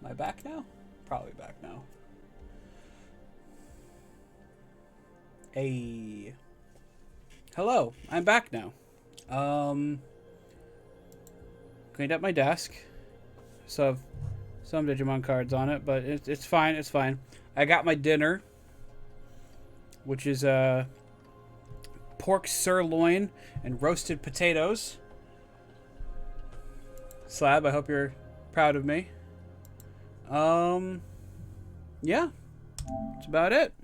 Am I back now? Probably back now. Hey. Hello, I'm back now. Cleaned up my desk. So some Digimon cards on it, but it's fine. It's fine. I got my dinner, which is pork sirloin and roasted potatoes. Slab, I hope you're proud of me. Yeah, that's about it.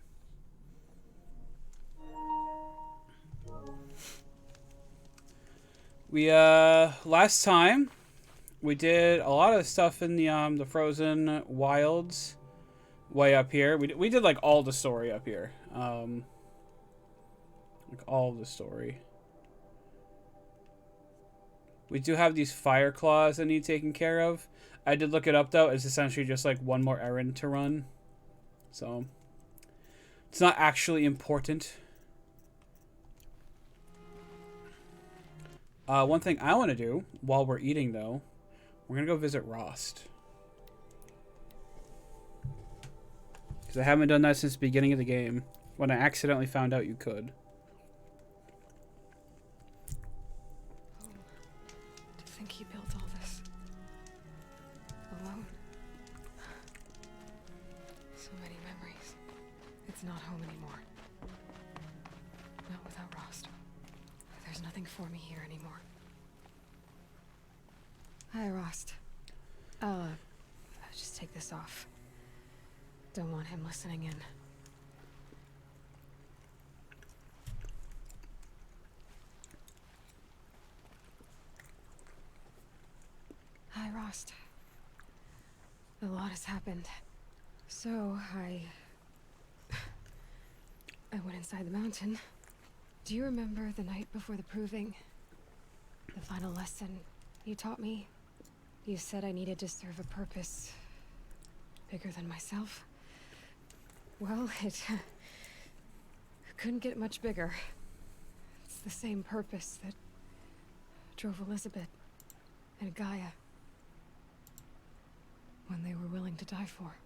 We last time we did a lot of stuff in the frozen wilds way up here. We did like all the story up here. Like all the story. We do have these fire claws that need taken care of. I did look it up though. It's essentially just like one more errand to run. So it's not actually important. One thing I want to do while we're eating though, we're gonna go visit Rost. Because I haven't done that since the beginning of the game, when I accidentally found out you could. To think he built all this alone. So many memories. It's not home anymore. Not without Rost. There's nothing for me here anymore. Hi, Rost. I'll just take this off. Don't want him listening in. Hi, Rost. A lot has happened. So, I went inside the mountain. Do you remember the night before the proving? The final lesson you taught me? You said I needed to serve a purpose bigger than myself. Well, it couldn't get much bigger. It's the same purpose that drove Elizabeth and Gaia when they were willing to die for.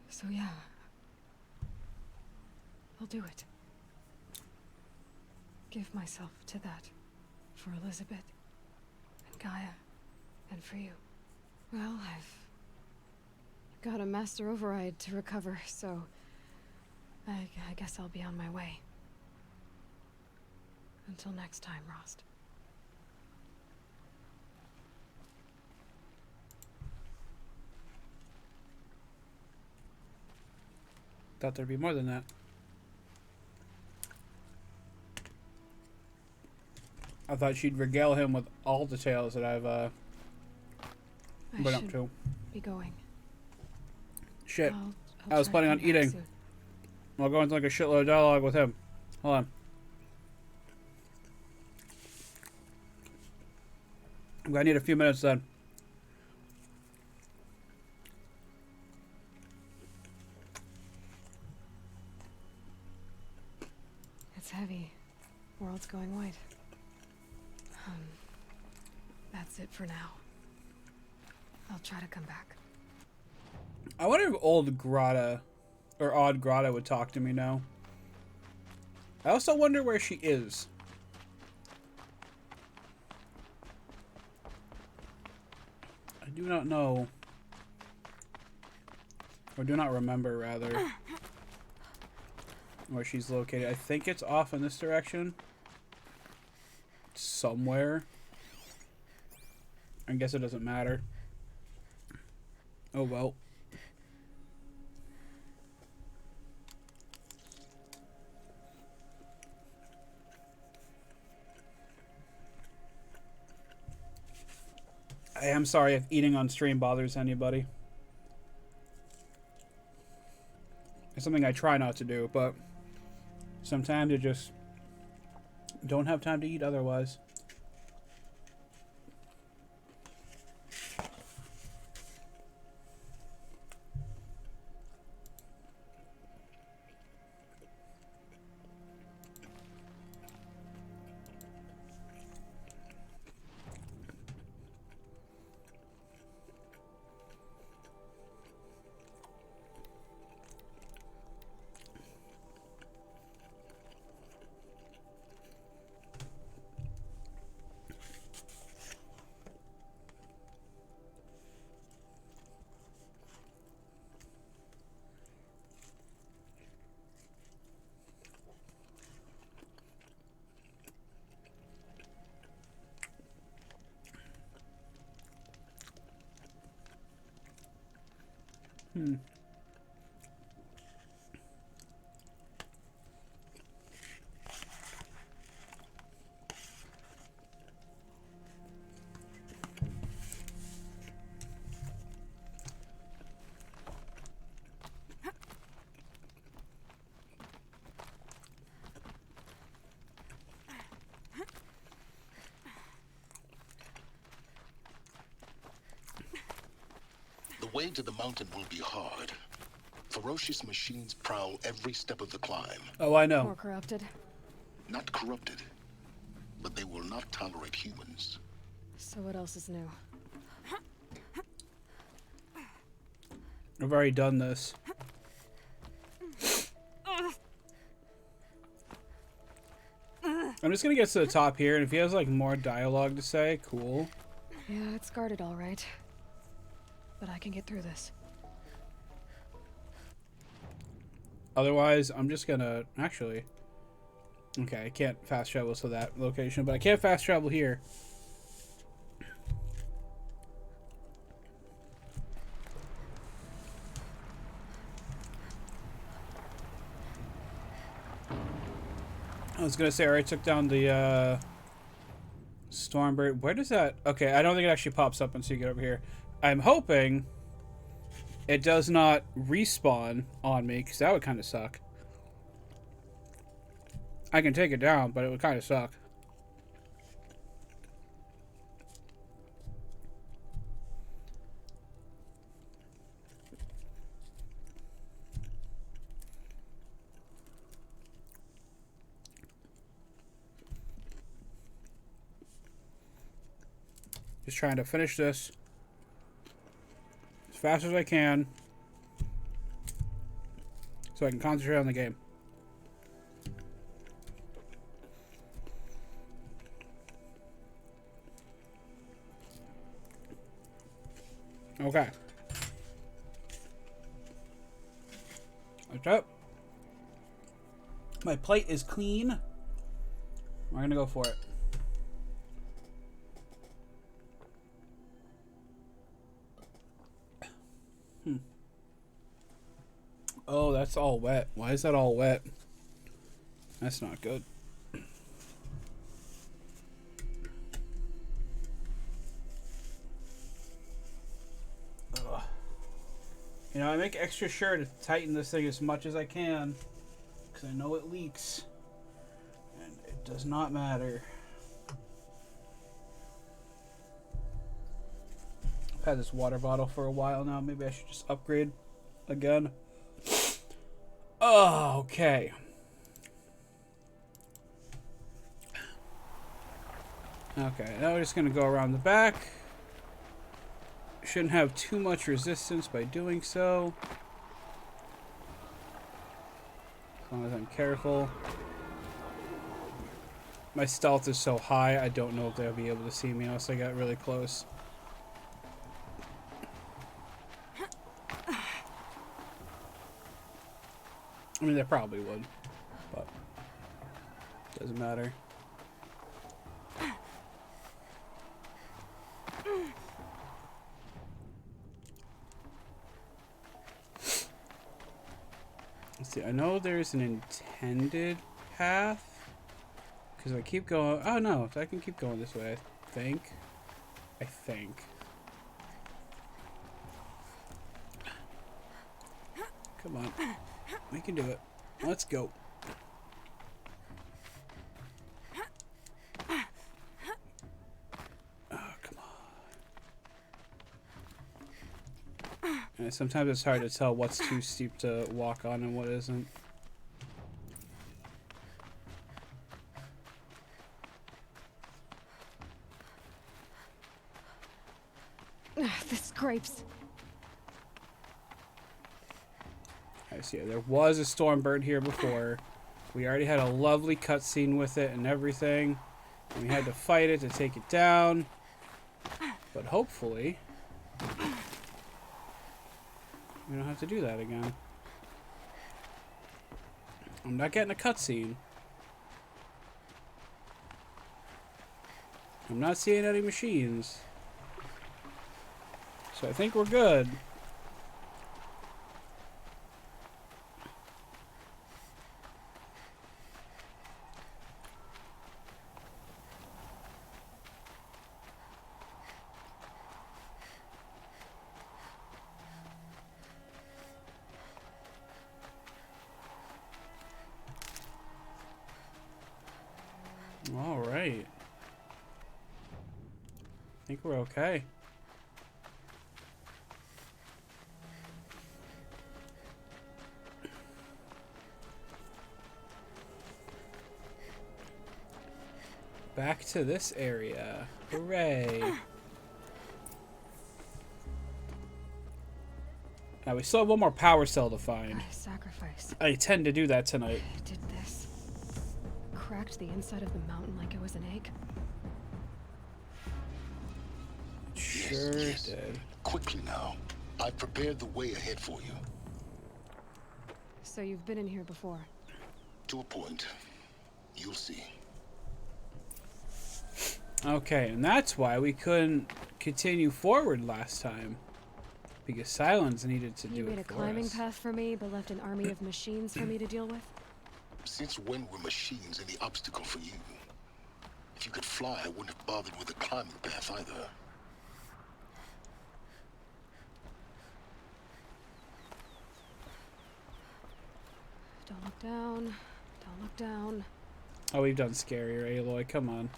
So yeah, I'll do it. Give myself to that. For Elizabeth and Gaia and for you. Well, I've got a master override to recover, so I guess I'll be on my way. Until next time, Rost. Thought there'd be more than that. I thought she'd regale him with all the tales that I've been up to. Be going. Shit. I'll I was try to planning on come back eating. soon. I'll go into like a shitload of dialogue with him. Hold on. I'm gonna need a few minutes then. It's heavy. World's going white. That's it for now. I'll try to come back. I wonder if old Grata or odd Grata would talk to me now. I also wonder where she is. I do not know. Or do not remember, rather. Where she's located. I think it's off in this direction. Somewhere. I guess it doesn't matter. Oh well. I am sorry if eating on stream bothers anybody. It's something I try not to do, but sometimes you just don't have time to eat otherwise. Hmm. The way to the mountain will be hard. Ferocious machines prowl every step of the climb. Oh, I know. More corrupted. Not corrupted, but they will not tolerate humans. So what else is new? I've already done this. I'm just gonna get to the top here, and if he has like more dialogue to say, cool. Yeah, it's guarded all right. But I can get through this. Otherwise, I'm just gonna actually. Okay, I can't fast travel to that location, but I can fast travel here. I was gonna say, I already took down the Stormbird. Where does that? Okay, I don't think it actually pops up until you get over here. I'm hoping it does not respawn on me, because that would kind of suck. I can take it down, but it would kind of suck. Just trying to finish this as fast as I can so I can concentrate on the game. Okay. What's up? My plate is clean. We're gonna go for it. Oh, that's all wet. Why is that all wet? That's not good. Ugh. You know, I make extra sure to tighten this thing as much as I can, because I know it leaks. And it does not matter. I've had this water bottle for a while now. Maybe I should just upgrade again. Oh, okay. Okay, now we're just going to go around the back. Shouldn't have too much resistance by doing so. As long as I'm careful. My stealth is so high, I don't know if they'll be able to see me unless I get really close. I mean, they probably would, but doesn't matter. Let's see, I know there's an intended path, because I keep going. Oh no, I can keep going this way, I think. Come on. We can do it. Let's go. Oh, come on. And sometimes it's hard to tell what's too steep to walk on and what isn't. The scrapes. I see. There was a Stormbird here before. We already had a lovely cutscene with it and everything. And we had to fight it to take it down. But hopefully, we don't have to do that again. I'm not getting a cutscene. I'm not seeing any machines. So I think we're good. All right. I think we're okay. Back to this area. Hooray. Now we still have one more power cell to find. Sacrifice. I tend to do that tonight. Did this. Cracked the inside of the mountain like it was an egg. Sure Yes. did. Quickly now. I've prepared the way ahead for you. So you've been in here before. To a point. You'll see. Okay, and that's why we couldn't continue forward last time. Because Silence needed to You do made a it for climbing us. path for me, but left an army of machines for me to deal with? Since when were machines any obstacle for you? If you could fly, I wouldn't have bothered with a climbing path either. Don't look down. Don't look down. Oh, we've done scarier, Aloy. Come on.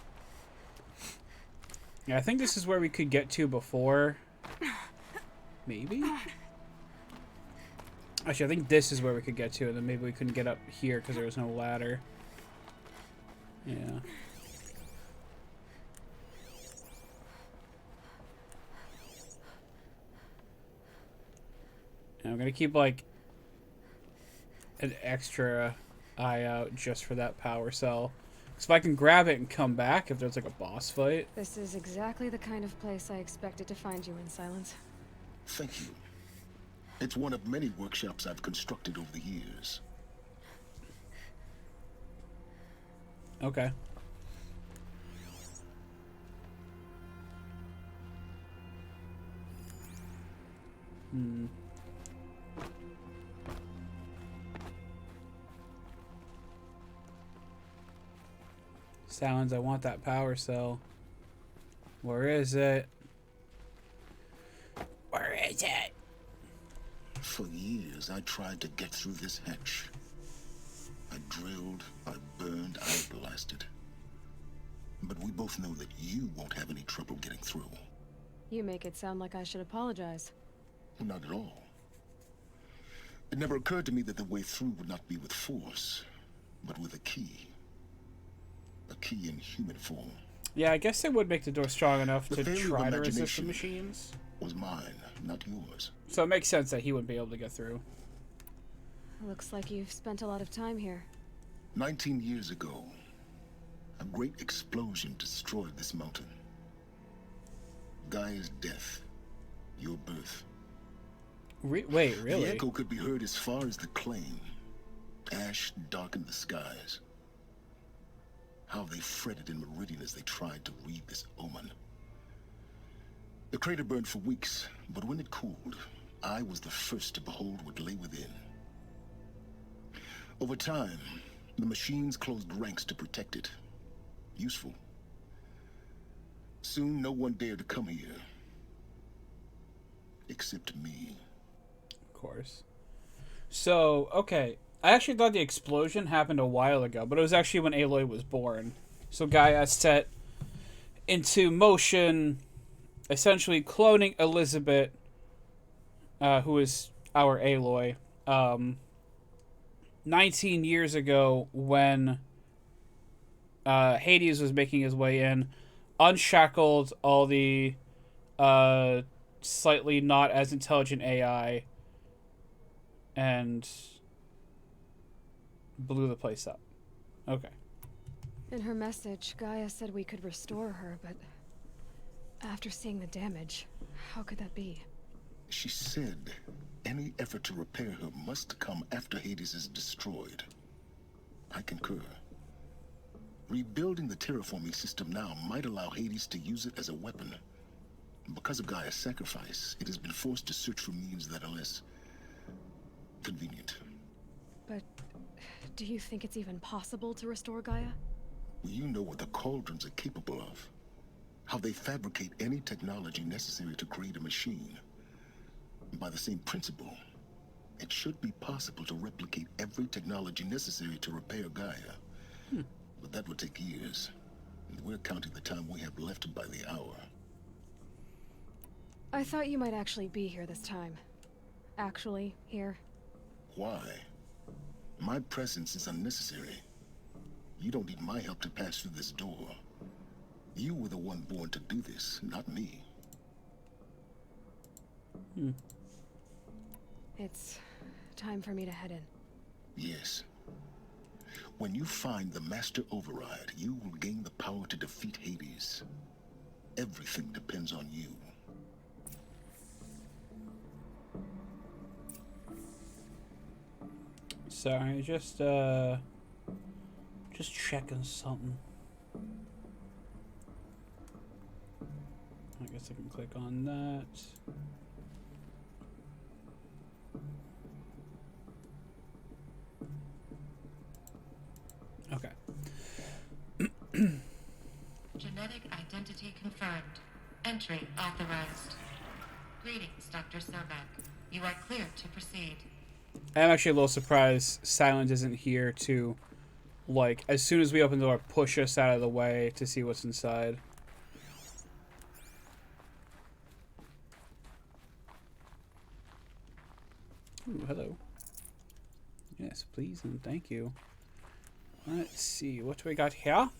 Yeah, I think this is where we could get to before. Maybe? Actually, I think this is where we could get to, and then maybe we couldn't get up here because there was no ladder. Yeah. And I'm gonna keep, like, an extra eye out just for that power cell. Because if I can grab it and come back, if there's, like, a boss fight. This is exactly the kind of place I expected to find you in, Silence. Thank you. It's one of many workshops I've constructed over the years. Okay. Hmm. Sounds, I want that power cell. Where is it? Where is it? For years, I tried to get through this hatch. I drilled, I burned, I blasted. But we both know that you won't have any trouble getting through. You make it sound like I should apologize. Not at all. It never occurred to me that the way through would not be with force, but with a key. A key in human form. Yeah, I guess it would make the door strong enough The to failure of try to resist the imagination. machines. Was mine, not yours. So it makes sense that he wouldn't be able to get through. Looks like you've spent a lot of time here. 19 years ago, a great explosion destroyed this mountain. Gaia's death, your birth. Wait, The really? echo could be heard as far as the claim. Ash darkened the skies. How they fretted in Meridian as they tried to read this omen. The crater burned for weeks, but when it cooled, I was the first to behold what lay within. Over time, the machines closed ranks to protect it. Useful. Soon, no one dared to come here. Except me. Of course. So, okay. I actually thought the explosion happened a while ago, but it was actually when Aloy was born. So Gaia set into motion, essentially cloning Elizabeth, who is our Aloy, 19 years ago when Hades was making his way in, unshackled all the slightly not as intelligent AI, and blew the place up. Okay. In her message, Gaia said we could restore her, but after seeing the damage, how could that be? She said any effort to repair her must come after Hades is destroyed. I concur. Rebuilding the terraforming system now might allow Hades to use it as a weapon. Because of Gaia's sacrifice, it has been forced to search for means that are less convenient. But do you think it's even possible to restore Gaia? You know what the Cauldrons are capable of. How they fabricate any technology necessary to create a machine. By the same principle, it should be possible to replicate every technology necessary to repair Gaia. But that would take years. And we're counting the time we have left by the hour. I thought you might actually be here this time. Actually, here. Why? My presence is unnecessary. You don't need my help to pass through this door. You were the one born to do this, not me. It's time for me to head in. Yes. When you find the Master Override, you will gain the power to defeat Hades. Everything depends on you. Sorry, just checking something. I guess I can click on that. Okay. Genetic identity confirmed. Entry authorized. Greetings, Dr. Sobek. You are clear to proceed. I'm actually a little surprised Silent isn't here to, like, as soon as we open the door, push us out of the way to see what's inside. Ooh, hello. Yes, please and thank you. Let's see, what do we got here?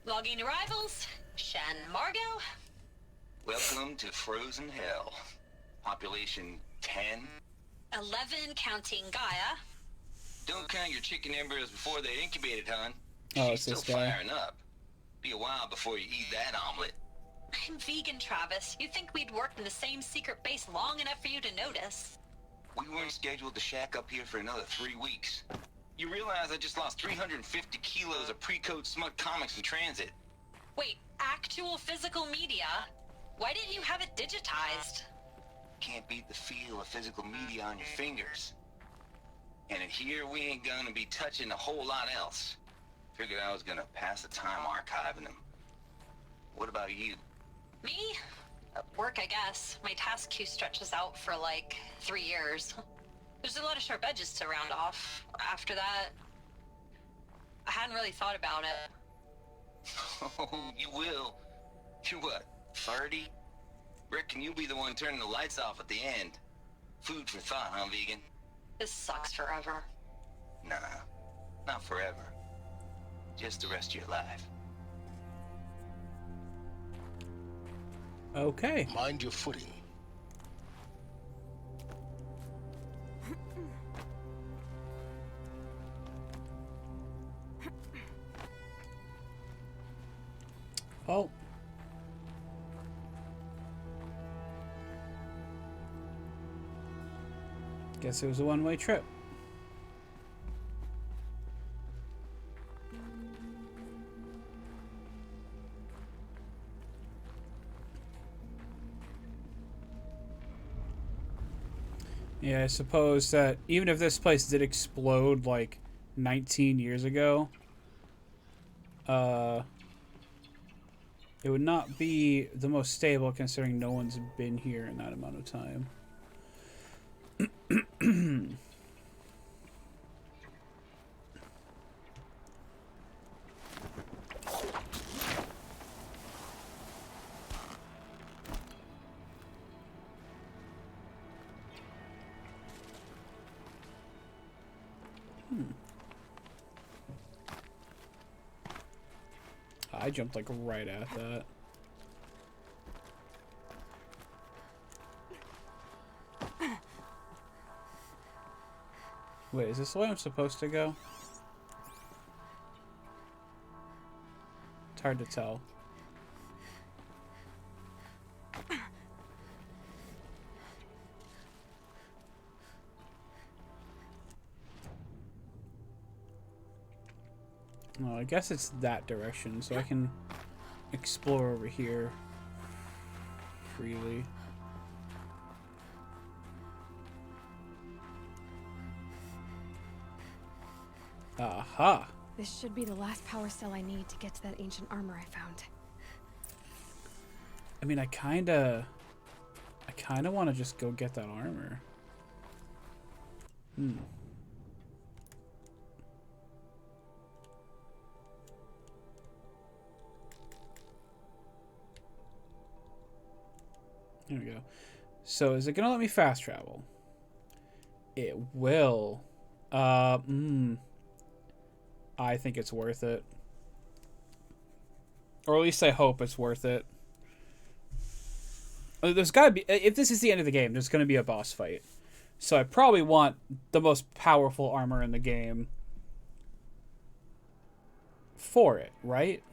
Logging arrivals. Shan Margot. Welcome to Frozen Hell. Population 10. 11 counting Gaia. Don't count your chicken embryos before they're incubated, hon. Oh, She's it's still this guy. firing up. Be a while before you eat that omelet. I'm vegan, Travis. You'd think we'd worked in the same secret base long enough for you to notice. We weren't scheduled to shack up here for another 3 weeks. You realize I just lost 350 kilos of pre-code smut comics in transit. Wait, actual physical media? Why didn't you have it digitized? Can't beat the feel of physical media on your fingers. And in here, we ain't gonna be touching a whole lot else. Figured I was gonna pass the time archiving them. What about you? Me? Work, I guess. My task queue stretches out for like 3 years. There's a lot of sharp edges to round off. After that, I hadn't really thought about it. Oh, you will. You're what, 30? Reckon you'll be the one turning the lights off at the end. Food for thought, huh, vegan? This sucks forever. Nah, not forever. Just the rest of your life. Okay. Mind your footing. Oh. Guess it was a one-way trip. Yeah, I suppose that even if this place did explode like 19 years ago, it would not be the most stable considering no one's been here in that amount of time. I jumped like right at that. Wait, is this the way I'm supposed to go? It's hard to tell. Well, I guess it's that direction, so I can explore over here freely. Aha! This should be the last power cell I need to get to that ancient armor I found. I mean, I kinda want to just go get that armor. Hmm. There we go. So is it gonna let me fast travel? It will. I think it's worth it. Or at least I hope it's worth it. There's gotta be, if this is the end of the game, there's gonna be a boss fight. So I probably want the most powerful armor in the game for it, right?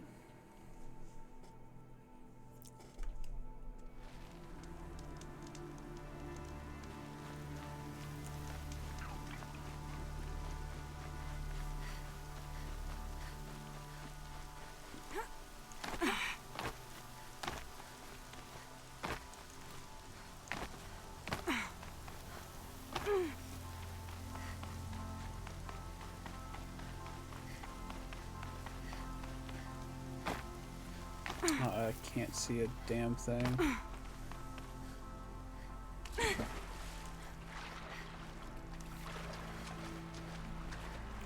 I can't see a damn thing.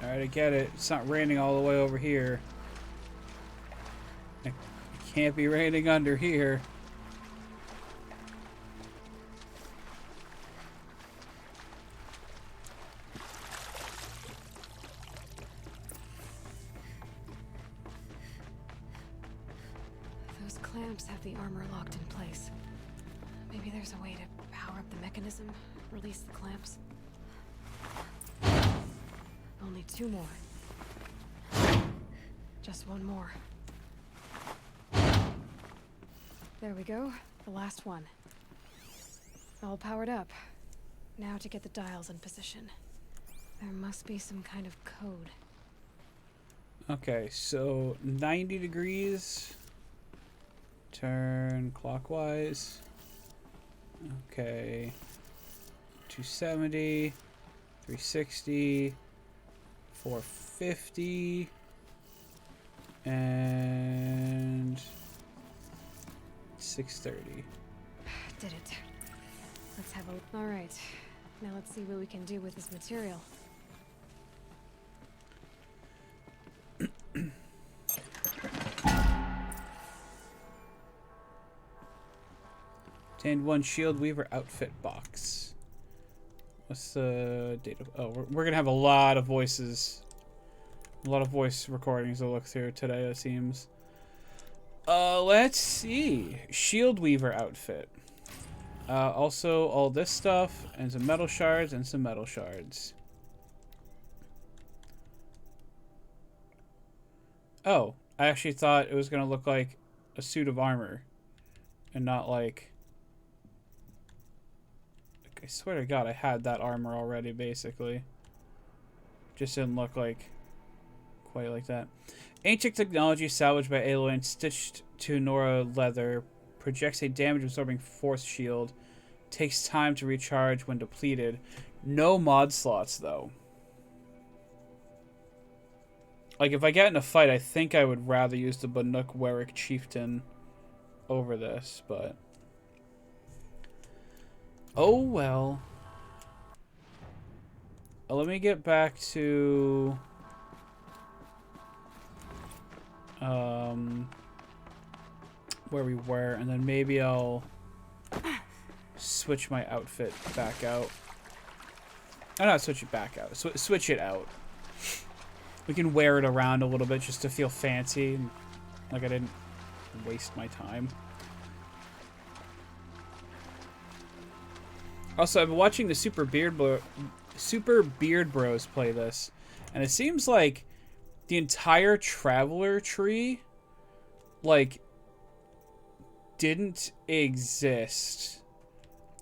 Alright, I get it. It's not raining all the way over here. It can't be raining under here. Those clamps have the armor locked in place. Maybe there's a way to power up the mechanism, release the clamps. Only 2 more. Just 1 more. There we go. The last one. All powered up. Now to get the dials in position. There must be some kind of code. Okay, so 90 degrees. Turn clockwise. Okay. 270. 360. 450. And 630. Did it. Let's have a... Alright. Now let's see what we can do with this material. Obtained 1 Shield Weaver outfit box. What's the date of... Oh, we're gonna have a lot of voices. A lot of voice recordings to look through today, it seems. Let's see. Shield Weaver outfit. Also, all this stuff, and some metal shards, and some metal shards. Oh, I actually thought it was gonna look like a suit of armor. And not like... I swear to God, I had that armor already, basically. Just didn't look like... quite like that. Ancient technology salvaged by Aloy and stitched to Nora leather. Projects a damage-absorbing force shield. Takes time to recharge when depleted. No mod slots, though. Like, if I get in a fight, I think I would rather use the Banuk Warwick Chieftain over this, but... oh, well. Let me get back to... where we were, and then maybe I'll switch my outfit back out. Oh, not switch it back out. Switch it out. We can wear it around a little bit just to feel fancy, like I didn't waste my time. Also, I've been watching the Super Beard Bros play this, and it seems like the entire Traveler tree, like, didn't exist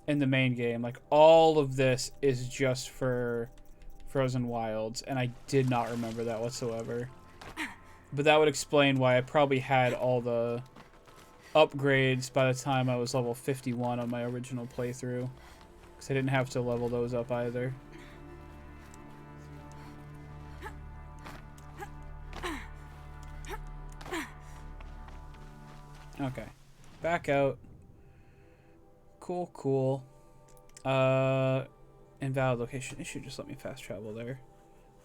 in the main game. Like, all of this is just for Frozen Wilds, and I did not remember that whatsoever. But that would explain why I probably had all the upgrades by the time I was level 51 on my original playthrough. Because I didn't have to level those up either. Okay. Back out. Cool, cool. Invalid location issue. Just let me fast travel there.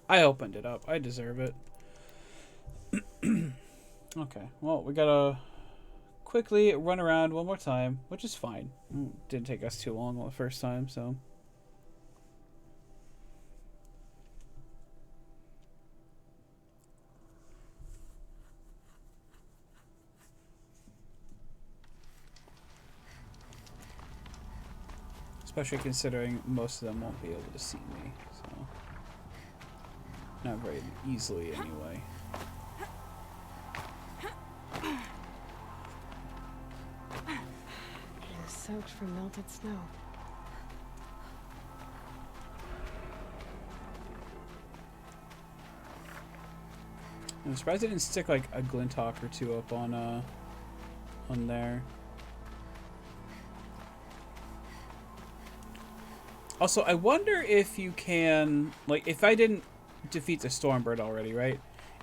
I opened it up. I deserve it. Okay. Well, we got a quickly run around one more time, which is fine. Didn't take us too long the first time, so. Especially considering most of them won't be able to see me, so. Not very easily, anyway. Soaked from melted snow. I'm surprised they didn't stick like a Glinthawk or two up on there. Also, I wonder if you can, like, if I didn't defeat the Stormbird already, right?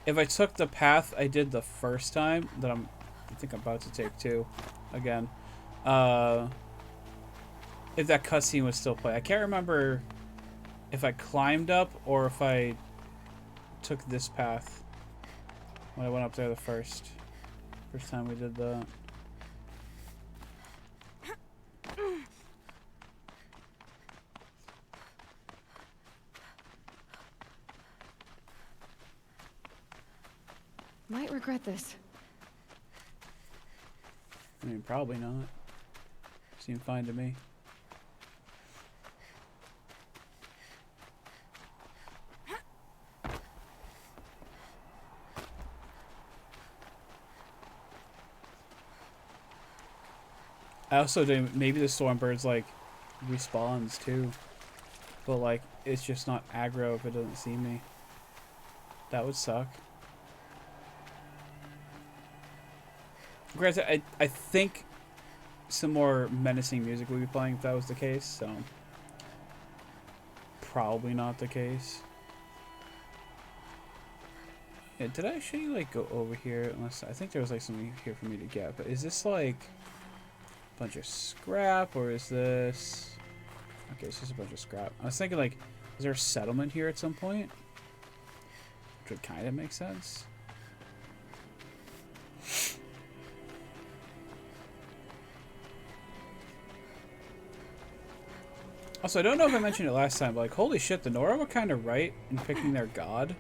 If I took the path I did the first time, that I think I'm about to take too, again. If that cutscene would still play. I can't remember if I climbed up or if I took this path when I went up there the first time we did that. Might regret this. I mean, probably not. Seemed fine to me. I also think maybe the Stormbird's like respawns too, but like it's just not aggro if it doesn't see me. That would suck. Granted, I think some more menacing music would be playing if that was the case, so probably not the case. Yeah, did I actually like go over here? Unless I think there was like something here for me to get, but is this like a bunch of scrap or is this? Okay, it's just a bunch of scrap. I was thinking like, is there a settlement here at some point? Which would kind of make sense. Also, I don't know if I mentioned it last time, but like, holy shit, the Nora were kind of right in picking their god.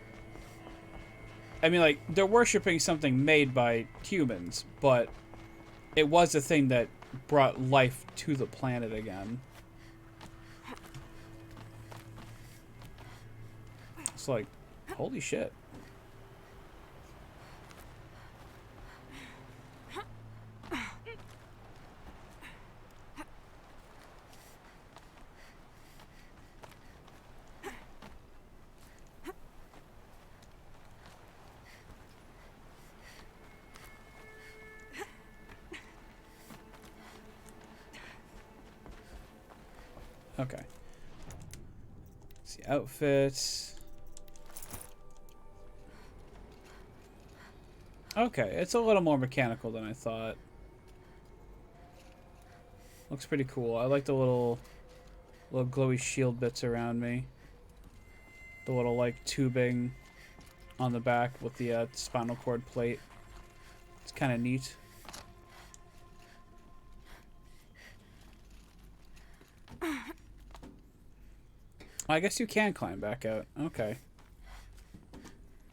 I mean, like, they're worshipping something made by humans, but it was a thing that brought life to the planet again. It's like, holy shit. Okay. Let's see, outfits. Okay, it's a little more mechanical than I thought. Looks pretty cool. I like the little glowy shield bits around me. The little like tubing on the back with the spinal cord plate. It's kind of neat. I guess you can climb back out. Okay.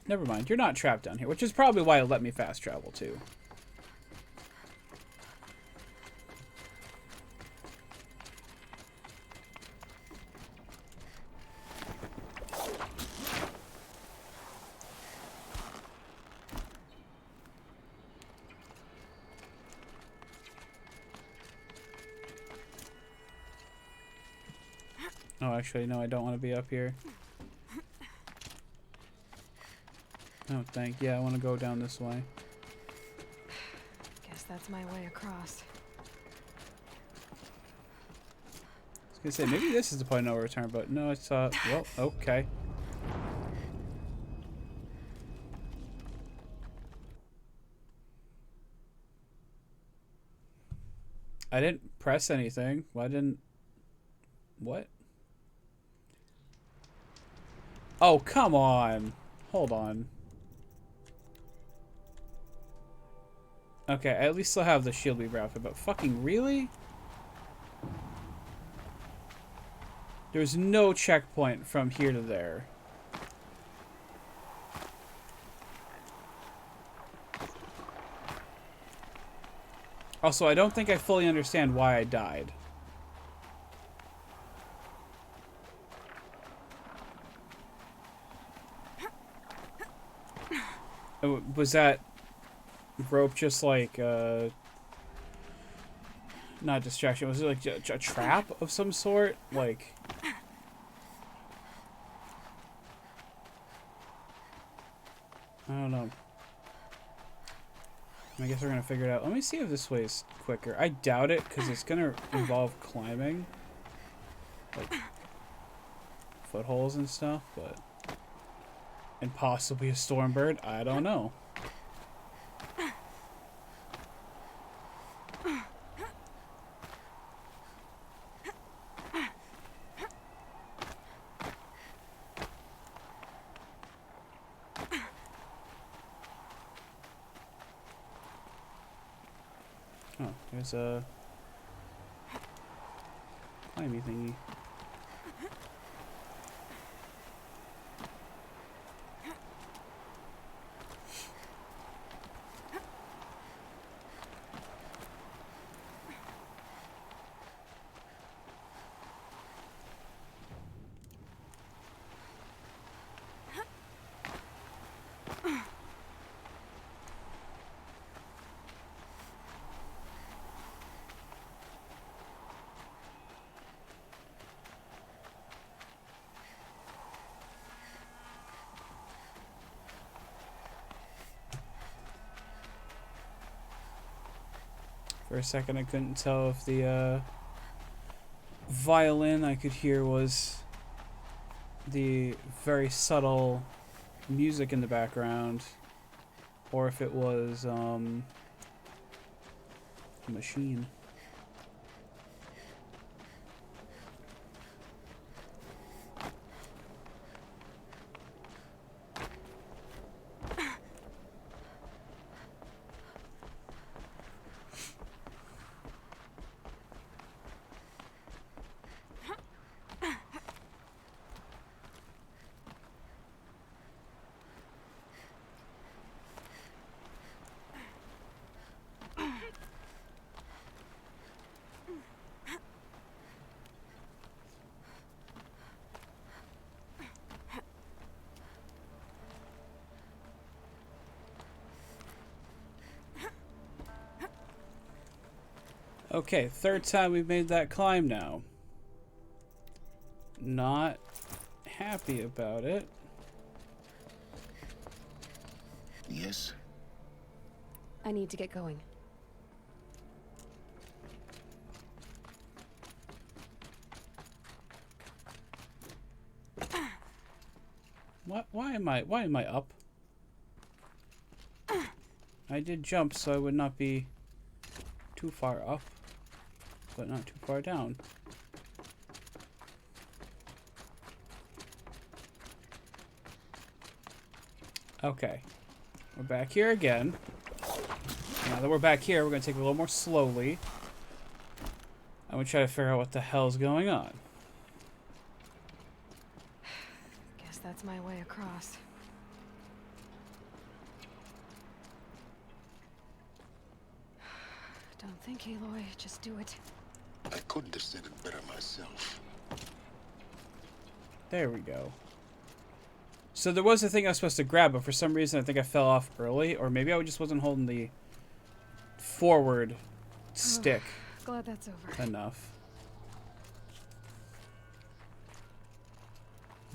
Never mind. You're not trapped down here, which is probably why it let me fast travel too. Oh, actually, no, I don't want to be up here. Oh, yeah, I want to go down this way. Guess that's my way across. I was gonna say, maybe this is the point of no return, but no, it's, well, okay. I didn't press anything. Why didn't... What? Oh, come on. Hold on. Okay, I at least still have the shield beaver outfit, but fucking really? There's no checkpoint from here to there. Also, I don't think I fully understand why I died. Was that rope just like, not distraction, was it like a trap of some sort? Like... I don't know. I guess we're gonna figure it out. Let me see if this way is quicker. I doubt it, because it's gonna involve climbing. Like, footholes and stuff, but... And possibly a stormbird. I don't know. Oh, there's a climby thingy. For a second, I couldn't tell if the violin I could hear was the very subtle music in the background, or if it was a machine. Okay, third time we've made that climb now. Not happy about it. Yes? I need to get going. What? Why am I up? I did jump, so I would not be too far up, but not too far down. Okay, we're back here again. Now that we're back here, we're gonna take it a little more slowly. I'm gonna try to figure out what the hell's going on. Guess that's my way across. Don't think, Aloy. Just do it. I couldn't have said it better myself. There we go. So there was a thing I was supposed to grab, but for some reason I think I fell off early, or maybe I just wasn't holding the forward stick Glad that's over. enough.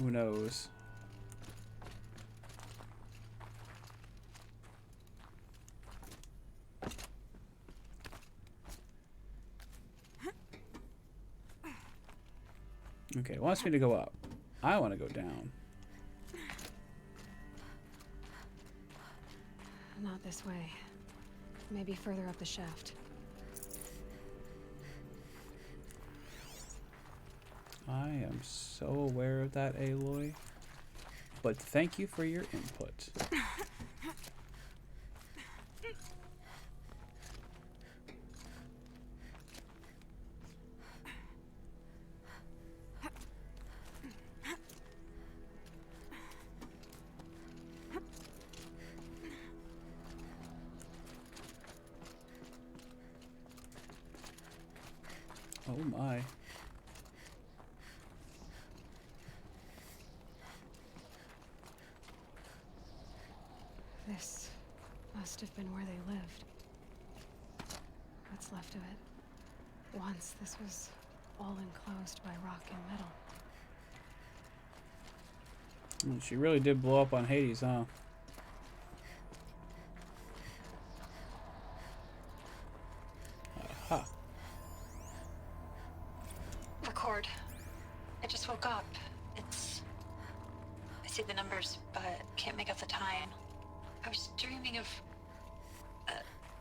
Who knows? Okay, it wants me to go up. I want to go down. Not this way. Maybe further up the shaft. I am so aware of that, Aloy. But thank you for your input. Oh my. This must have been where they lived. What's left of it. Once this was all enclosed by rock and metal. Well, she really did blow up on Hades, huh? Aha. Record. I just woke up. I see the numbers, but can't make out the time. I was dreaming of...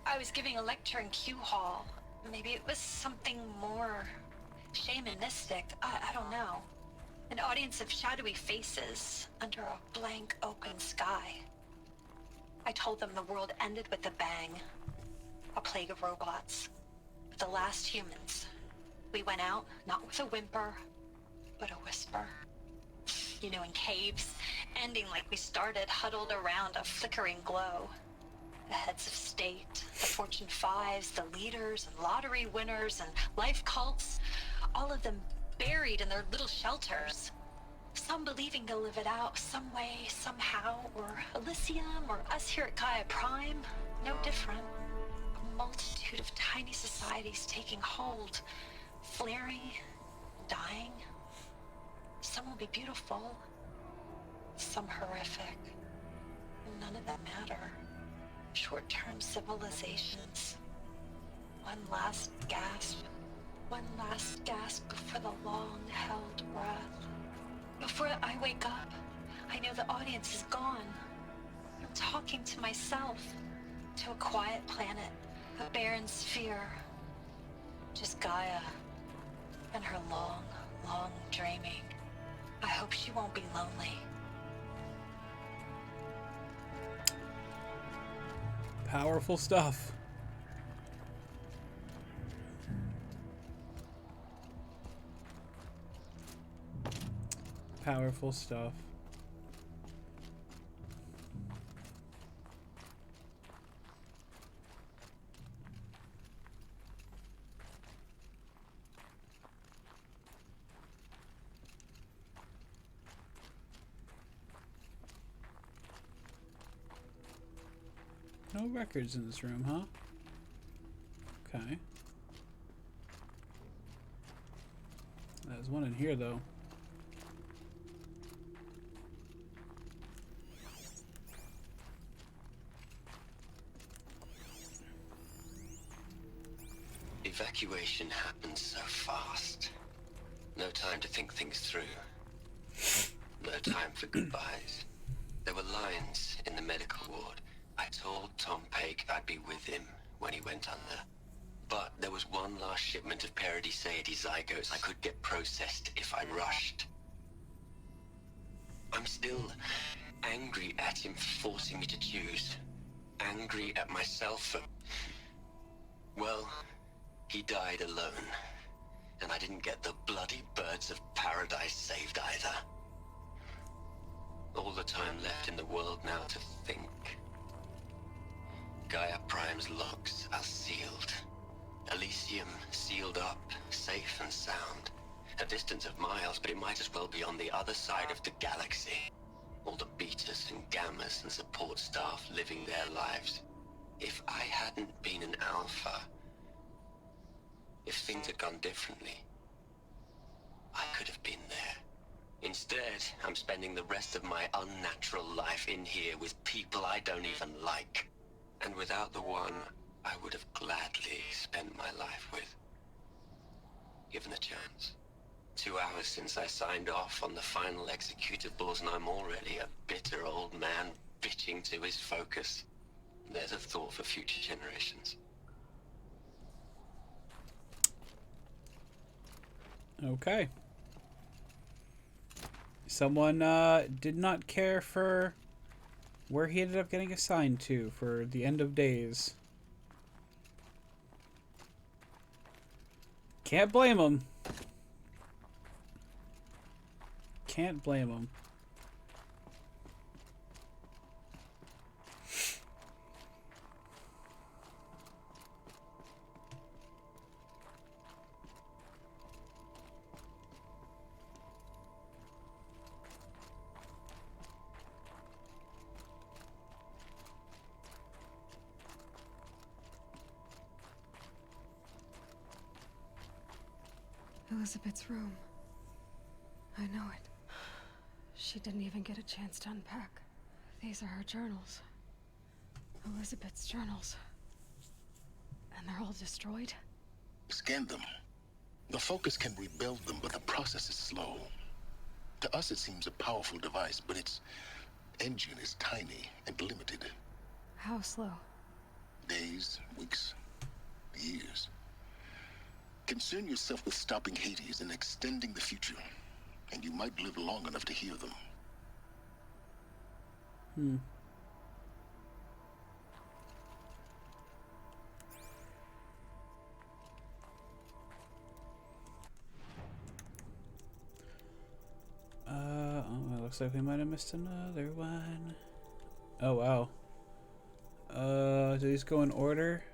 I was giving a lecture in Q Hall. Maybe it was something more shamanistic. I don't know. An audience of shadowy faces under a blank open sky. I told them the world ended with a bang. A plague of robots. But the last humans. We went out, not with a whimper, but a whisper. You know, in caves, ending like we started, huddled around a flickering glow. The heads of state, the Fortune 5s, the leaders and lottery winners and life cults, all of them buried in their little shelters. Some believing they'll live it out some way, somehow, or Elysium, or us here at Gaia Prime, no different. A multitude of tiny societies taking hold, flaring, dying. Some will be beautiful, some horrific. None of them matter. Short-term civilizations. One last gasp. One last gasp before the long-held breath. Before I wake up, I know the audience is gone. I'm talking to myself. To a quiet planet. A barren sphere. Just Gaia. And her long, long dreaming. I hope she won't be lonely. Powerful stuff. Powerful stuff. No records in this room, huh? Okay. There's one in here, though. Evacuation happened so fast. No time to think things through. No time for goodbyes. There were lines in the medical ward. I told Tom Paik I'd be with him when he went under. But there was one last shipment of Paradiseidae zygotes I could get processed if I rushed. I'm still angry at him for forcing me to choose. Angry at myself for... Well, he died alone. And I didn't get the bloody birds of paradise saved either. All the time left in the world now to think. Gaia Prime's logs are sealed. Elysium sealed up, safe and sound. A distance of miles, but it might as well be on the other side of the galaxy. All the betas and gammas and support staff living their lives. If I hadn't been an alpha, if things had gone differently, I could have been there. Instead, I'm spending the rest of my unnatural life in here with people I don't even like. And without the one I would have gladly spent my life with. Given a chance. 2 hours since I signed off on the final executables, and I'm already a bitter old man bitching to his focus. There's a thought for future generations. Okay. Someone did not care for where he ended up getting assigned to for the end of days. Can't blame him. Can't blame him. Elizabeth's room. I know it. She didn't even get a chance to unpack. These are her journals. Elizabeth's journals. And they're all destroyed? Scan them. The Focus can rebuild them, but the process is slow. To us, it seems a powerful device, but its engine is tiny and limited. How slow? Days, weeks, years. Concern yourself with stopping Hades and extending the future, and you might live long enough to hear them. It looks like we might have missed another one. Oh, wow. Do these go in order?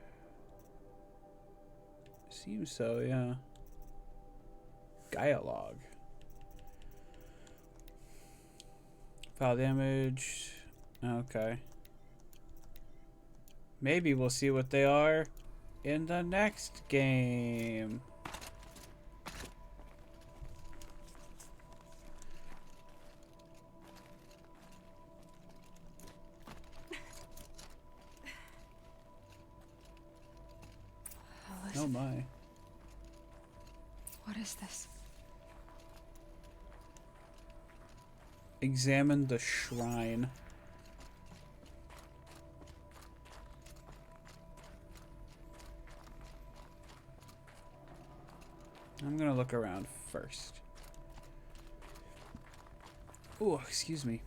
Seems so, yeah. Gaia log. File damage. Okay. Maybe we'll see what they are in the next game. Oh my. What is this? Examine the shrine. I'm gonna look around first. Oh, excuse me.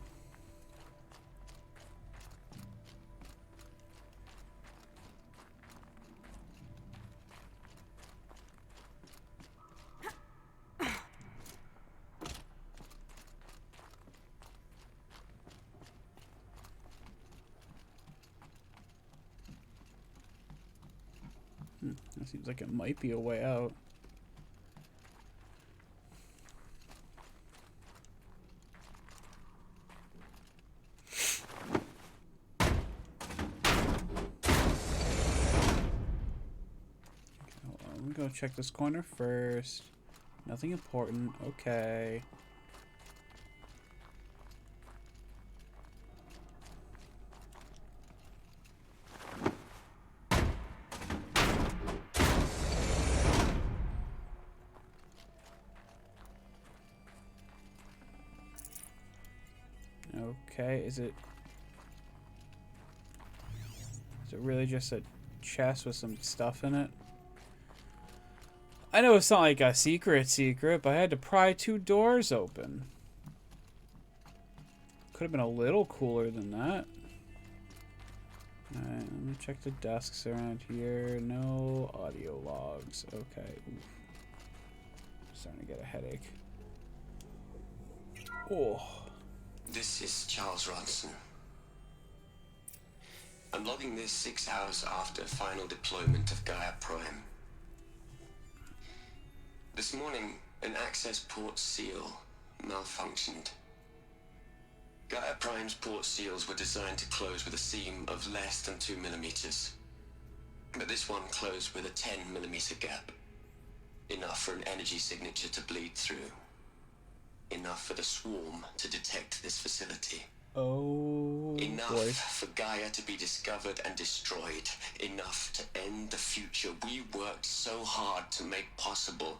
That seems like it might be a way out. Hold on, let me go check this corner first. Nothing important. Okay. Okay, is it really just a chest with some stuff in it? I know it's not like a secret, but I had to pry 2 doors open. Could have been a little cooler than that. Alright, let me check the desks around here. No audio logs. Okay. Oof. Starting to get a headache. Oh. This is Charles Ronson. I'm logging this 6 hours after final deployment of Gaia Prime. This morning, an access port seal malfunctioned. Gaia Prime's port seals were designed to close with a seam of less than 2 millimeters. But this one closed with a 10 millimeter gap. Enough for an energy signature to bleed through. Enough for the swarm to detect this facility. Oh, Enough boy. for Gaia to be discovered and destroyed. Enough to end the future we worked so hard to make possible.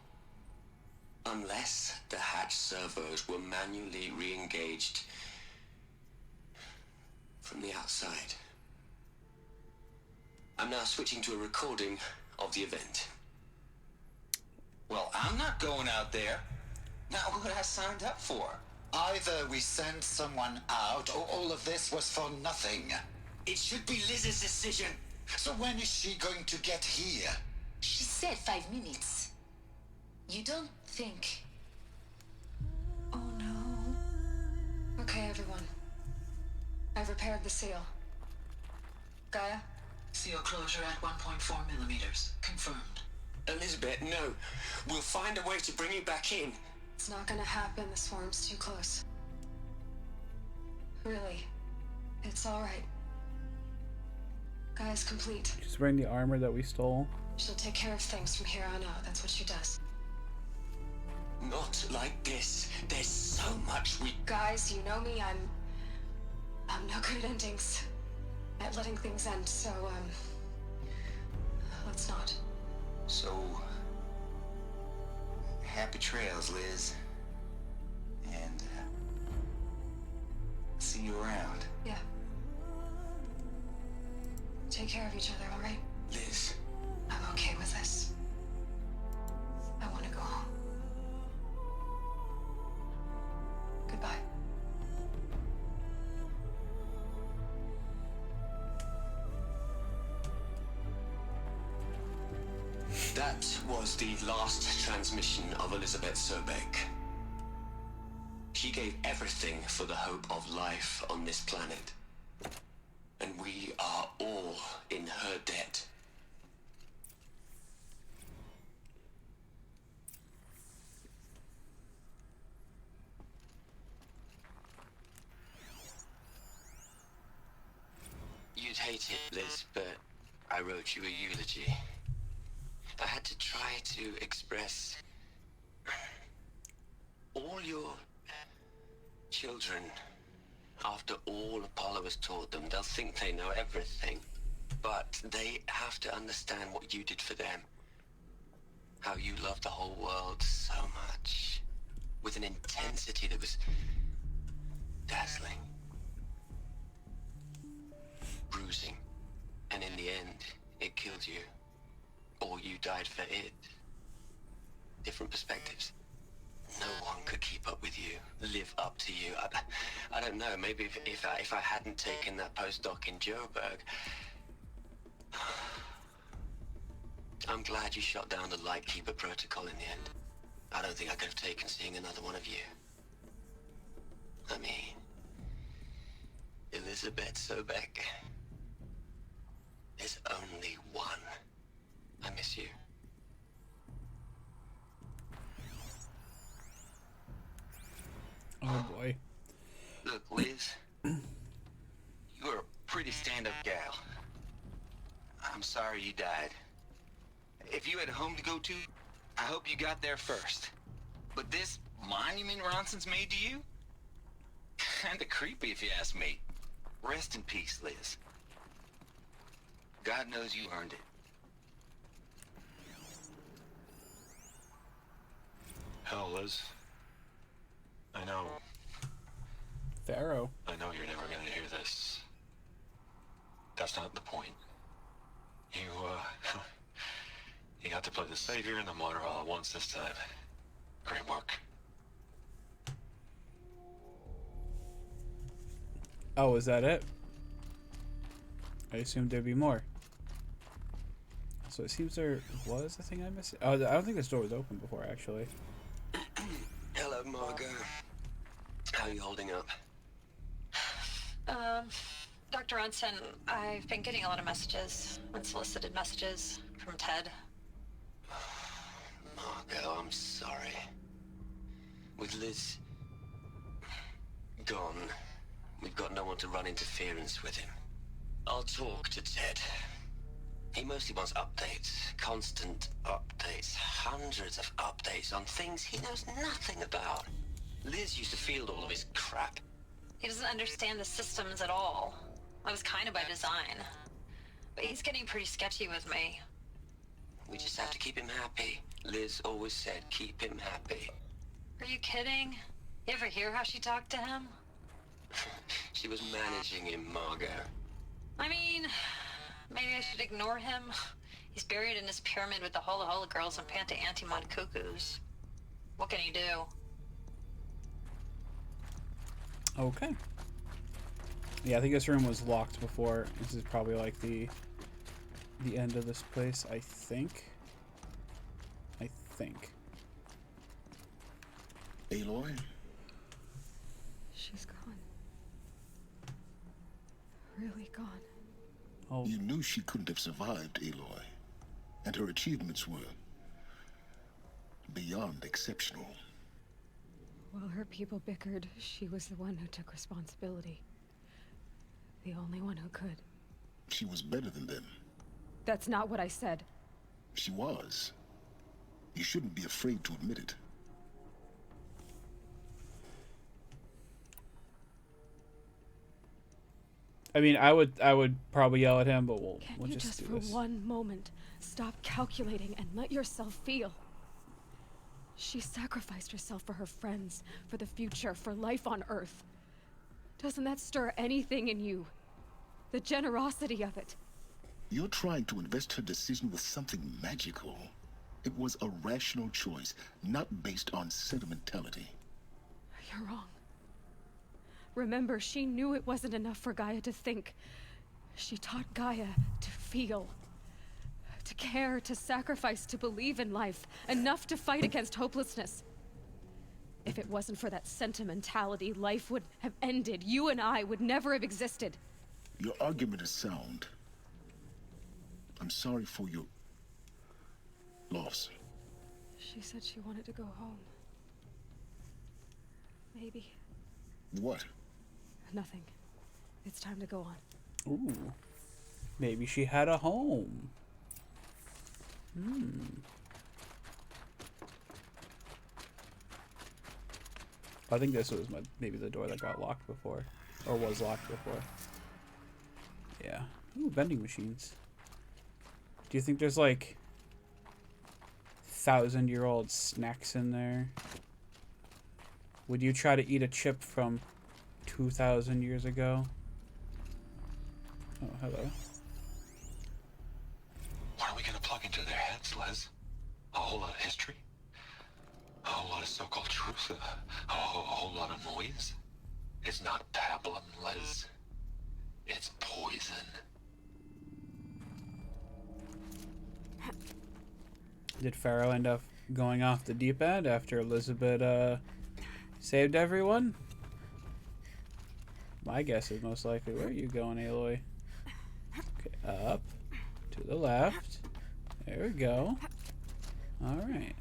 Unless the hatch servos were manually re-engaged from the outside. I'm now switching to a recording of the event. Well, I'm not going out there. Not what I signed up for. Either we sent someone out, or all of this was for nothing. It should be Liz's decision. So when is she going to get here? She said 5 minutes. You don't think... Oh no. Okay, everyone. I've repaired the seal. Gaia? Seal closure at 1.4 millimeters. Confirmed. Elizabeth, no. We'll find a way to bring you back in. It's not gonna happen. The swarm's too close. Really. It's alright. Gaia's complete. She's wearing the armor that we stole. She'll take care of things from here on out. That's what she does. not like this. There's so much we... Guys, you know me, I'm no good at endings. At letting things end, so, let's not. So, happy trails, Liz. And, see you around. Yeah. Take care of each other, alright? Liz. I'm okay with this. I want to go home. Goodbye. That was the last transmission of Elizabeth Sobek. She gave everything for the hope of life on this planet. And we are all in her debt. You'd hate it, Liz, but I wrote you a eulogy. I had to try to express all your children. After all Apollo has taught them, they'll think they know everything. But they have to understand what you did for them. How you loved the whole world so much. With an intensity that was dazzling. Bruising. And in the end, it killed you. Or you died for it. Different perspectives. No one could keep up with you, live up to you. I don't know, maybe if I hadn't taken that postdoc in Joburg. I'm glad you shot down the Lightkeeper protocol in the end. I don't think I could have taken seeing another one of you. I mean, Elizabeth Sobek. There's only one. I miss you. Oh boy. Look, Liz, you're a pretty stand-up gal. I'm sorry you died. If you had a home to go to, I hope you got there first. But this monument Ronson's made to you? Kinda creepy if you ask me. Rest in peace, Liz. God knows you earned it. Hell, Liz. I know. Pharaoh. I know you're never gonna hear this. That's not the point. You got to play the savior and the martyr all at once this time. Great work. Oh, is that it? I assumed there'd be more. So it seems there was a thing I missed. Oh, I don't think this door was open before, actually. Hello, Margot. How are you holding up? Dr. Ronson, I've been getting a lot of messages, unsolicited messages from Ted. Margot, I'm sorry. With Liz gone, we've got no one to run interference with him. I'll talk to Ted. He mostly wants updates, constant updates, hundreds of updates on things he knows nothing about. Liz used to field all of his crap. He doesn't understand the systems at all. That was kind of by design. But he's getting pretty sketchy with me. We just have to keep him happy. Liz always said keep him happy. Are you kidding? You ever hear how she talked to him? She was managing him, Margot. I mean, maybe I should ignore him. He's buried in his pyramid with the Hola Hola girls and Panta Antimon cuckoos. What can he do? Okay. Yeah, I think this room was locked before. This is probably like the end of this place, I think. Aloy? She's gone. Really gone. Oh. You knew she couldn't have survived, Aloy. And her achievements were beyond exceptional. While her people bickered, she was the one who took responsibility. The only one who could. She was better than them. That's not what I said. She was. You shouldn't be afraid to admit it. I mean, I would probably yell at him, but we'll You just just do for this. one moment stop calculating and let yourself feel. She sacrificed herself for her friends, for the future, for life on Earth. Doesn't that stir anything in you? The generosity of it. You're trying to invest her decision with something magical. It was a rational choice, not based on sentimentality. You're wrong. Remember, she knew it wasn't enough for Gaia to think. She taught Gaia to feel. To care, to sacrifice, to believe in life. Enough to fight against hopelessness. If it wasn't for that sentimentality, life would have ended. You and I would never have existed. Your argument is sound. I'm sorry for your loss. She said she wanted to go home. Maybe. What? Nothing. It's time to go on. Ooh. Maybe she had a home. I think this was maybe the door that got locked before. Or was locked before. Yeah. Ooh, vending machines. Do you think there's like 1,000-year-old snacks in there? Would you try to eat a chip from 2,000 years ago? Oh, hello. What are we gonna plug into their heads, Les? A whole lot of history? A whole lot of so-called truth? A whole lot of noise? It's not pablum, Les. It's poison. Did Pharaoh end up going off the deep end after Elizabeth saved everyone? My guess is most likely. Where are you going, Aloy? Okay, up. To the left. There we go. Alright.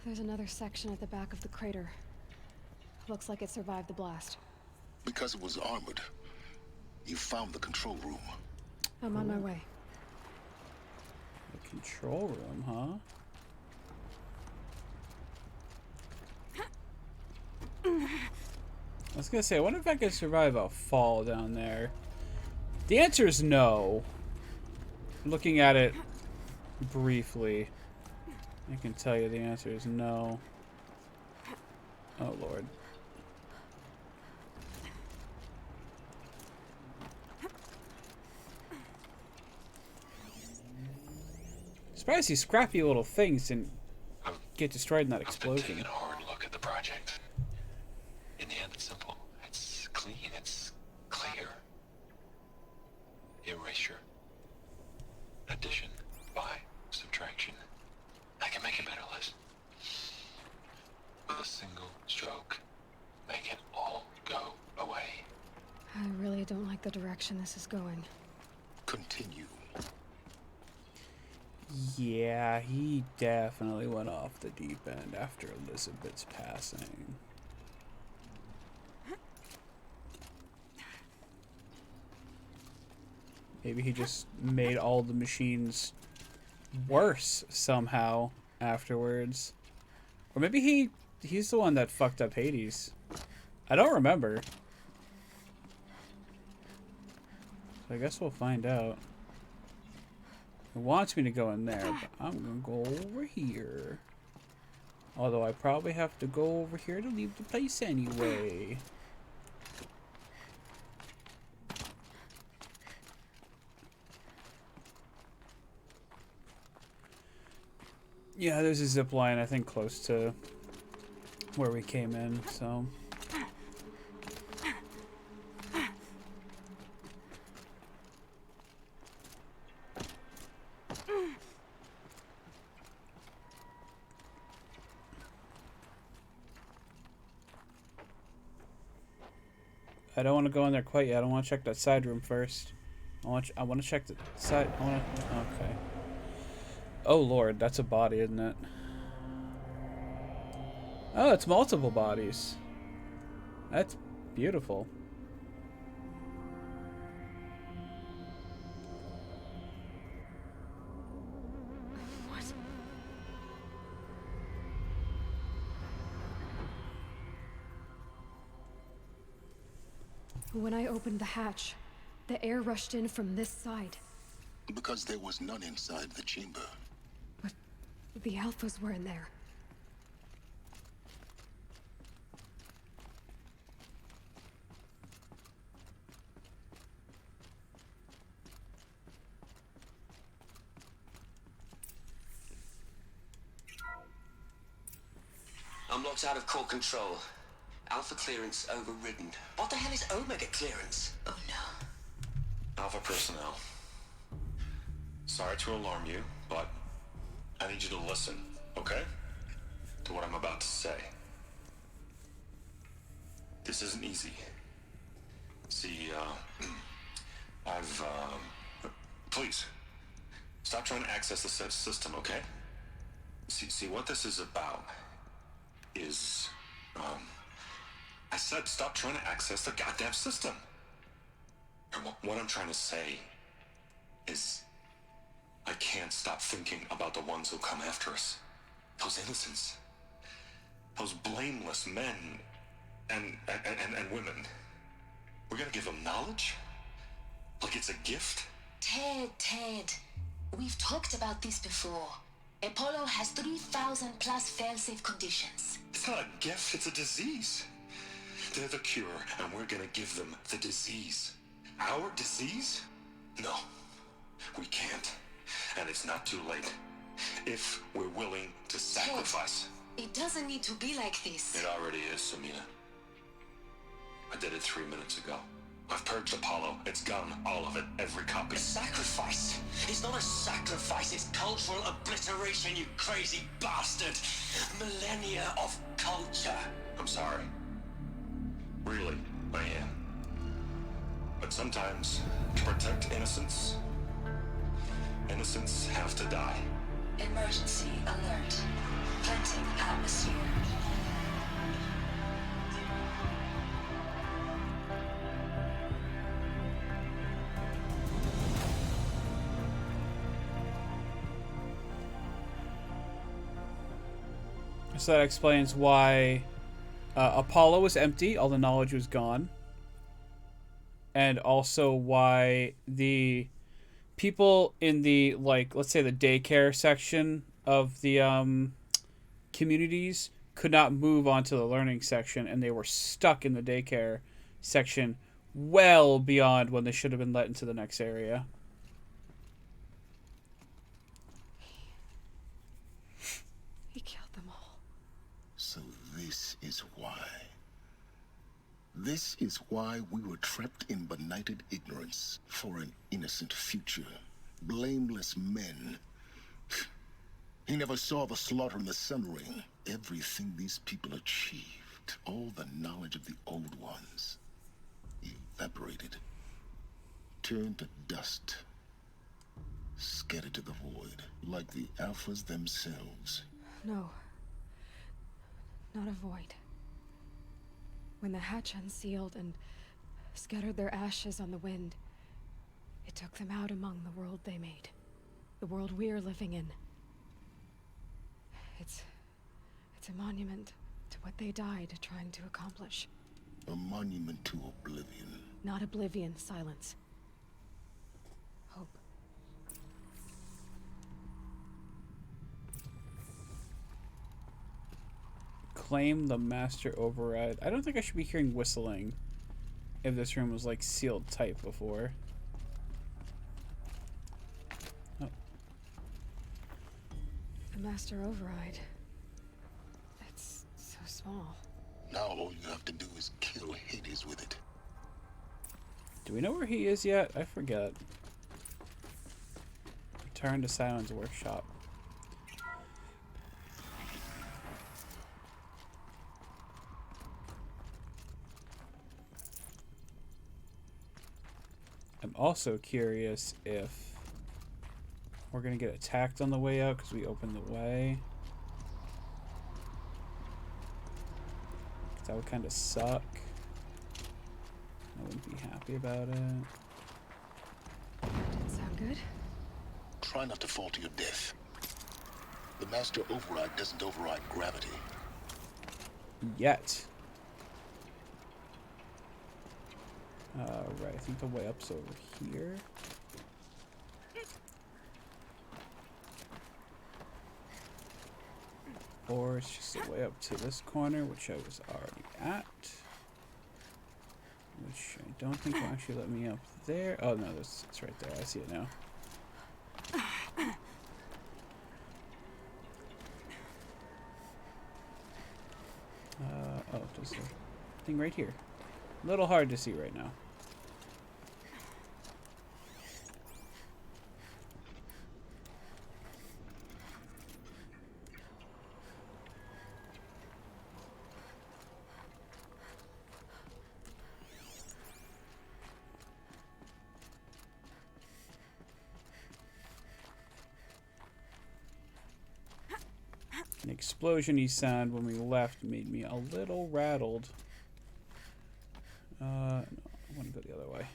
There's another section at the back of the crater. Looks like it survived the blast. Because it was armored, you found the control room. I'm on my way. The control room, huh? I was gonna say, I wonder if I could survive a fall down there. The answer is no. Looking at it briefly, I can tell you the answer is no. Oh, Lord. Surprised these scrappy little things didn't get destroyed in that explosion. I've been taking a hard look at the project. In the end, it's simple. It's clean. It's clear. Erasure. Addition. By. Subtraction. I can make it better, Liz. With a single stroke. Make it all go away. I really don't like the direction this is going. Continue. Yeah, he definitely went off the deep end after Elizabeth's passing. Maybe he just made all the machines worse somehow afterwards. Or maybe he's the one that fucked up Hades. I don't remember. So I guess we'll find out. It wants me to go in there, but I'm gonna go over here. Although I probably have to go over here to leave the place anyway. Yeah, there's a zip line, I think, close to where we came in, so... I don't want to go in there quite yet. I want to check that side room first. I want to check the side. Okay. Oh Lord, that's a body, isn't it? Oh, it's multiple bodies. That's beautiful. When I opened the hatch, the air rushed in from this side. Because there was none inside the chamber. But the Alphas were in there. I'm locked out of core control. Alpha clearance overridden. What the hell is Omega clearance? Oh no. Alpha personnel. Sorry to alarm you, but I need you to listen, okay? To what I'm about to say. This isn't easy. See, please, stop trying to access the system, okay? See, what this is about is, I said stop trying to access the goddamn system. And what I'm trying to say is, I can't stop thinking about the ones who come after us. Those innocents. Those blameless men and women. We're gonna give them knowledge? Like it's a gift? Ted. We've talked about this before. Apollo has 3,000 plus fail-safe conditions. It's not a gift, it's a disease. They're the cure, and we're gonna give them the disease. Our disease? No, we can't. And it's not too late. If we're willing to sacrifice. Ted, it doesn't need to be like this. It already is, Samina. I did it 3 minutes ago. I've purged Apollo. It's gone, all of it, every copy. A sacrifice? It's not a sacrifice, it's cultural obliteration, you crazy bastard! Millennia of culture! I'm sorry. Really, I am. But sometimes, to protect innocence, innocents have to die. Emergency alert. Planting atmosphere. So that explains why Apollo was empty, all the knowledge was gone. And also why the people in the, like, let's say the daycare section of the communities could not move onto the learning section, and they were stuck in the daycare section well beyond when they should have been let into the next area. He killed them all. So this is why. This is why we were trapped in benighted ignorance for an innocent future. Blameless men. He never saw the slaughter in the Sun Ring. Everything these people achieved, all the knowledge of the old ones, evaporated, turned to dust, scattered to the void, like the Alphas themselves. No. Not a void. When the hatch unsealed and scattered their ashes on the wind, it took them out among the world they made. The world we're living in. It's a monument to what they died trying to accomplish. A monument to oblivion. Not oblivion, silence. Hope. Claim the master override. I don't think I should be hearing whistling if this room was like sealed tight before. Oh. The master override. It's so small. Now all you have to do is kill Hades with it. Do we know where he is yet? I forget. Return to Simon's workshop. I'm also curious if we're gonna get attacked on the way out because we opened the way. That would kind of suck. I wouldn't be happy about it. Didn't sound good. Try not to fall to your death. The master override doesn't override gravity. Yet. Right, I think the way up's over here. Or it's just the way up to this corner, which I was already at. Which I don't think will actually let me up there. Oh no, it's right there. I see it now. Oh, there's a thing right here. A little hard to see right now. An explosion-y sound when we left made me a little rattled. No, I want to go the other way.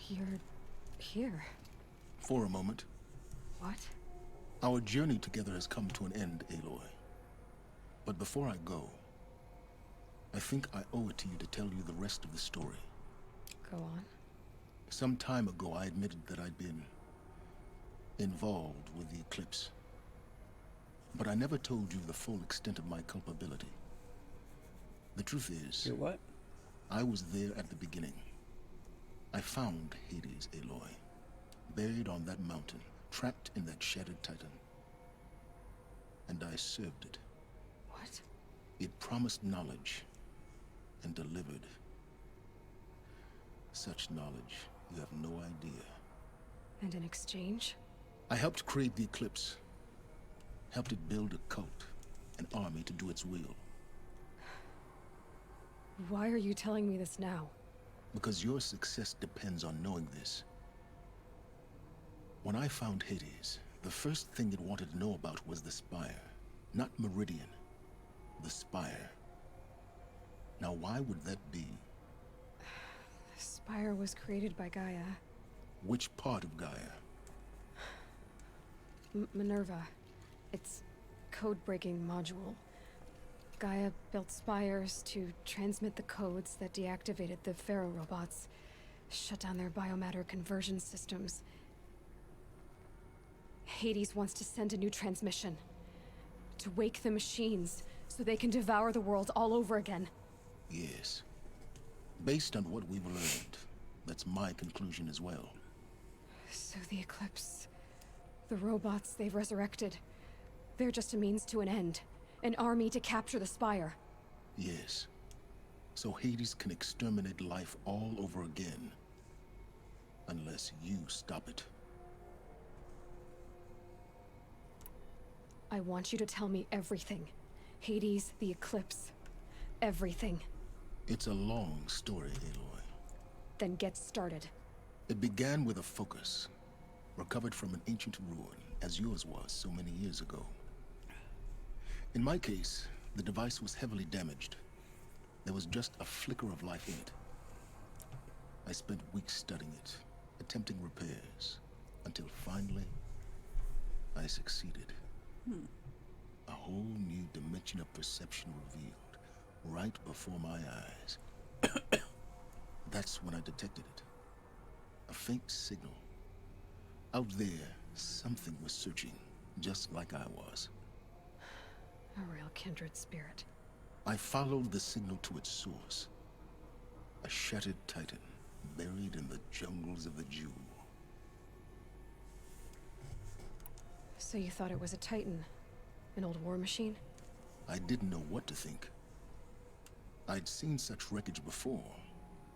You're here. For a moment. What? Our journey together has come to an end, Aloy. But before I go, I think I owe it to you to tell you the rest of the story. Go on. Some time ago, I admitted that I'd been involved with the Eclipse. But I never told you the full extent of my culpability. The truth is... You're what? I was there at the beginning. I found Hades, Aloy. Buried on that mountain, trapped in that shattered titan. And I served it. What? It promised knowledge and delivered. Such knowledge, you have no idea. And in exchange? I helped create the Eclipse. Helped it build a cult, an army to do its will. Why are you telling me this now? Because your success depends on knowing this. When I found Hades, the first thing it wanted to know about was the Spire. Not Meridian. The Spire. Now why would that be? The Spire was created by Gaia. Which part of Gaia? Minerva. It's code-breaking module. Gaia built spires to transmit the codes that deactivated the Pharaoh robots, shut down their biomatter conversion systems. Hades wants to send a new transmission. To wake the machines, so they can devour the world all over again. Yes. Based on what we've learned, that's my conclusion as well. So the Eclipse... the robots they've resurrected... they're just a means to an end. An army to capture the Spire. Yes. So Hades can exterminate life all over again. Unless you stop it. I want you to tell me everything. Hades, the Eclipse. Everything. It's a long story, Aloy. Then get started. It began with a focus. Recovered from an ancient ruin, as yours was so many years ago. In my case, the device was heavily damaged. There was just a flicker of life in it. I spent weeks studying it, attempting repairs, until finally, I succeeded. A whole new dimension of perception revealed, right before my eyes. That's when I detected it. A faint signal. Out there, something was searching, just like I was. A real kindred spirit. I followed the signal to its source. A shattered titan, buried in the jungles of the Jewel. So you thought it was a Titan? An old war machine? I didn't know what to think. I'd seen such wreckage before.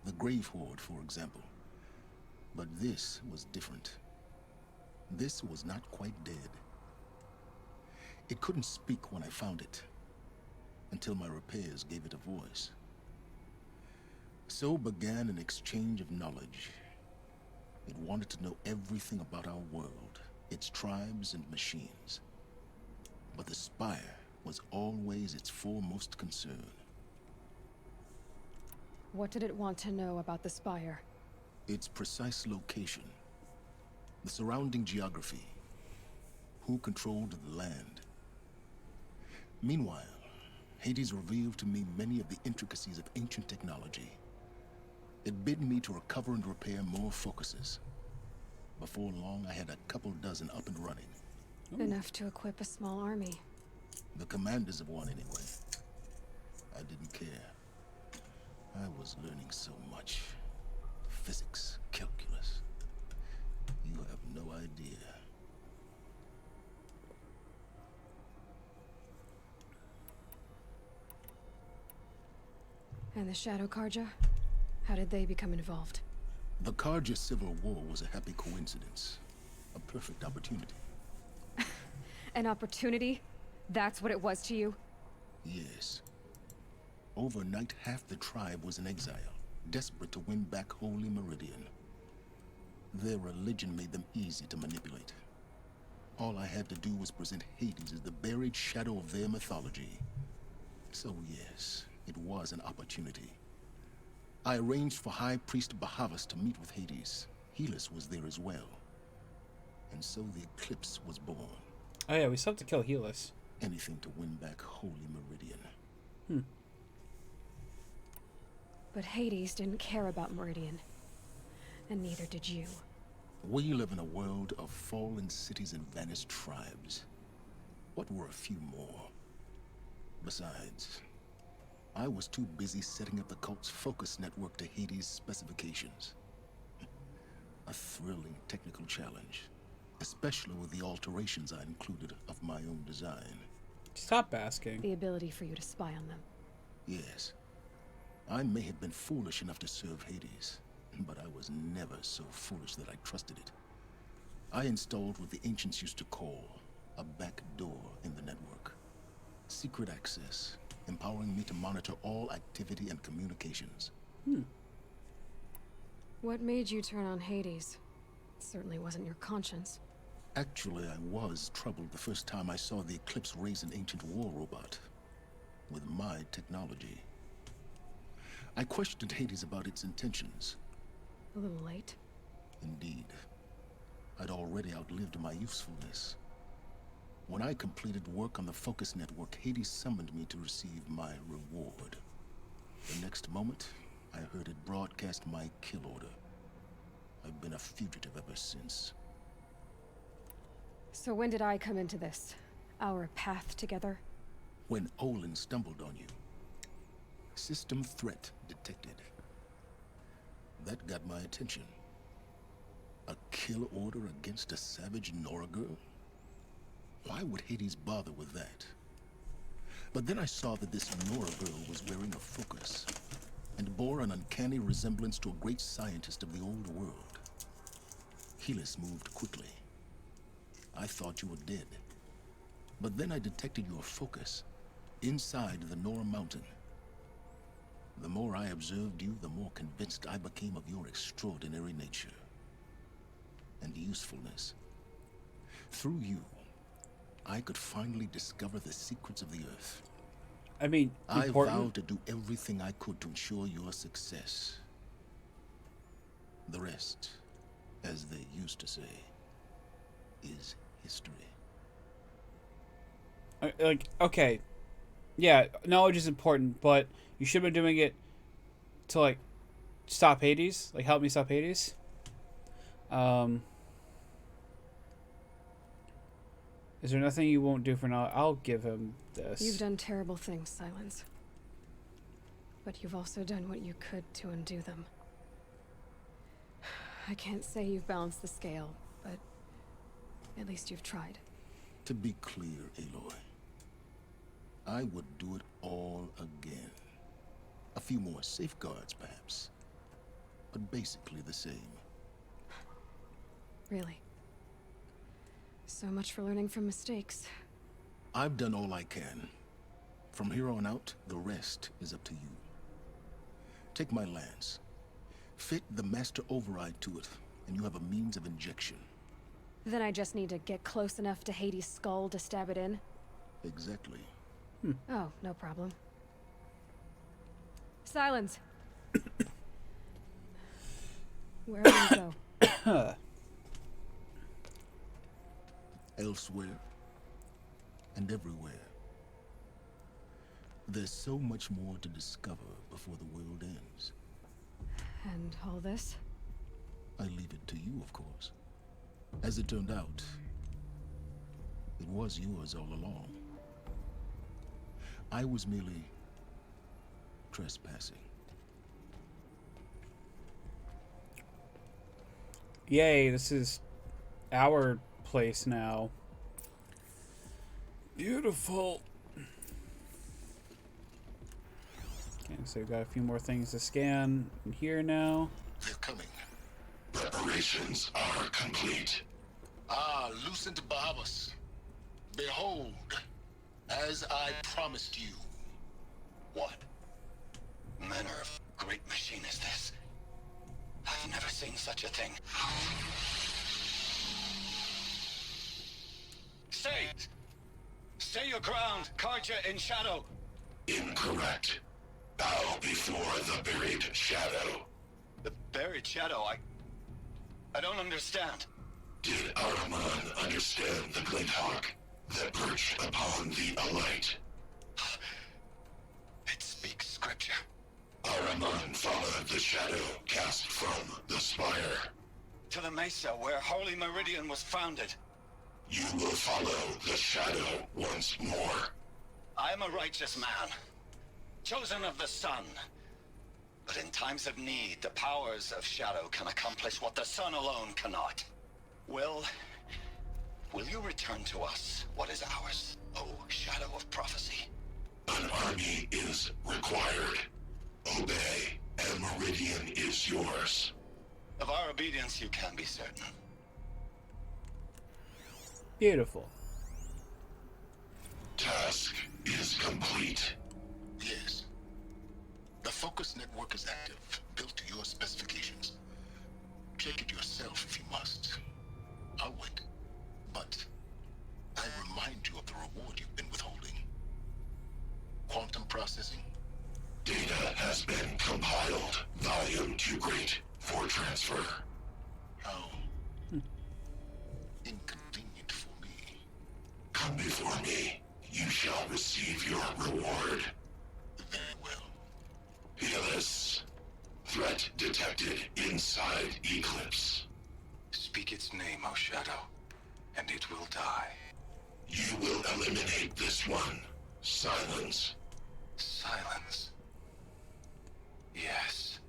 The Grave Horde, for example. But this was different. This was not quite dead. It couldn't speak when I found it, until my repairs gave it a voice. So began an exchange of knowledge. It wanted to know everything about our world, its tribes and machines. But the Spire was always its foremost concern. What did it want to know about the Spire? Its precise location. the surrounding geography, who controlled the land. Meanwhile, Hades revealed to me many of the intricacies of ancient technology. It bid me to recover and repair more focuses. Before long, I had a couple dozen up and running. Enough to equip a small army. The commanders of one, anyway. I didn't care. I was learning so much. Physics, calculus. You have no idea. And the Shadow Karja? How did they become involved? The Karja Civil War was a happy coincidence. A perfect opportunity. An opportunity? That's what it was to you? Yes. Overnight, half the tribe was in exile, desperate to win back Holy Meridian. Their religion made them easy to manipulate. All I had to do was present Hades as the buried shadow of their mythology. So yes, it was an opportunity. I arranged for High Priest Bahavas to meet with Hades. Helis was there as well. And so the Eclipse was born. Oh yeah, we still have to kill Helis. Anything to win back Holy Meridian. But Hades didn't care about Meridian. And neither did you. We live in a world of fallen cities and vanished tribes. What were a few more? Besides, I was too busy setting up the cult's focus network to Hades' specifications. A thrilling technical challenge, especially with the alterations I included of my own design. Stop asking. The ability for you to spy on them. Yes. I may have been foolish enough to serve Hades, but I was never so foolish that I trusted it. I installed what the ancients used to call a back door in the network. Secret access, empowering me to monitor all activity and communications. What made you turn on Hades? It certainly wasn't your conscience. Actually, I was troubled the first time I saw the Eclipse raise an ancient war robot with my technology. I questioned Hades about its intentions. A little late. Indeed. I'd already outlived my usefulness. When I completed work on the Focus Network, Hades summoned me to receive my reward. The next moment, I heard it broadcast my kill order. I've been a fugitive ever since. So when did I come into this? Our path together? When Olin stumbled on you. System threat detected. That got my attention. A kill order against a savage Nora girl? Why would Hades bother with that? But then I saw that this Nora girl was wearing a focus, and bore an uncanny resemblance to a great scientist of the old world. Helis moved quickly. I thought you were dead. But then I detected your focus, inside the Nora mountain. The more I observed you, the more convinced I became of your extraordinary nature and usefulness. Through you, I could finally discover the secrets of the Earth. I mean, I important. vowed to do everything I could to ensure your success. The rest, as they used to say, is history. Like, okay. Yeah, knowledge is important, but you should have been doing it to, like, stop Hades. Like, help me stop Hades. Is there nothing you won't do for now? I'll give him this. You've done terrible things, Silence. But you've also done what you could to undo them. I can't say you've balanced the scale, but at least you've tried. To be clear, Aloy, I would do it all again. A few more safeguards, perhaps, but basically the same. Really? So much for learning from mistakes. I've done all I can. From here on out, the rest is up to you. Take my lance. Fit the Master Override to it, and you have a means of injection. Then I just need to get close enough to Hades' skull to stab it in? Exactly. Oh, no problem. Silence! Where will you go? elsewhere, and everywhere. There's so much more to discover before the world ends. And all this? I leave it to you, of course. As it turned out, it was yours all along. I was merely trespassing. Yay, this is our place now. Beautiful. Okay, so we've got a few more things to scan in here now. They're coming. Preparations are complete. Ah, Lucent Bahamas. Behold, as I promised you. What manner of great machine is this? I've never seen such a thing. Stay! Stay your ground, Karja in shadow! Incorrect. Bow before the buried shadow. The buried shadow, I don't understand. Did Ahriman understand the Glint Hawk that perched upon the alight? It speaks scripture. Ahriman followed the shadow cast from the spire. To the mesa where Holy Meridian was founded. You will follow the shadow once more. I am a righteous man, chosen of the sun. But in times of need, the powers of shadow can accomplish what the sun alone cannot. Will you return to us what is ours, O Shadow of Prophecy? An army is required. Obey, and Meridian is yours. Of our obedience you can be certain. Beautiful. Task is complete. Yes. The Focus network is active, built to your specifications. Check it yourself if you must. I'll wait. But I remind you of the reward you've been withholding. Quantum processing? Data has been compiled. Volume too great for transfer. How inconvenient for me. Come before me. You shall receive your reward. Very well. Helis. Threat detected inside Eclipse. Speak its name, O Shadow, and it will die. You will eliminate this one. Silence. Silence. Yes.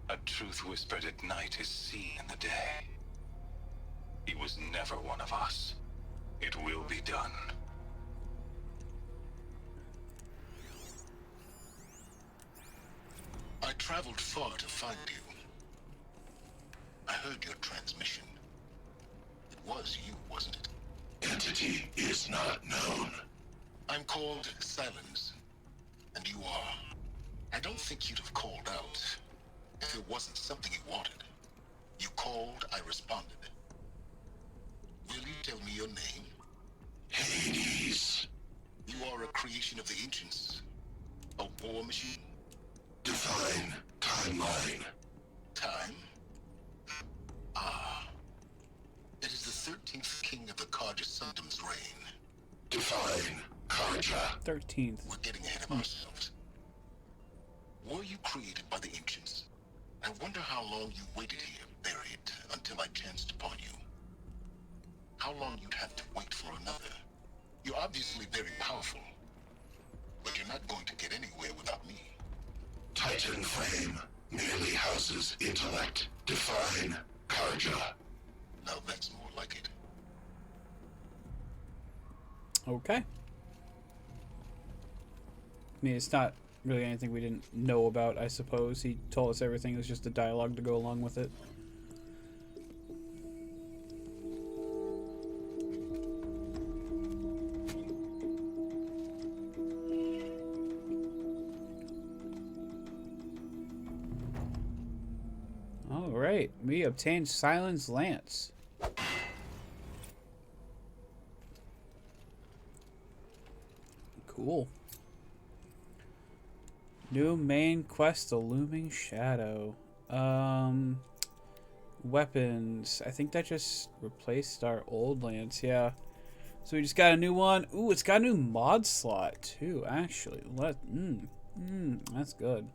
A truth whispered at night is seen in the day. He was never one of us. It will be done. I traveled far to find you. I heard your transmission. It was you, wasn't it? Entity is not known. I'm called Silence, and you are. I don't think you'd have called out if it wasn't something you wanted. You called, I responded. Will you tell me your name? Hades. You are a creation of the ancients. A war machine? Define timeline. Time? Ah. It is the 13th king of the Karja Sundom's reign. Define Karja. 13th. We're getting ahead of ourselves. Were you created by the ancients? I wonder how long you waited here, buried, until I chanced upon you. How long you'd have to wait for another. You're obviously very powerful, but you're not going to get anywhere without me. Titan frame merely houses intellect. Define Karja. Now that's more like it. Okay. I mean, it's not really anything we didn't know about, I suppose. He told us everything. It was just a dialogue to go along with it. Alright, we obtained Silence Lance. Cool. New main quest, The Looming Shadow. Weapons. I think that just replaced our old lance. Yeah. So we just got a new one. Ooh, it's got a new mod slot too. Actually, that's good.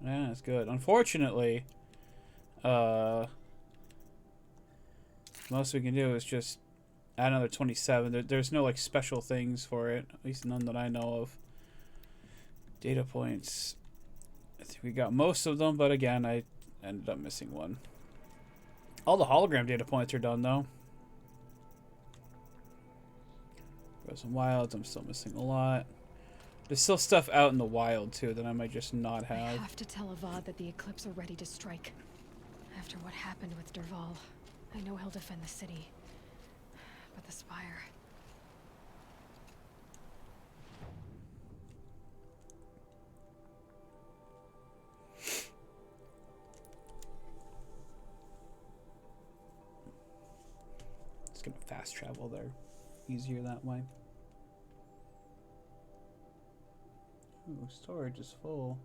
Yeah, that's good. Unfortunately, most we can do is just add another 27. There's no like special things for it. At least none that I know of. Data points. I think we got most of them, but again, I ended up missing one. All the hologram data points are done, though. Frozen Wilds, I'm still missing a lot. There's still stuff out in the wild, too, that I might just not have. I have to tell Avad that the Eclipse are ready to strike. After what happened with Dervahl, I know he'll defend the city. But the Spire... It's gonna fast travel there. Easier that way. Ooh, storage is full.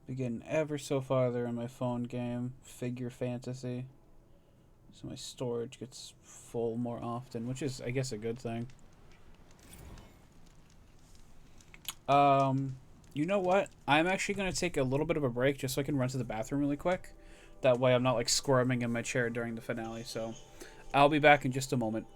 Begin ever so farther in my phone game, Figure Fantasy. So my storage gets full more often, which is, I guess, a good thing. You know what? I'm actually going to take a little bit of a break just so I can run to the bathroom really quick. That way I'm not like squirming in my chair during the finale. So I'll be back in just a moment.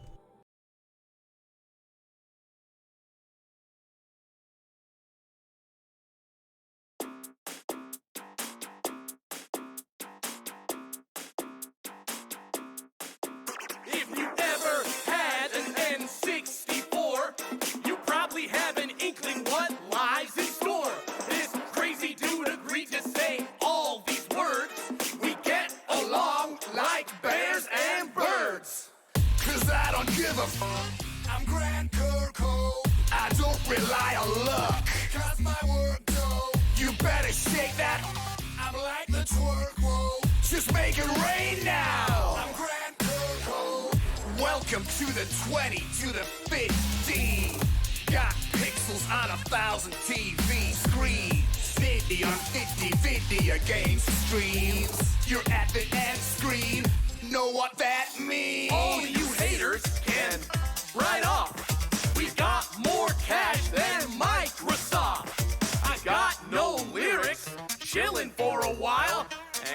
If you ever had an N64, you probably have an inkling what lies in store. This crazy dude agreed to say all these words. We get along like bears and birds. Cause I don't give a fuck. I'm Grant Kirkhope. I don't rely on luck. Cause my work go. You better shake that. I'm like the twerk, whoa. Just make it rain now. I'm Grant Kirkhope. Welcome to the 20 to the 15. Got pixels on 1,000 TV screens. 50 on 50 video games streams. You're at the end screen. Know what that means? All you haters can write off. We got more cash than Microsoft. I got no lyrics, chilling for a while,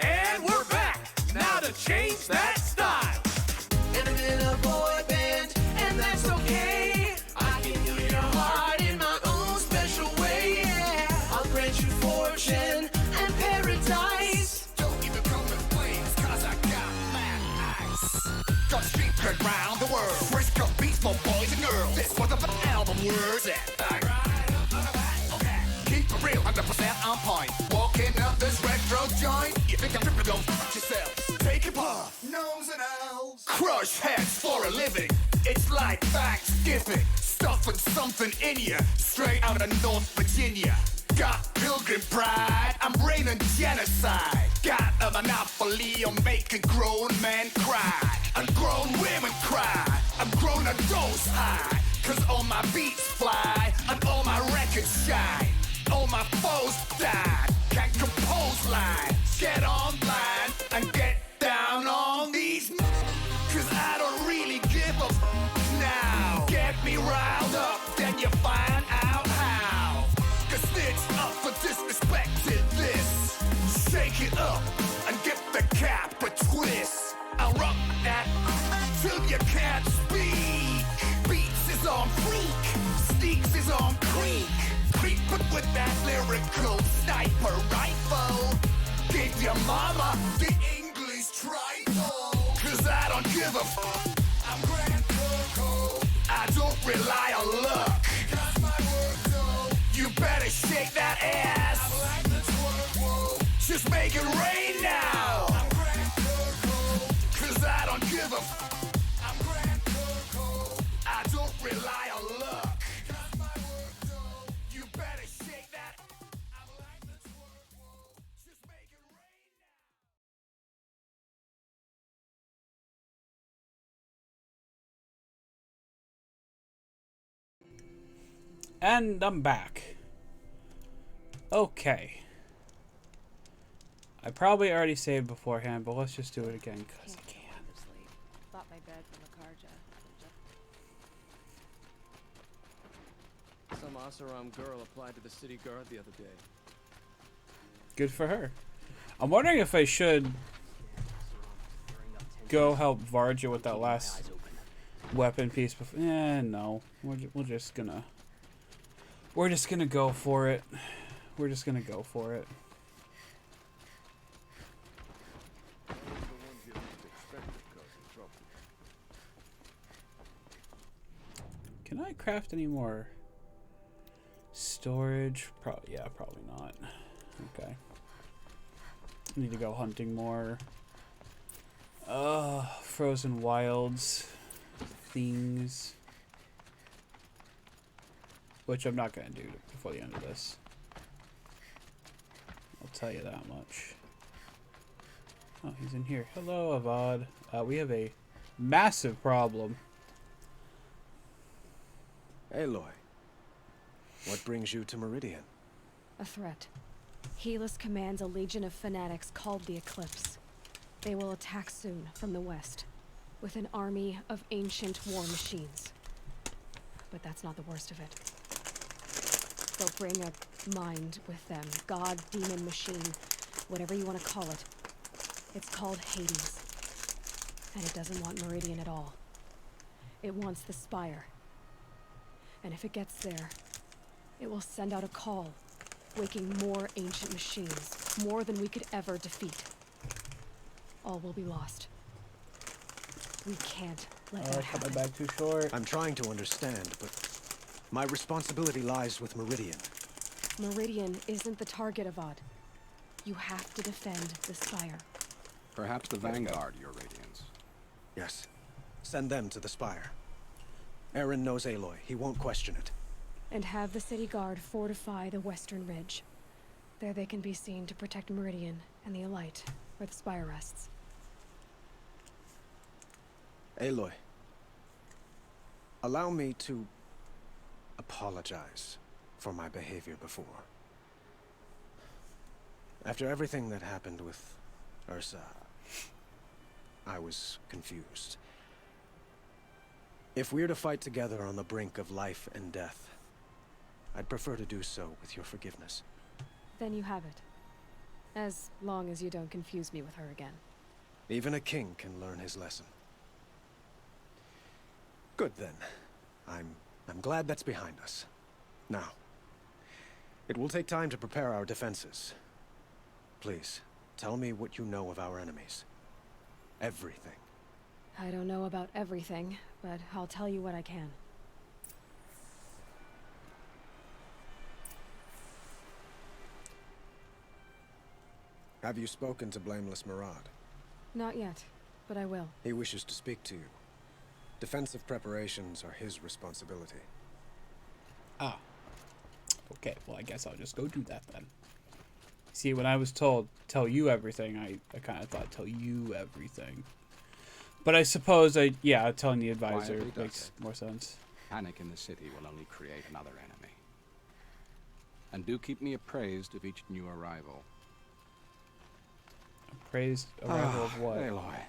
and we're back now to change that style. Never been a boy band, and that's okay. I can heal your heart in my own special way. Yeah. I'll grant you fortune and paradise. Don't even come with flames, cause I got mad ice. Got street cred round the world. First got beats for boys and girls. This was the album words. Keep it real, 100% on point. Walking up this retro joint. You think I'm tripping, don't fuck yourself. Take a puff, nose and elves. Crush heads for a living. It's like Thanksgiving. Stuffing something in you. Straight out of North Virginia. Got pilgrim pride, I'm raining genocide. Got a monopoly on making grown men cry. And grown women cry. I'm grown adults high. Cause all my beats fly. And all my records shine. All my foes died. Can't compose lines. Get online and get down on these. Cause I don't really give a now. Get me riled up, then you find out how. Cause snitch up for disrespecting this. Shake it up and get the cap a twist. I'll rock that till you can't speak. Beats is on freak, sneaks is on creek. Creeping with that lyrical sniper rifle. Give your mama the English trifle. Cause I don't give a fuck. I'm Grant Kirkhope. I don't rely on luck. Cause my work go. You better shake that ass. I'm like the twerk, whoa. Just make it rain now. I'm Grant Kirkhope. Cause I don't give a fuck. I'm Grant Kirkhope. I don't rely on luck. Cause my work go. You better shake that. I'm like the twerk, whoa. Just make it rain now. And I'm back. Okay. I probably already saved beforehand, but let's just do it again because I can. Thought my bed from the Karja. Some Oseram girl applied to the city guard the other day. Good for her. I'm wondering if I should go help Varja with that last weapon piece before. No. We're just gonna go for it. We're just gonna go for it. Can I craft any more storage? Probably not. Okay. I need to go hunting more. Frozen wilds things. Which I'm not gonna do before the end of this. I'll tell you that much. Oh, he's in here. Hello, Avad. We have a massive problem. Aloy, what brings you to Meridian? A threat. Helis commands a legion of fanatics called the Eclipse. They will attack soon from the west, with an army of ancient war machines. But that's not the worst of it. They'll bring a mind with them. God, demon, machine, whatever you want to call it. It's called Hades. And it doesn't want Meridian at all. It wants the Spire. And if it gets there, it will send out a call, waking more ancient machines, more than we could ever defeat. All will be lost. We can't let that happen. Cut my bag too short. I'm trying to understand, but my responsibility lies with Meridian. Meridian isn't the target, Avad. You have to defend the Spire. Perhaps the Vanguard, your Radiance. Yes. Send them to the Spire. Eren knows Aloy. He won't question it. And have the city guard fortify the western ridge. There they can be seen to protect Meridian and the Elite, where the Spire rests. Aloy, allow me to apologize for my behavior before. After everything that happened with Ursa, I was confused. If we're to fight together on the brink of life and death, I'd prefer to do so with your forgiveness. Then you have it. As long as you don't confuse me with her again. Even a king can learn his lesson. Good then. I'm glad that's behind us. Now, it will take time to prepare our defenses. Please, tell me what you know of our enemies. Everything. I don't know about everything, but I'll tell you what I can. Have you spoken to Blameless Marad? Not yet, but I will. He wishes to speak to you. Defensive preparations are his responsibility. Ah. Okay, well I guess I'll just go do that then. See, when I was told, tell you everything, I kind of thought, tell you everything. But I suppose, telling the advisor makes more sense. Panic in the city will only create another enemy. And do keep me appraised of each new arrival. Appraised arrival of what? Aloy.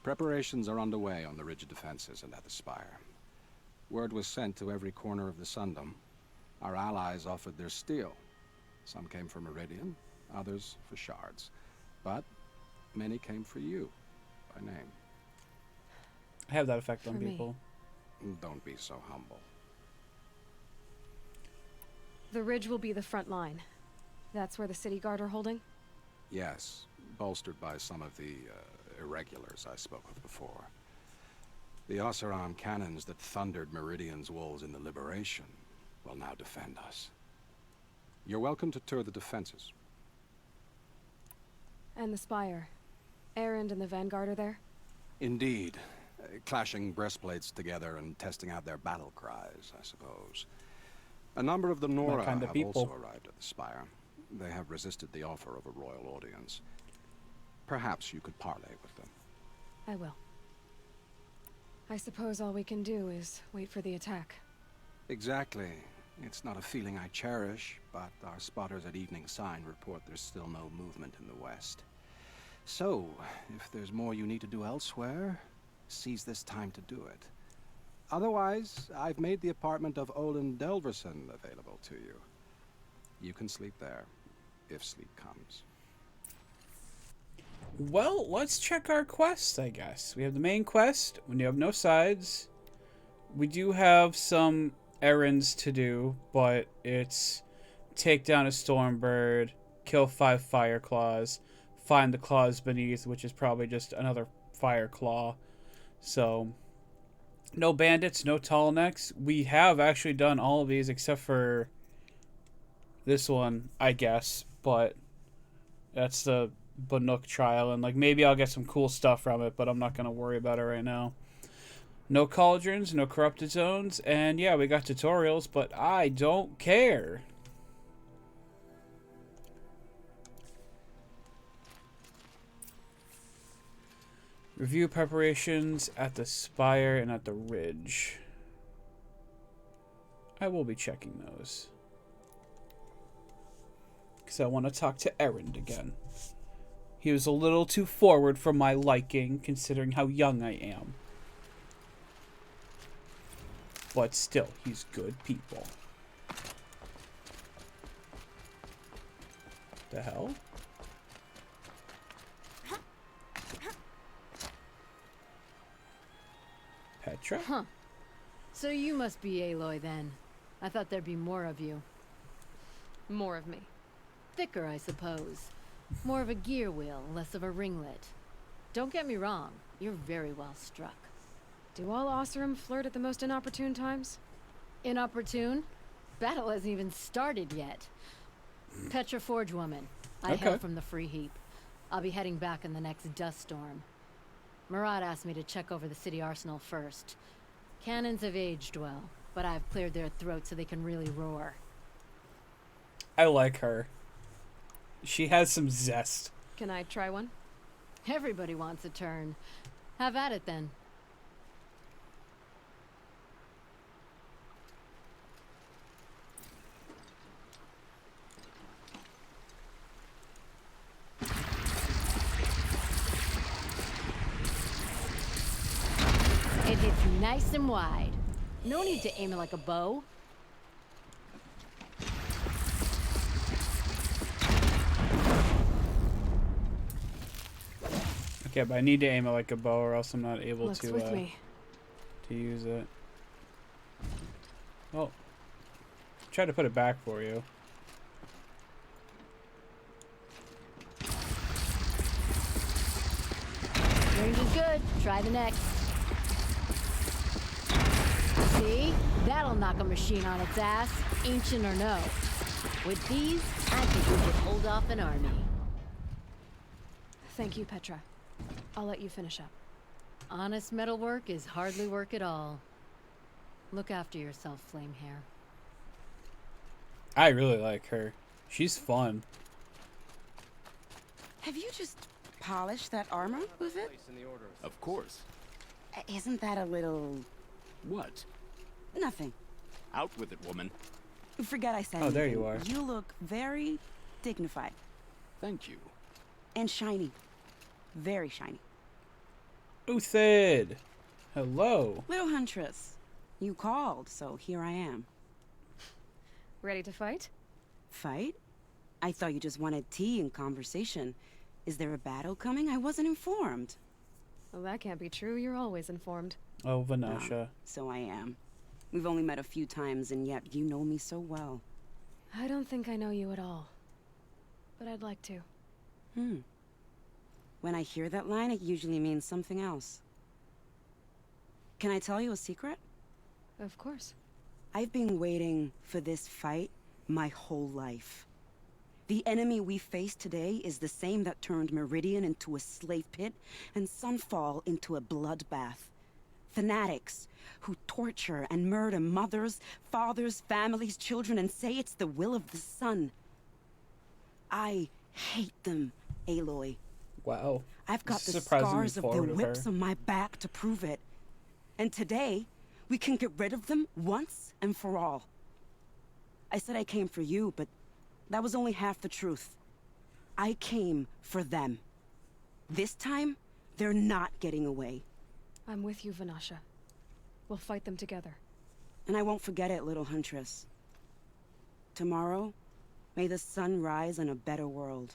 Preparations are underway on the ridge defenses and at the Spire. Word was sent to every corner of the Sundom. Our allies offered their steel. Some came for Meridian, others for shards. But many came for you, by name. I have that effect on For me. people. Don't be so humble. The ridge will be the front line. That's where the city guard are holding? Yes, bolstered by some of the irregulars I spoke of before. The Oseram cannons that thundered Meridian's walls in the Liberation will now defend us. You're welcome to tour the defenses. And the Spire. Erend and the Vanguard are there? Indeed. Clashing breastplates together and testing out their battle cries, I suppose. A number of the Nora kind of have people. also arrived at the Spire. They have resisted the offer of a royal audience. Perhaps you could parley with them. I will. I suppose all we can do is wait for the attack. Exactly. It's not a feeling I cherish, but our spotters at Evening Sign report there's still no movement in the west. So, if there's more you need to do elsewhere, seize this time to do it. Otherwise, I've made the apartment of Olin Delverson available to you. You can sleep there, if sleep comes. Well, let's check our quests, I guess. We have the main quest, when you have no sides. We do have some errands to do, but it's take down a Stormbird, kill 5 Fire Claws, find the claws beneath, which is probably just another Fire Claw. So, no bandits, no tall necks. We have actually done all of these except for this one, I guess, but that's the Banuk trial, and like maybe I'll get some cool stuff from it, but I'm not going to worry about it right now. No cauldrons, no corrupted zones, and yeah, we got tutorials, but I don't care. Review preparations at the Spire and at the Ridge. I will be checking those, because I want to talk to Erend again. He was a little too forward for my liking, considering how young I am. But still, he's good people. The hell? Petra? Huh. So you must be Aloy then. I thought there'd be more of you. More of me. Thicker, I suppose. More of a gear wheel, less of a ringlet. Don't get me wrong, you're very well struck. Do all Oseram flirt at the most inopportune times? Inopportune? Battle hasn't even started yet. Petra Forgewoman. I Okay. hail from the Free Heap. I'll be heading back in the next dust storm. Murad asked me to check over the city arsenal first. Cannons have aged well, but I've cleared their throats so they can really roar. I like her. She has some zest. Can I try one? Everybody wants a turn. Have at it then. It hits nice and wide. No need to aim it like a bow. Okay, but I need to aim it like a bow, or else I'm not able Looks to with me. to use it. Oh, try to put it back for you. Range is good. Try the next. See? That'll knock a machine on its ass, ancient or no. With these, I think we could hold off an army. Thank you, Petra. I'll let you finish up. Honest metalwork is hardly work at all. Look after yourself, Flamehair. I really like her. She's fun. Have you just polished that armor with it? Of course. Isn't that a little... What? Nothing. Out with it, woman. Forget I said Oh, there anything. you are. You look very dignified. Thank you. And shiny. Very shiny. Uthid! Hello. Little Huntress. You called, so here I am. Ready to fight? Fight? I thought you just wanted tea and conversation. Is there a battle coming? I wasn't informed. Well, that can't be true. You're always informed. Oh, Venosha. So I am. We've only met a few times, and yet you know me so well. I don't think I know you at all. But I'd like to. When I hear that line, it usually means something else. Can I tell you a secret? Of course. I've been waiting for this fight my whole life. The enemy we face today is the same that turned Meridian into a slave pit and Sunfall into a bloodbath. Fanatics who torture and murder mothers, fathers, families, children, and say it's the will of the sun. I hate them, Aloy. Wow. I've got the Surprisingly scars of their forward of her. whips on my back to prove it. And today, we can get rid of them once and for all. I said I came for you, but that was only half the truth. I came for them. This time, they're not getting away. I'm with you, Vanasha. We'll fight them together. And I won't forget it, little huntress. Tomorrow, may the sun rise in a better world.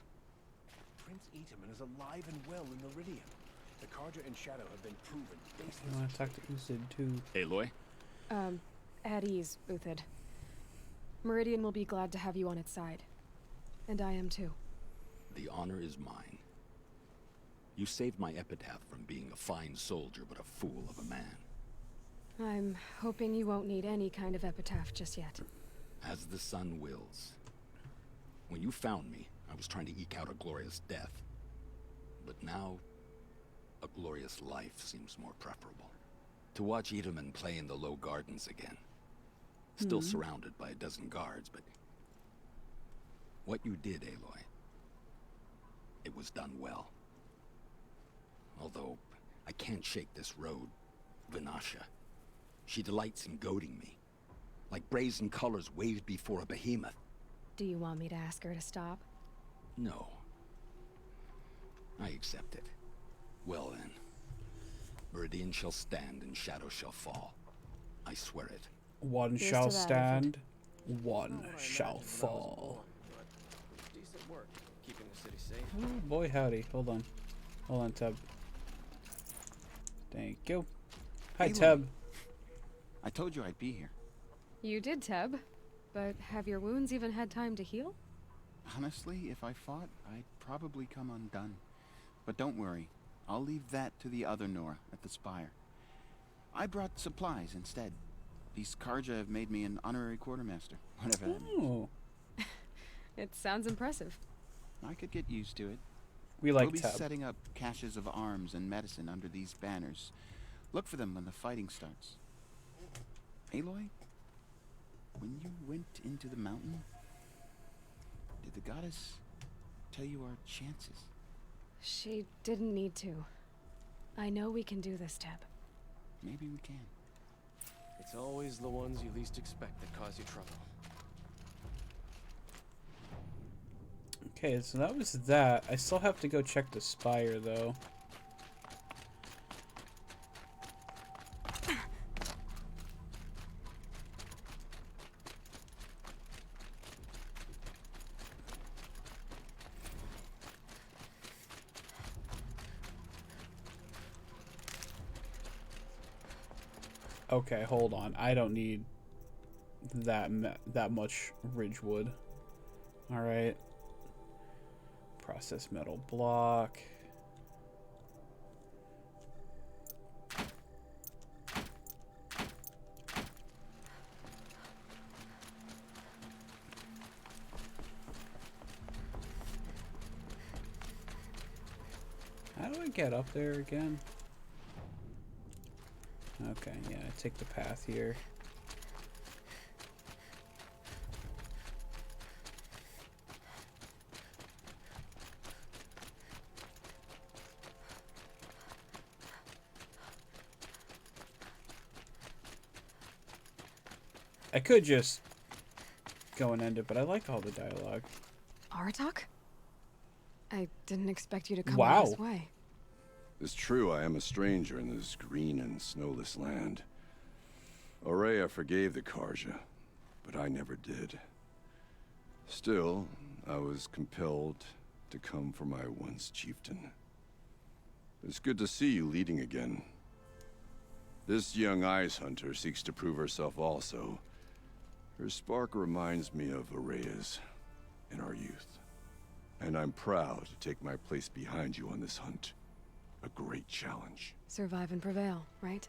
Prince Itaman is alive and well in Meridian. The Carja and Shadow have been proven baseless. I want to talk to Uthid too. Aloy? At ease, Uthid. Meridian will be glad to have you on its side. And I am too. The honor is mine. You saved my epitaph from being a fine soldier, but a fool of a man. I'm hoping you won't need any kind of epitaph just yet. As the sun wills. When you found me, I was trying to eke out a glorious death. But now, a glorious life seems more preferable. To watch Itaman play in the low gardens again. Still surrounded by a dozen guards, but... what you did, Aloy, it was done well. Although, I can't shake this road, Vanasha. She delights in goading me. Like brazen colors waved before a behemoth. Do you want me to ask her to stop? No. I accept it. Well then. Meridian shall stand and Shadow shall fall. I swear it. One Here's shall to that, stand, one shall fall. Decent work, keeping the city safe. Oh boy howdy. Hold on. Hold on, Teb. Thank you. Hi, Aloy. Teb. I told you I'd be here. You did, Teb. But have your wounds even had time to heal? Honestly, if I fought, I'd probably come undone. But don't worry. I'll leave that to the other Nora at the Spire. I brought supplies instead. These Carja have made me an honorary quartermaster, whatever that means. Ooh. It sounds impressive. I could get used to it. We like We'll be Teb. setting up caches of arms and medicine under these banners. Look for them when the fighting starts. Aloy, when you went into the mountain, did the goddess tell you our chances? She didn't need to. I know we can do this, Teb. Maybe we can. It's always the ones you least expect that cause you trouble. Okay, so that was that. I still have to go check the Spire, though. Okay, hold on. I don't need that much Ridgewood. All right. Process metal block. How do I get up there again? Okay, yeah, I take the path here. I could just go and end it, but I like all the dialogue. Aratak? I didn't expect you to come Wow. this way. It's true I am a stranger in this green and snowless land. Aurea forgave the Carja, but I never did. Still, I was compelled to come for my once chieftain. It's good to see you leading again. This young ice hunter seeks to prove herself also. Her spark reminds me of Aurea's in our youth. And I'm proud to take my place behind you on this hunt. A great challenge. Survive and prevail, right?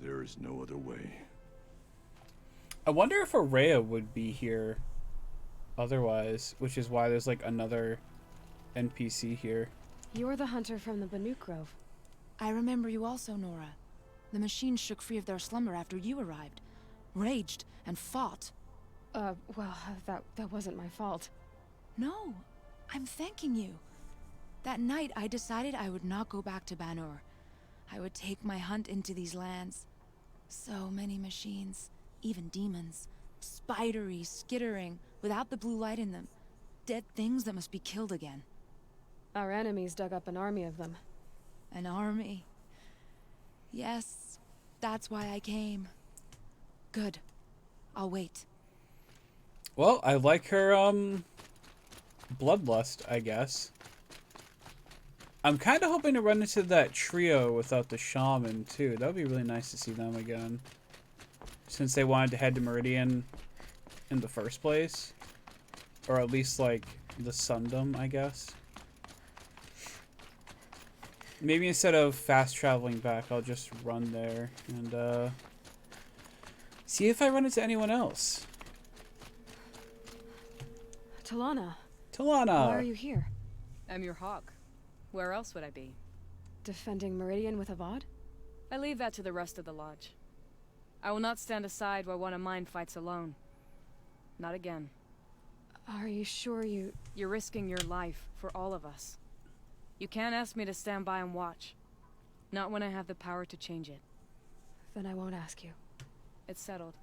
There is no other way. I wonder if Aurea would be here otherwise, which is why there's like another NPC here. You're the hunter from the Banuk Grove. I remember you also, Nora. The machines shook free of their slumber after you arrived. Raged and fought. Well, that wasn't my fault. No, I'm thanking you. That night, I decided I would not go back to Banur. I would take my hunt into these lands. So many machines, even demons, spidery, skittering, without the blue light in them. Dead things that must be killed again. Our enemies dug up an army of them. An army. Yes, that's why I came. Good. I'll wait. Well, I like her, bloodlust, I guess. I'm kind of hoping to run into that trio without the shaman, too. That would be really nice to see them again. Since they wanted to head to Meridian in the first place. Or at least, like, the Sundom, I guess. Maybe instead of fast traveling back, I'll just run there and, see if I run into anyone else. Talana. Talana! Why are you here? I'm your hawk. Where else would I be? Defending Meridian with Avad? I leave that to the rest of the lodge. I will not stand aside while one of mine fights alone. Not again. Are you sure you... You're risking your life for all of us. You can't ask me to stand by and watch. Not when I have the power to change it. Then I won't ask you. It's settled.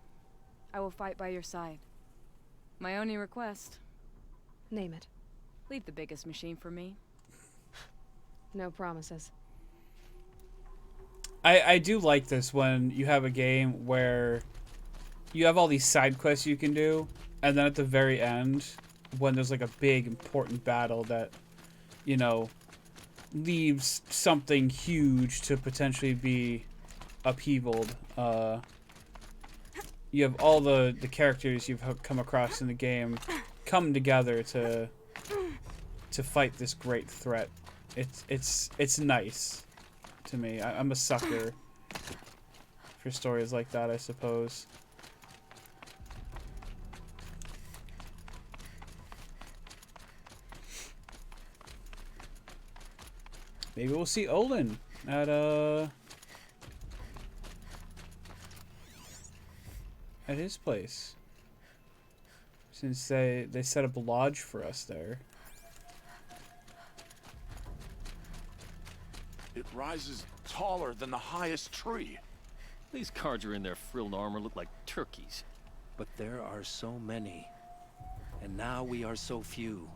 I will fight by your side. My only request... Name it. Leave the biggest machine for me. No promises. I do like this when you have a game where you have all these side quests you can do, and then at the very end, when there's like a big important battle that, you know, leaves something huge to potentially be upheavaled, you have all the characters you've come across in the game come together to fight this great threat. It's nice to me. I'm a sucker for stories like that, I suppose. Maybe we'll see Olin at his place, since they set up a lodge for us there. It rises taller than the highest tree. These Carja in their frilled armor look like turkeys. But there are so many. And now we are so few.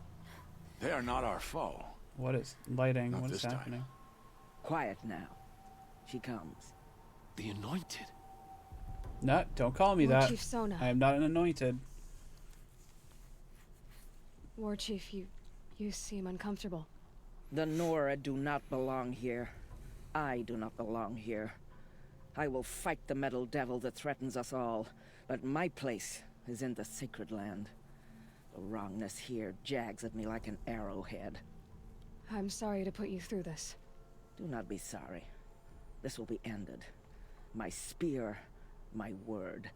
They are not our foe. What is lighting? Not What is this time. happening? Quiet now. She comes. The Anointed. No, don't call me War that. Chief Sona. I am not an anointed. War Chief, you seem uncomfortable. The Nora do not belong here. I do not belong here. I will fight the metal devil that threatens us all, but my place is in the sacred land. The wrongness here jags at me like an arrowhead. I'm sorry to put you through this. Do not be sorry. This will be ended. My spear, my word.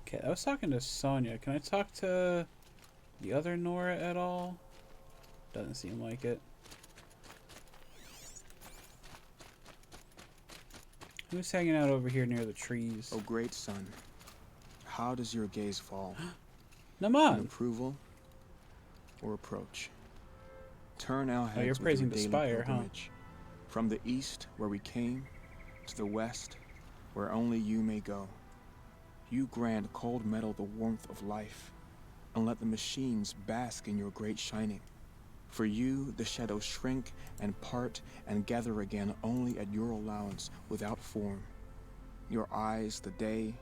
Okay, I was talking to Sonya. Can I talk to the other Nora at all? Doesn't seem like it. Who's hanging out over here near the trees? Oh, great sun. How does your gaze fall? Naman! In approval or reproach? Turn our heads Oh, you're with praising your the daily spire, huh? pilgrimage. From the east, where we came, to the west, where only you may go. You grant cold metal the warmth of life, and let the machines bask in your great shining. For you, the shadows shrink and part and gather again only at your allowance, without form. Your eyes, the day,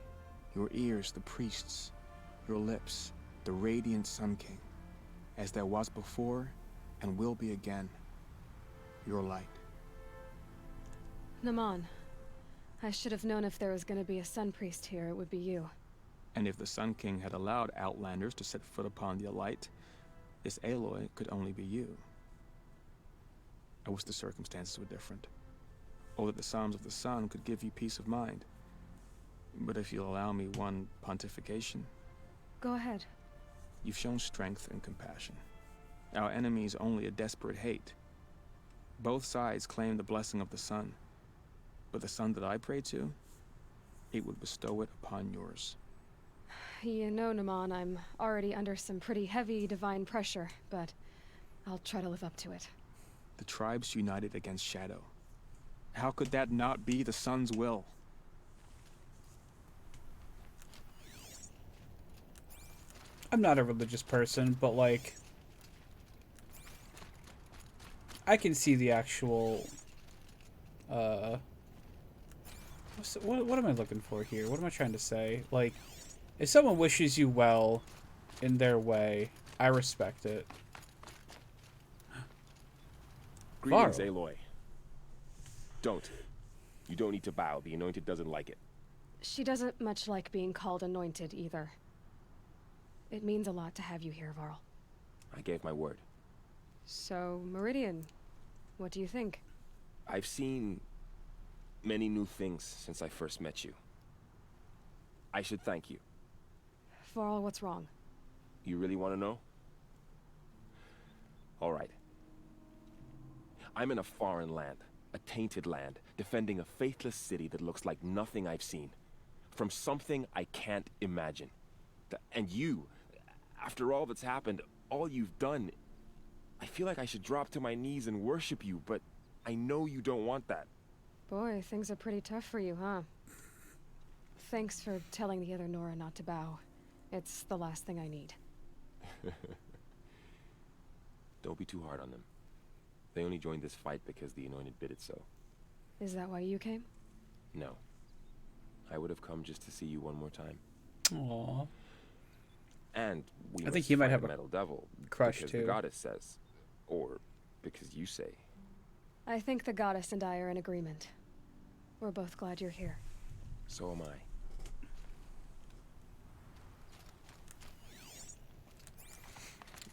your ears, the priests, your lips, the radiant Sun King, as there was before and will be again, your light. Naman, I should have known if there was going to be a Sun Priest here, it would be you. And if the Sun King had allowed Outlanders to set foot upon the Alight, this Aloy could only be you. I wish the circumstances were different, or that the Psalms of the Sun could give you peace of mind. But if you'll allow me one pontification... Go ahead. You've shown strength and compassion. Our enemies only a desperate hate. Both sides claim the blessing of the sun. But the sun that I pray to, it would bestow it upon yours. You know, Naman, I'm already under some pretty heavy divine pressure, but I'll try to live up to it. The tribes united against Shadow. How could that not be the sun's will? I'm not a religious person, but like I can see the actual what am I looking for here? What am I trying to say? Like, if someone wishes you well in their way, I respect it. Greetings, Varl. Aloy. Don't. You don't need to bow. The Anointed doesn't like it. She doesn't much like being called anointed either. It means a lot to have you here, Varl. I gave my word. So, Meridian, what do you think? I've seen many new things since I first met you. I should thank you. Varl, what's wrong? You really want to know? All right. I'm in a foreign land, a tainted land, defending a faithless city that looks like nothing I've seen. From something I can't imagine. And you, after all that's happened, all you've done, I feel like I should drop to my knees and worship you, but I know you don't want that. Boy, things are pretty tough for you, huh? Thanks for telling the other Nora not to bow. It's the last thing I need. Don't be too hard on them. They only joined this fight because the Anointed bid it so. Is that why you came? No. I would have come just to see you one more time. Aww. And we I think must he might fight have a a metal devil crush because too. the goddess says, or because you say. I think the goddess and I are in agreement. We're both glad you're here. So am I.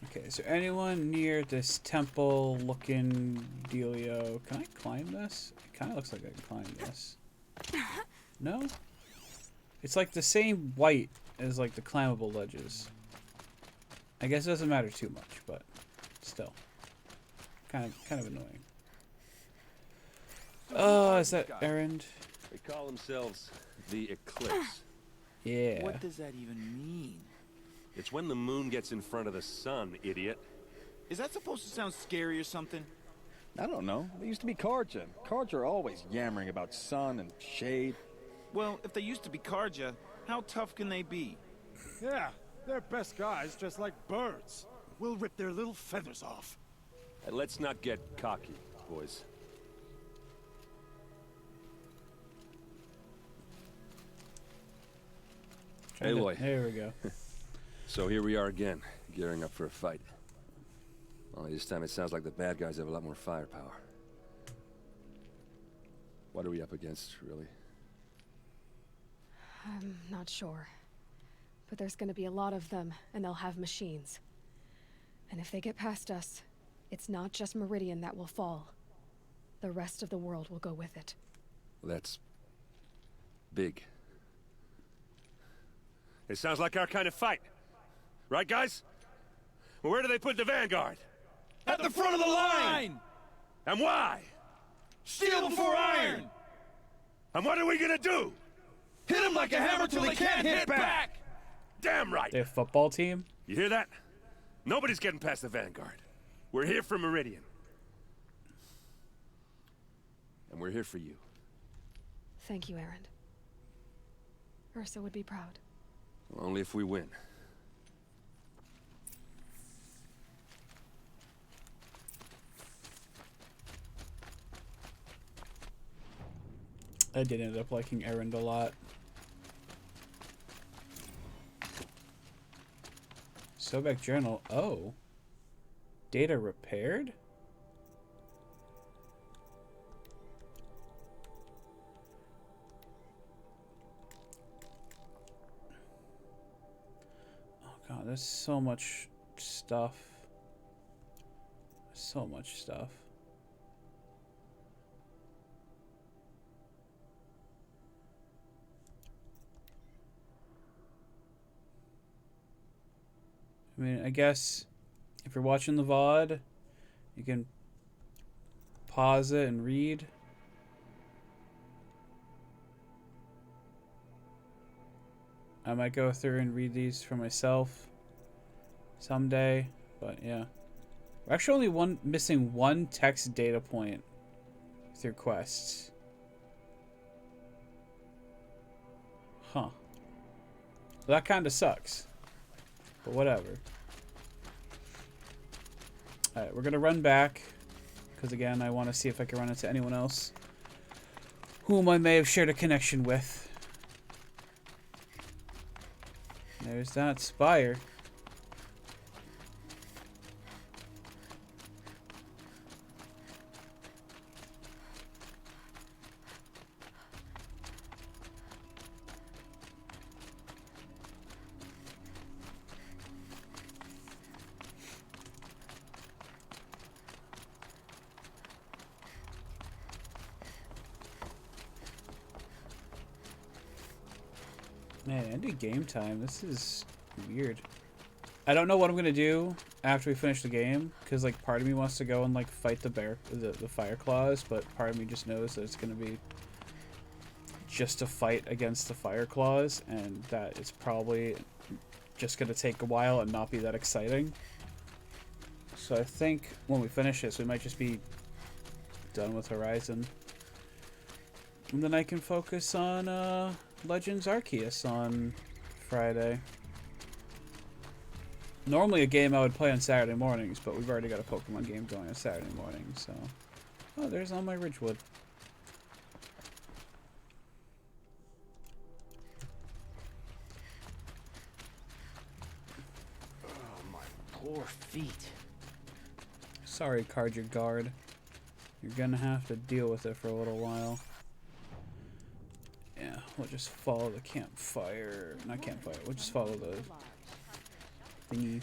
Okay, is there anyone near this temple-looking dealio? Can I climb this? It kind of looks like I can climb this. No? It's like the same white as like the climbable ledges. I guess it doesn't matter too much, but still, kind of annoying. Oh, is that Erend? They call themselves the Eclipse. Yeah. What does that even mean? It's when the moon gets in front of the sun, idiot. Is that supposed to sound scary or something? I don't know. They used to be Karja. Karja are always yammering about sun and shade. Well, if they used to be Karja, how tough can they be? Yeah, they're best guys dressed like birds. We'll rip their little feathers off. And let's not get cocky, boys. Aloy. There we go. So here we are again, gearing up for a fight. Only this time it sounds like the bad guys have a lot more firepower. What are we up against, really? I'm not sure. But there's gonna be a lot of them, and they'll have machines. And if they get past us, it's not just Meridian that will fall. The rest of the world will go with it. Well, that's big. It sounds like our kind of fight. Right, guys? Well, where do they put the Vanguard? At the front of the line! And why? Steel before iron! And what are we gonna do? Hit them like a hammer till they can't hit back! Damn right! Their football team? You hear that? Nobody's getting past the Vanguard. We're here for Meridian. And we're here for you. Thank you, Erend. Ursa would be proud. Well, only if we win. I did end up liking Erend a lot. Sobek journal. Oh. Data repaired? Oh god, there's so much stuff. So much stuff. I mean, I guess if you're watching the VOD, you can pause it and read. I might go through and read these for myself someday, but yeah. We're actually only missing one text data point through quests. Huh. Well, that kind of sucks. But whatever. Alright, we're gonna run back. Because again, I want to see if I can run into anyone else whom I may have shared a connection with. There's that spire. Man, ended game time. This is weird. I don't know what I'm gonna do after we finish the game, because like part of me wants to go and like fight the fire claws, but part of me just knows that it's gonna be just a fight against the fire claws, and that it's probably just gonna take a while and not be that exciting. So I think when we finish this, we might just be done with Horizon, and then I can focus on Legends Arceus on Friday. Normally a game I would play on Saturday mornings, but we've already got a Pokemon game going on Saturday morning, so... Oh, there's all my Ridgewood. Oh, my poor feet. Sorry, Carja Guard. You're gonna have to deal with it for a little while. Yeah, we'll just follow the campfire. Not campfire, we'll just follow the thingy.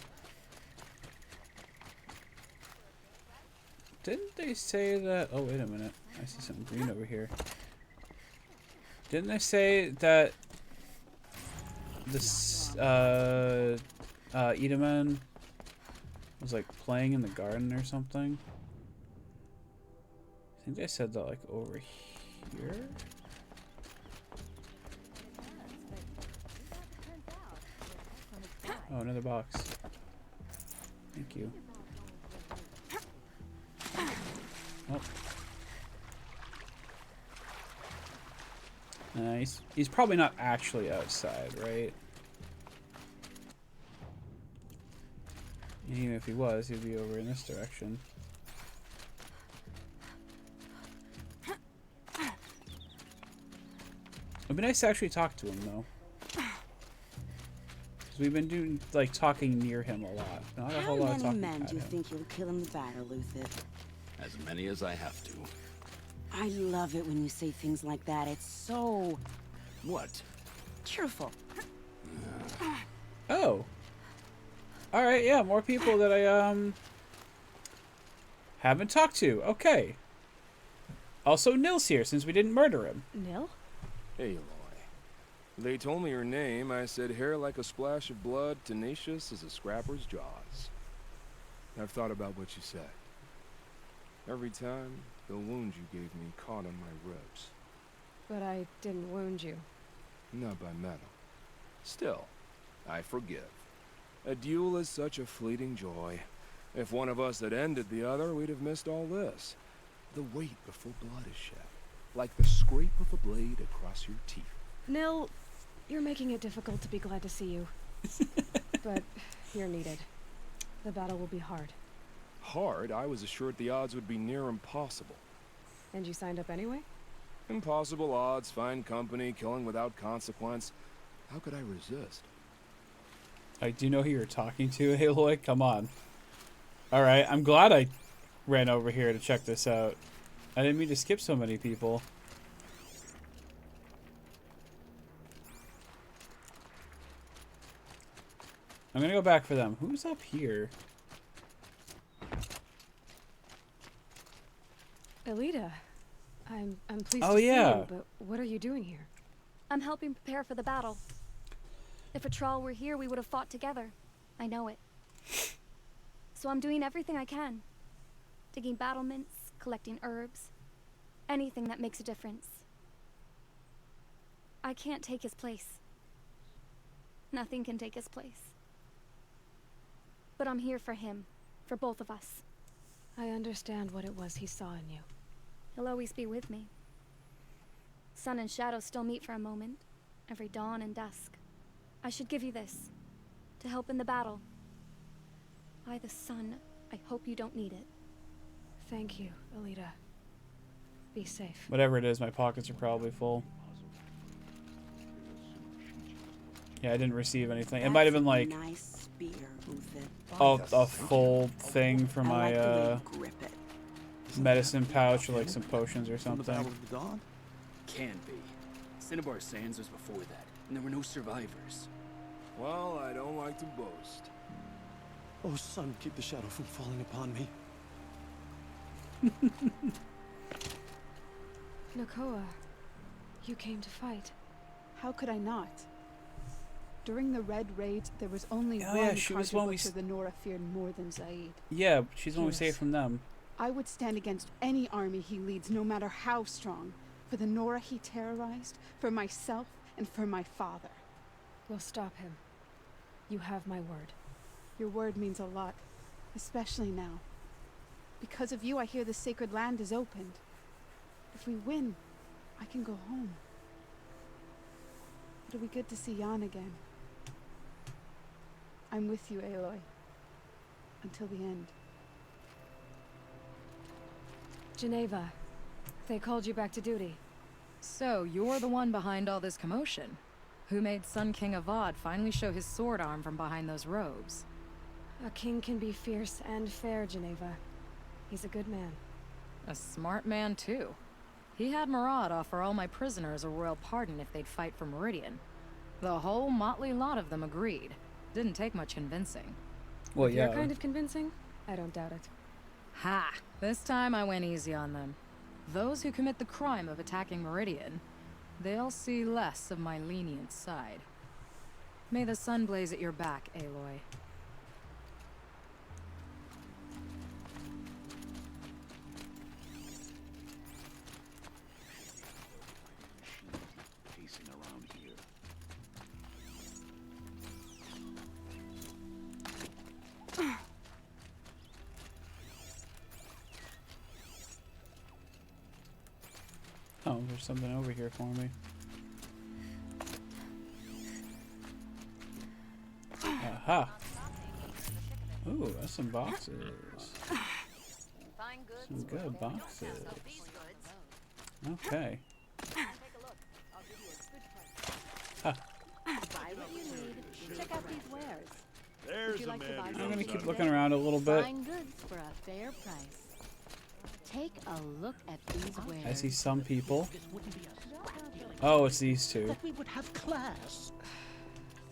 Didn't they say that... Oh, wait a minute. I see something green over here. Didn't they say that this, Edaman was, like, playing in the garden or something? I think they said that, like, over here? Oh, another box. Thank you. Oh. He's probably not actually outside, right? Even if he was, he'd be over in this direction. It'd be nice to actually talk to him, though. We've been doing, like, talking near him a lot. Not a whole lot of talking. How many men do you think you'll kill in the battle, Luther? As many as I have to. I love it when you say things like that. It's so... What? cheerful. Oh. Alright, yeah, more people that I, haven't talked to. Okay. Also, Nil's here, since we didn't murder him. Nil? Aloy. They told me your name. I said hair like a splash of blood, tenacious as a scrapper's jaws. I've thought about what you said. Every time, the wound you gave me caught on my ribs. But I didn't wound you. Not by metal. Still, I forgive. A duel is such a fleeting joy. If one of us had ended the other, we'd have missed all this. The weight before blood is shed. Like the scrape of a blade across your teeth. Nil, you're making it difficult to be glad to see you. But you're needed. The battle will be hard. Hard? I was assured the odds would be near impossible. And you signed up anyway? Impossible odds, fine company, killing without consequence. How could I resist? I do know who you're talking to, Aloy. Come on. Alright, I'm glad I ran over here to check this out. I didn't mean to skip so many people. I'm gonna go back for them. Who's up here? Elita, I'm pleased Oh, to see yeah. you, but what are you doing here? I'm helping prepare for the battle. If Atral were here, we would have fought together. I know it. So I'm doing everything I can. Digging battlements, collecting herbs. Anything that makes a difference. I can't take his place. Nothing can take his place. But I'm here for him. For both of us. I understand what it was he saw in you. He'll always be with me. Sun and shadow still meet for a moment. Every dawn and dusk. I should give you this. to help in the battle. By the sun, I hope you don't need it. Thank you, Alita. Be safe. Whatever it is, my pockets are probably full. Yeah, I didn't receive anything. It might have been like nice spear, a full thing for my medicine pouch or like some potions or From the Battle something. of the Dawn? Can be. Cinnabar Sands was before that, and there were no survivors. Well, I don't like to boast. Oh, sun, keep the shadow from falling upon me. Nakoa, you came to fight. How could I not? During the Red Raids, there was only Oh, one yeah, she was Carja one we butcher the Nora feared more than Zaid. Yeah, she's the one we Yes. saved from them. I would stand against any army he leads, no matter how strong. For the Nora he terrorized, for myself, and for my father. We'll stop him. You have my word. Your word means a lot, especially now. Because of you, I hear the sacred land is opened. If we win, I can go home. It'll be good to see Jan again. I'm with you, Aloy. Until the end. Geneva, they called you back to duty. So, you're the one behind all this commotion? Who made Sun King Avad finally show his sword arm from behind those robes? A king can be fierce and fair, Geneva. He's a good man. A smart man, too. He had Murad offer all my prisoners a royal pardon if they'd fight for Meridian. The whole motley lot of them agreed. Didn't take much convincing. Well, If yeah. you're kind of convincing, I don't doubt it. Ha! This time I went easy on them. Those who commit the crime of attacking Meridian, they'll see less of my lenient side. May the sun blaze at your back, Aloy. Pacing around here. Oh, there's something over here for me. Aha! Ooh, that's some boxes. Some good boxes. Okay. Ha. Buy what you need. Check out these wares. There's Would you a like to man buy who I'm some gonna knows keep how looking around a little bit. Fine goods for a fair price. Take a look at these wares. I see some people. Oh, it's these two. That we would have class.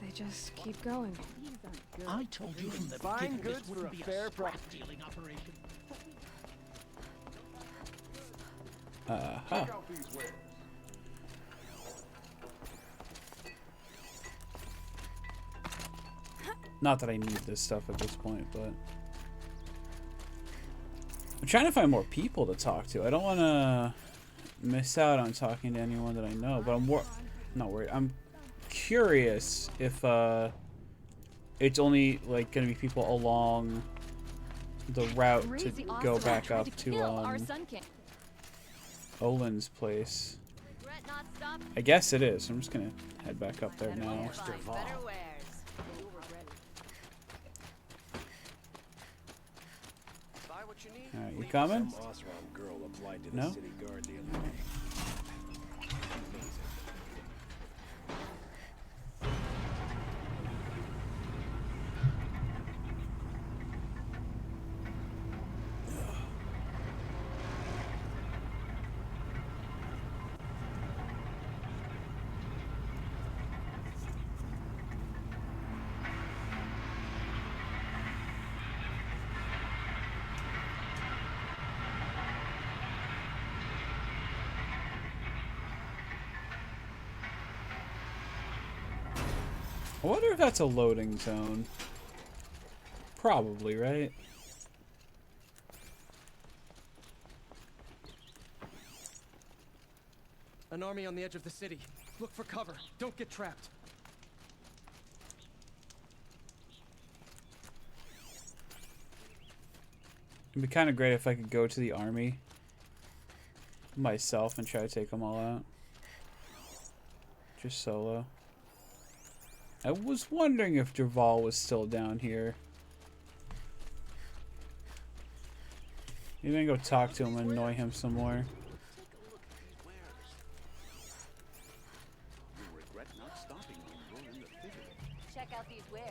They just keep going. I told you from the Fine beginning goods this wouldn't for a be fair a price. scrap dealing operation. Aha. Not that I need this stuff at this point, but I'm trying to find more people to talk to. I don't want to miss out on talking to anyone that I know, but I'm not worried. I'm curious if it's only like going to be people along the route to go back up to Olin's place. I guess it is. I'm just gonna head back up there now. Alright, you coming? Some Osram girl applied to the No? city guard the other day. Amazing. I wonder if that's a loading zone. Probably, right? An army on the edge of the city. Look for cover. Don't get trapped. It'd be kind of great if I could go to the army myself and try to take them all out. Just solo. I was wondering if Dervahl was still down here. Maybe I can go talk to him and annoy him some more. Check out these wares.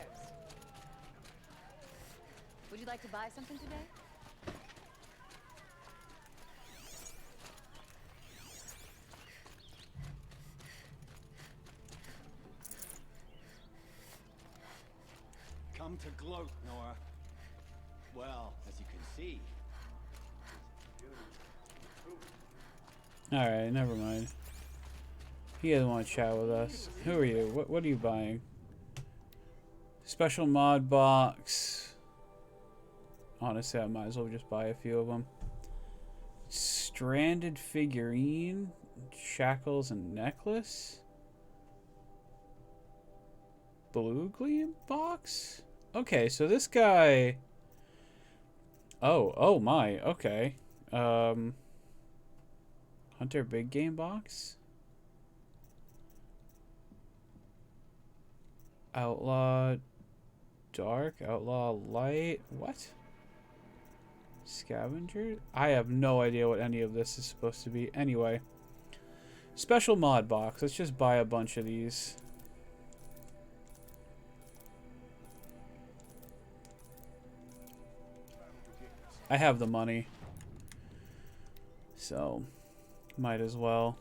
Would you like to buy something today? Come to gloat, Nora. Well, as you can see. Alright, never mind. He doesn't want to chat with us. Who are you? What are you buying? Special mod box. Honestly, I might as well just buy a few of them. Stranded figurine. Shackles and necklace. Blue gleam box? Okay, so this guy... Oh my, okay. Hunter big game box? Outlaw dark, outlaw light, what? Scavenger? I have no idea what any of this is supposed to be. Anyway. Special mod box, let's just buy a bunch of these. I have the money, so might as well.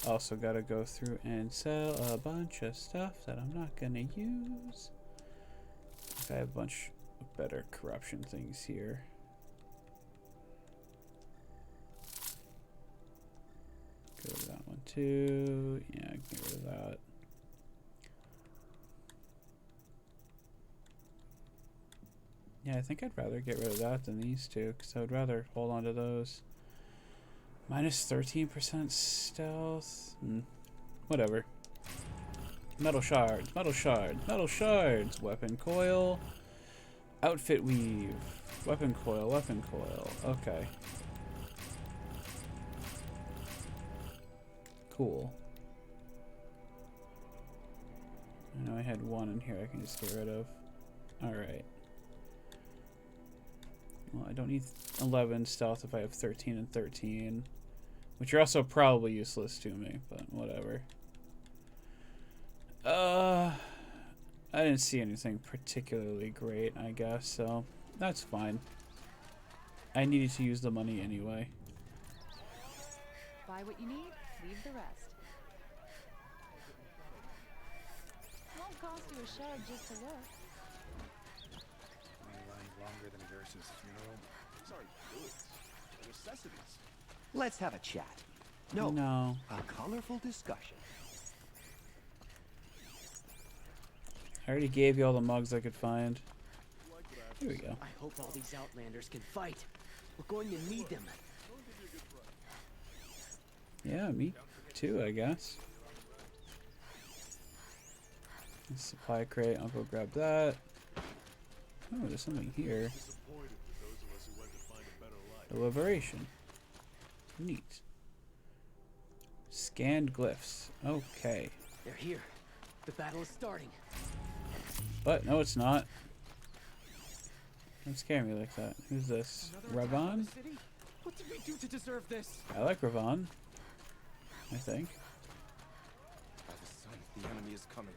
Also gotta go through and sell a bunch of stuff that I'm not gonna use. I have a bunch of better corruption things here. Get rid of that one too. Yeah, get rid of that. Yeah, I think I'd rather get rid of that than these two, because I would rather hold on to those. Minus 13% stealth. Whatever. Metal shards, metal shards, metal shards. Weapon coil. Outfit weave. Weapon coil, weapon coil. Okay. Cool. I know I had one in here I can just get rid of. Alright. Well, I don't need 11 stealth if I have 13 and 13. Which are also probably useless to me, but whatever. I didn't see anything particularly great, I guess, so that's fine. I needed to use the money anyway. Buy what you need, leave the rest. Won't cost you a shard just to look. Longer than Versus funeral. Sorry, goods. Necessities. Let's have a chat. No. A colorful discussion. I already gave you all the mugs I could find. Here we go. I hope all these Outlanders can fight. We're going to need them. Yeah, me too, I guess. Supply crate, I'll go grab that. Oh, there's something here. Deliberation. Neat. Scanned glyphs. Okay. They're here. The battle is starting. But no, it's not. Don't scare me like that. Who's this? Ravon? What did we do to deserve this? I like Ravon. I think. By the sun, the enemy is coming.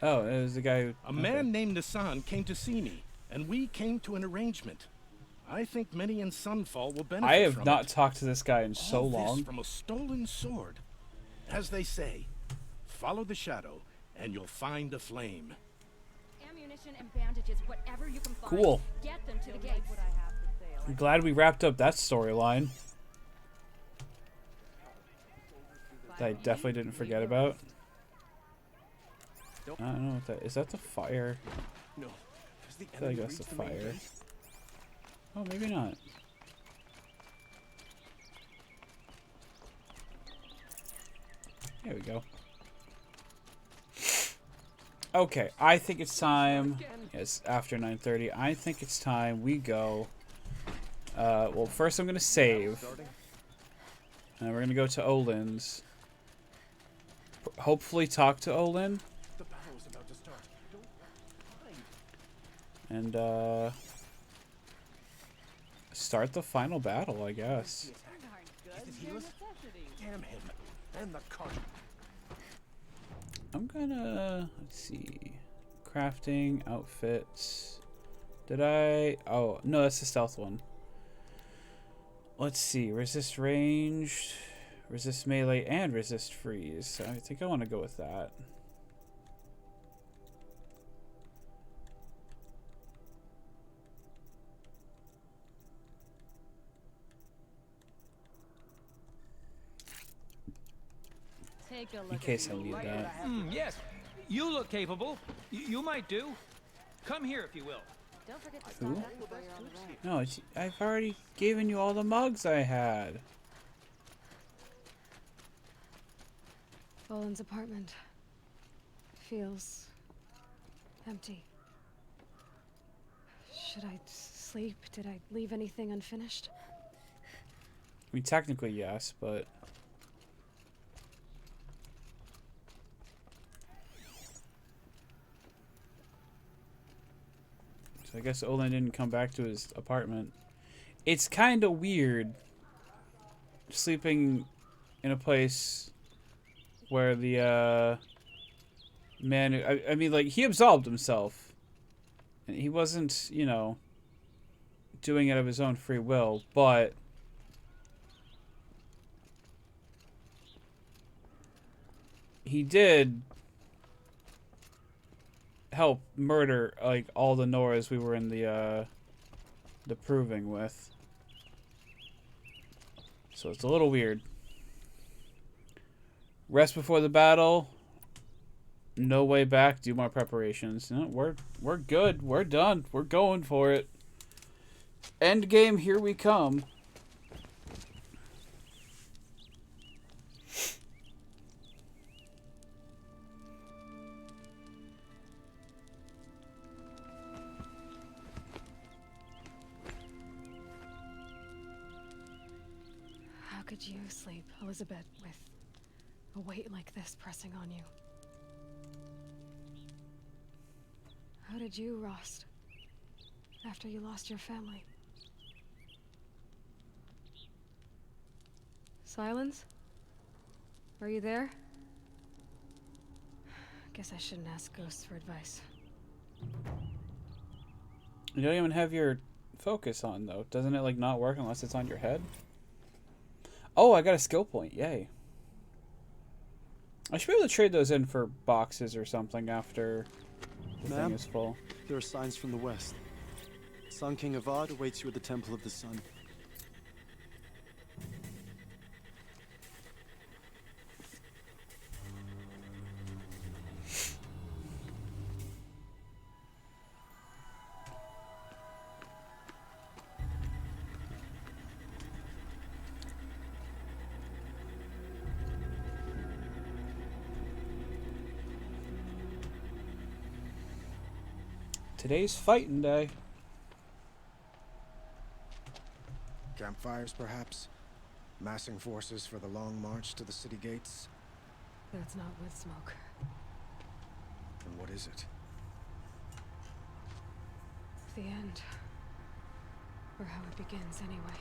Oh, it was the guy who... A man named Nassan came to see me, and we came to an arrangement. I think many in Sunfall will benefit from it. I have not talked to this guy in so All long. This from a stolen sword. As they say, follow the shadow, and you'll find a flame. Ammunition and bandages, whatever you can find. Cool. Get them to the gates. I'm glad we wrapped up that storyline. That I definitely didn't forget about. I don't know what that is. That the fire? No. I feel like that's the fire. Oh, maybe not. There we go. Okay, I think it's time. Yes, after 9:30. I think it's time we go. Well, first I'm gonna save. And we're gonna go to Olin's. Hopefully talk to Olin. The battle's about to start. Don't hide. And start the final battle, I guess. Damn him. And the cart. I'm gonna, let's see, crafting, outfits. Did I? Oh, no, that's the stealth one. Let's see, resist ranged, resist melee, and resist freeze. I think I want to go with that. Take a look In case I need that. Yes, you look capable. You might do. Come here if you will. Don't forget to Who? stock up before you're on the way. No, I've already given you all the mugs I had. Olin's apartment feels empty. Should I sleep? Did I leave anything unfinished? I mean, technically yes, but so I guess Olin didn't come back to his apartment. It's kind of weird sleeping in a place where the man, I mean, like, he absolved himself. And he wasn't, you know, doing it of his own free will, but he did help murder, like, all the Noras we were in the proving with. So it's a little weird. Rest before the battle. No way back. Do more preparations. No, we're good. We're done. We're going for it. End game. Here we come. How could you sleep, Elizabeth, with a weight like this pressing on you? How did you, Rost, after you lost your family? Silence? Are you there? Guess I shouldn't ask ghosts for advice. You don't even have your focus on, though. Doesn't it, like, not work unless it's on your head? Oh, I got a skill point. Yay. I should be able to trade those in for boxes or something after the thing is full. There are signs from the west. Sun King Avad awaits you at the Temple of the Sun. Today's fighting day. Campfires, perhaps? Massing forces for the long march to the city gates? That's not with smoke. And what is it? The end. Or how it begins, anyway.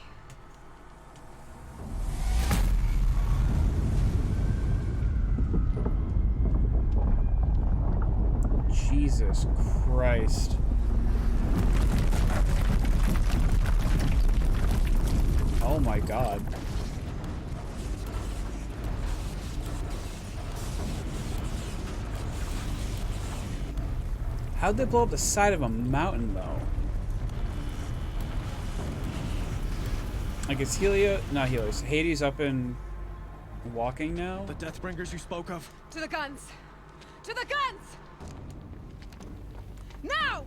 Jesus Christ. Oh my God. How'd they blow up the side of a mountain, though? Like, it's not Helios. Hades up and walking now? The Deathbringers you spoke of? To the guns! To the guns! Now!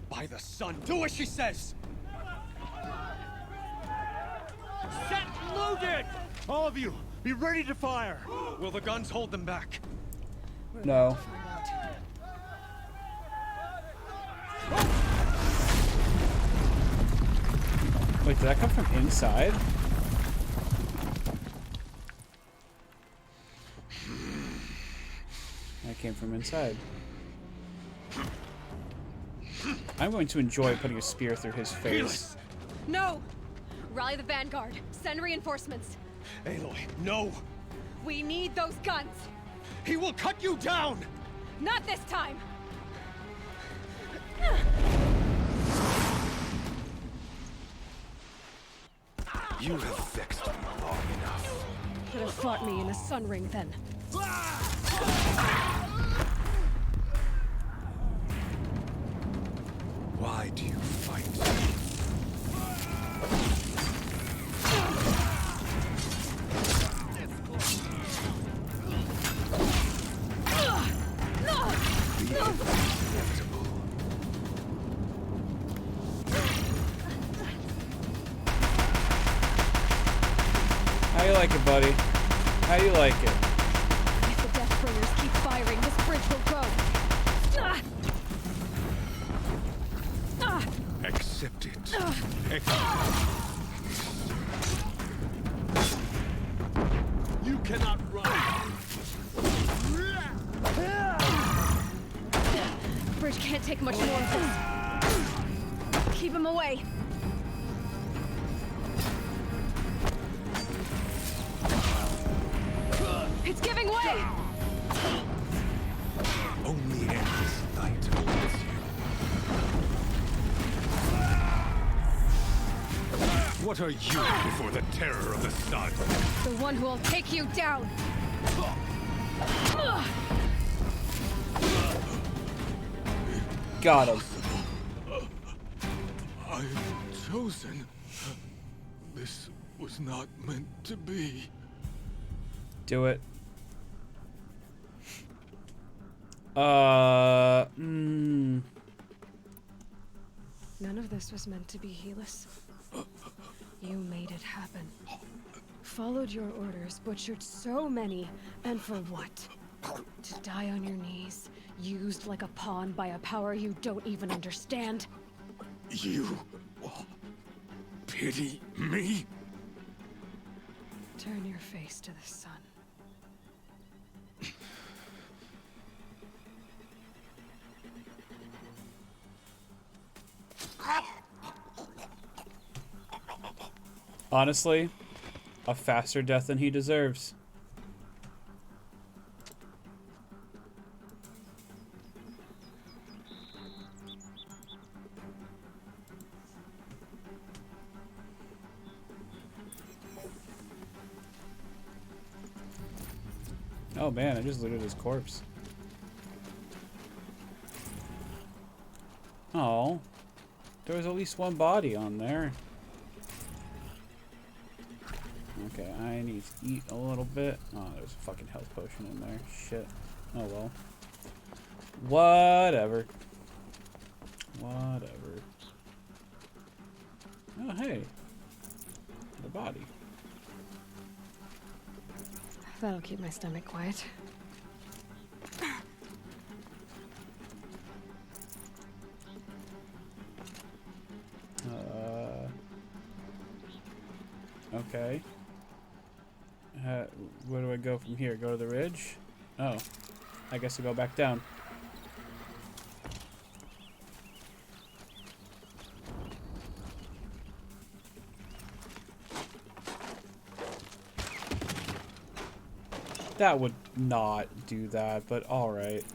By the sun, do as she says! Set loaded! All of you, be ready to fire! Will the guns hold them back? No. Wait, did that come from inside? came from inside. I'm going to enjoy putting a spear through his face. No! Rally the vanguard. Send reinforcements. Aloy, no! We need those guns! He will cut you down! Not this time! You have vexed me long enough. Could have fought me in a sun ring then. Why do you fight? How you like it, buddy? How you like it? If the Deathbringers keep firing, this bridge will go. Accept it. You cannot run. Bridge can't take much more of this. Keep him away. It's giving way! Only endless night awaits you. What are you before the terror of the sun? The one who will take you down! Got him. I am chosen. This was not meant to be. Do it. None of this was meant to be, Helis. You made it happen. Followed your orders, butchered so many, and for what? To die on your knees, used like a pawn by a power you don't even understand? You pity me? Turn your face to the sun. Honestly, a faster death than he deserves. Oh man, I just looted his corpse. Oh, there was at least one body on there. Okay, I need to eat a little bit. Oh, there's a fucking health potion in there. Shit. Oh well. Whatever. Whatever. Oh hey. The body. That'll keep my stomach quiet. Okay. Where do I go from here? Go to the ridge? Oh. I guess I go back down. That would not do that, but alright.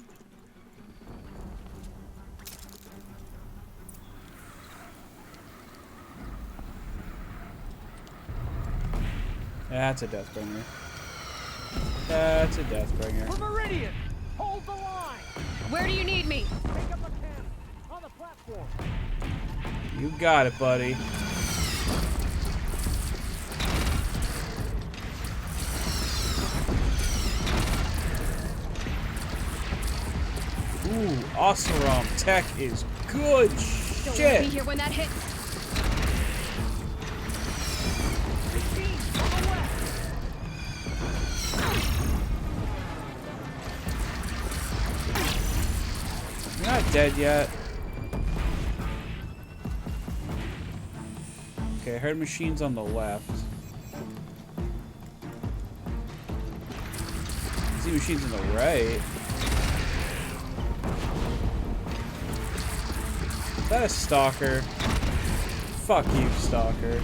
That's a Deathbringer. That's a Deathbringer. For Meridian! Hold the line! Where do you need me? Take up a camp on the platform. You got it, buddy. Ooh, Oseram tech is good Don't shit. let me hear when that hits. You're not dead yet. Okay, I heard machines on the left. I see machines on the right. Is that a stalker? Fuck you, stalker.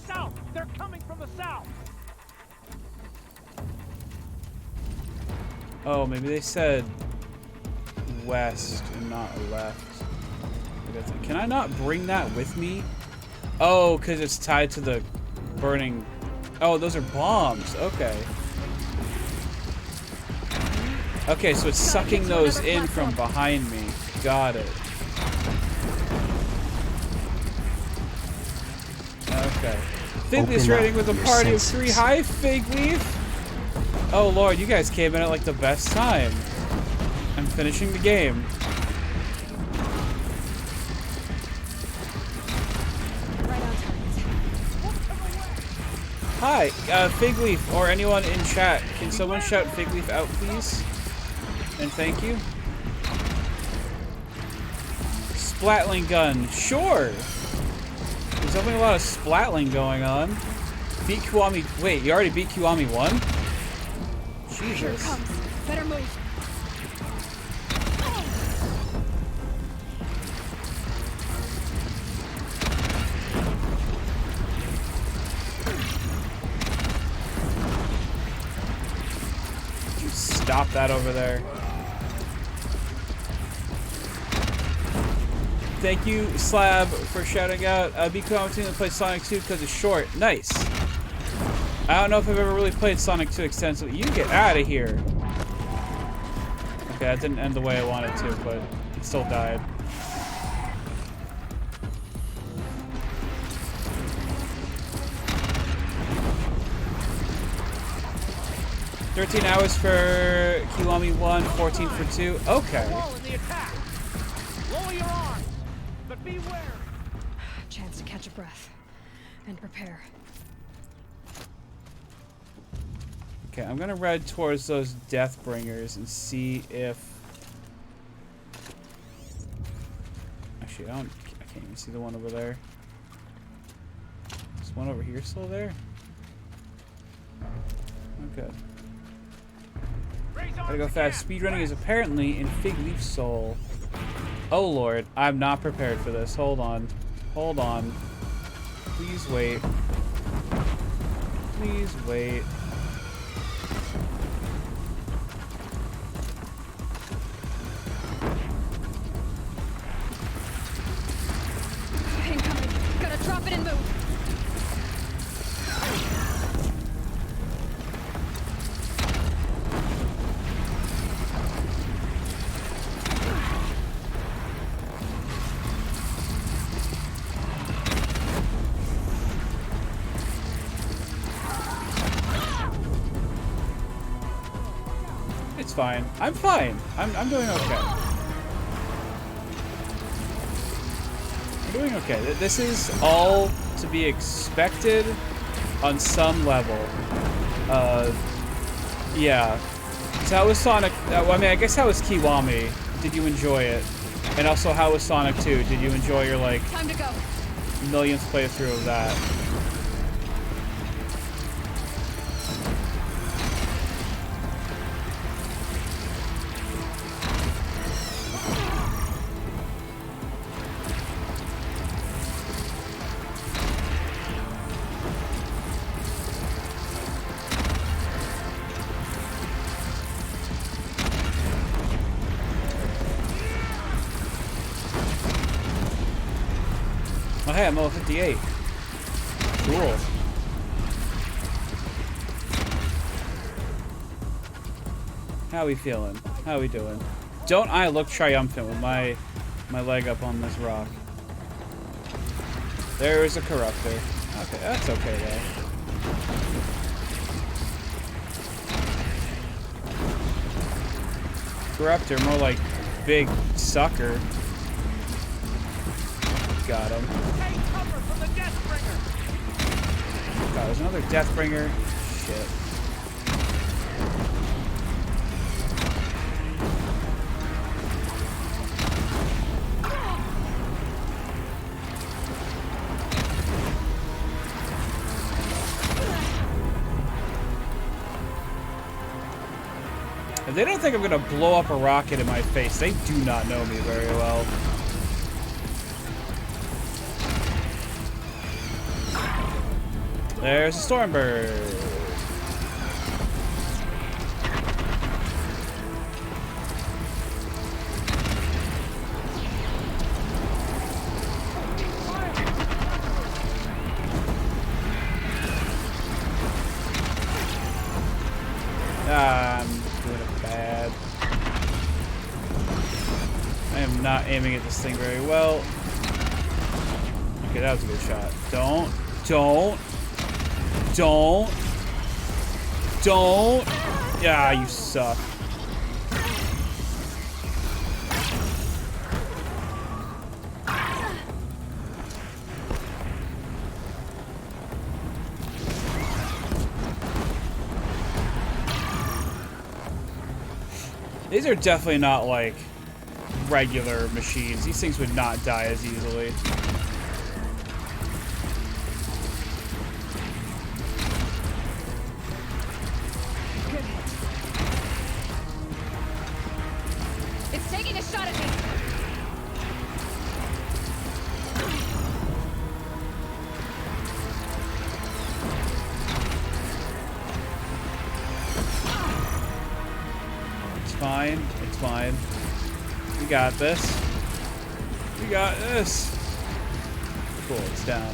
South! They're coming from the south! Oh, maybe they said west and not left. Can I not bring that with me? Oh, because it's tied to the burning... Oh, those are bombs. Okay. Okay, so it's sucking those in from behind me. Got it. Okay. Fig Leaf's raiding with a party of 3. Hi, Fig Leaf! Oh lord, you guys came in at like the best time. I'm finishing the game. Hi, Fig Leaf, or anyone in chat. Can someone shout Fig Leaf out, please? And thank you. Splatling gun, sure! There's definitely a lot of splatling going on. Beat Kiwami, wait, you already beat Kiwami 1? Jesus. Here it comes. Better move. Would you stop that over there? Thank you, Slab, for shouting out. Be commenting to play Sonic 2 because it's short. Nice. I don't know if I've ever really played Sonic 2 extensively. You get out of here. Okay, that didn't end the way I wanted to, but it still died. $13 hours for Kiwami 1, 14 for 2. Okay. Lower your arm, but beware. Chance to catch a breath and prepare. Okay, I'm gonna ride towards those Deathbringers and see if... Actually, I can't even see the one over there. Is one over here still there? Okay. Gotta go fast. Speedrunning is apparently in Fig Leaf Soul. Oh lord, I'm not prepared for this. Hold on. Hold on. Please wait. Please wait. Incoming. Gotta drop it and move. It's fine. I'm fine. I'm doing okay. I'm doing okay. This is all to be expected on some level. Yeah. So how was Sonic? Well, I mean, I guess how was Kiwami? Did you enjoy it? And also, how was Sonic 2? Did you enjoy your like Time to go. millionth playthrough of that? Oh hey, I'm level 58. Cool. How we feeling? How we doing? Don't I look triumphant with my leg up on this rock? There is a corruptor. Okay, that's okay though. Corruptor, more like big sucker. Got him. God, there's another Deathbringer. Shit. If they don't think I'm gonna blow up a rocket in my face, they do not know me very well. There's a Stormbird. I'm doing it bad. I am not aiming at this thing very well. Okay, that was a good shot. Don't. Yeah, you suck. These are definitely not like regular machines. These things would not die as easily. It's taking a shot at me. Fine, it's fine. We got this. We got this. Cool, it's down.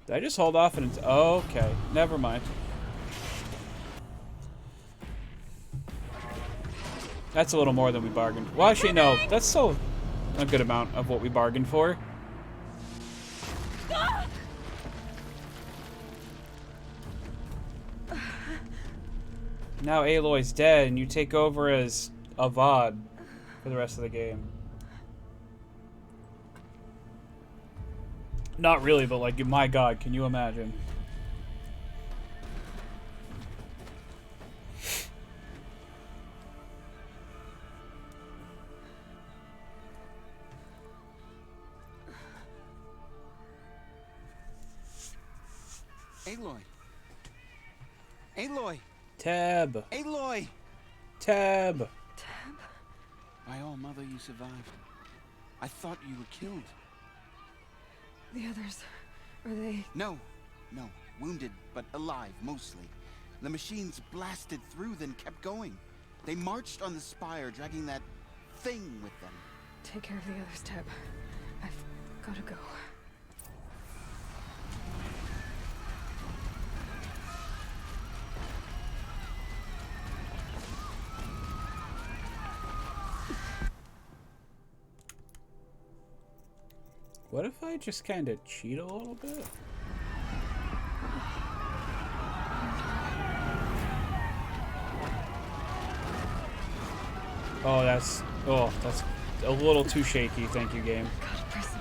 Did I just hold off and it's okay? Never mind. That's a little more than we bargained. Well, actually, no. That's still a good amount of what we bargained for. Now Aloy's dead, and you take over as Avad for the rest of the game. Not really, but like, my god, can you imagine? Aloy. Aloy. Tab. Aloy. Tab. My all mother, you survived. I thought you were killed. The others, are they? No. Wounded, but alive, mostly. The machines blasted through, then kept going. They marched on the spire, dragging that thing with them. Take care of the others, Tab. I've gotta go. What if I just kind of cheat a little bit? Oh, that's a little too shaky. Thank you, game. Gotta press on.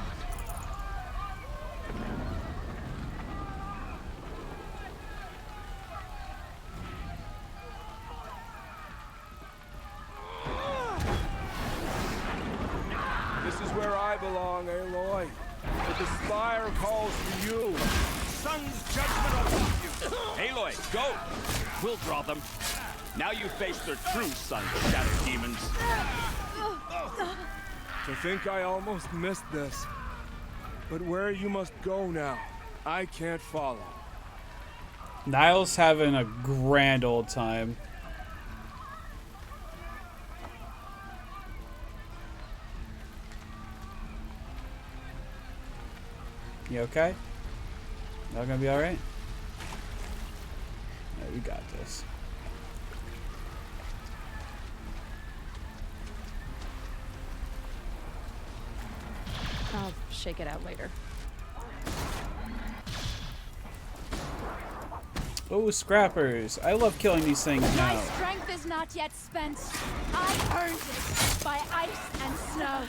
This is where I belong, Aloy. But the Spire calls for you. Sun's judgment upon you. Aloy, go! We'll draw them. Now you face their true sun, shadow demons. To think I almost missed this. But where you must go now, I can't follow. Niall's having a grand old time. You okay? Y'all gonna be alright? Yeah, we got this. I'll shake it out later. Oh, scrappers. I love killing these things now. My strength is not yet spent. I earned it by ice and snow.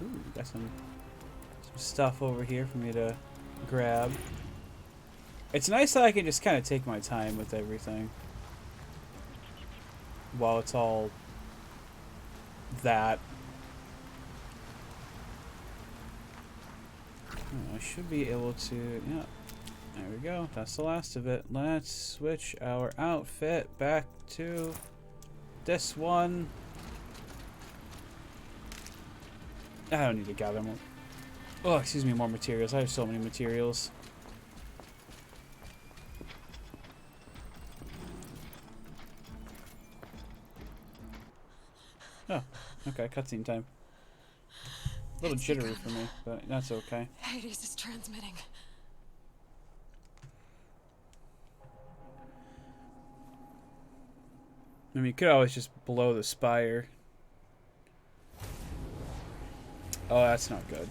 Ooh, got some stuff over here for me to grab. It's nice that I can just kind of take my time with everything while it's all that. Oh, I should be able to, yeah, there we go. That's the last of it. Let's switch our outfit back to this one. I don't need to gather more. Oh, excuse me, more materials. I have so many materials. Oh, okay, cutscene time. A little jittery for me, but that's okay. Hades is transmitting. I mean, you could always just blow the spire. Oh, that's not good.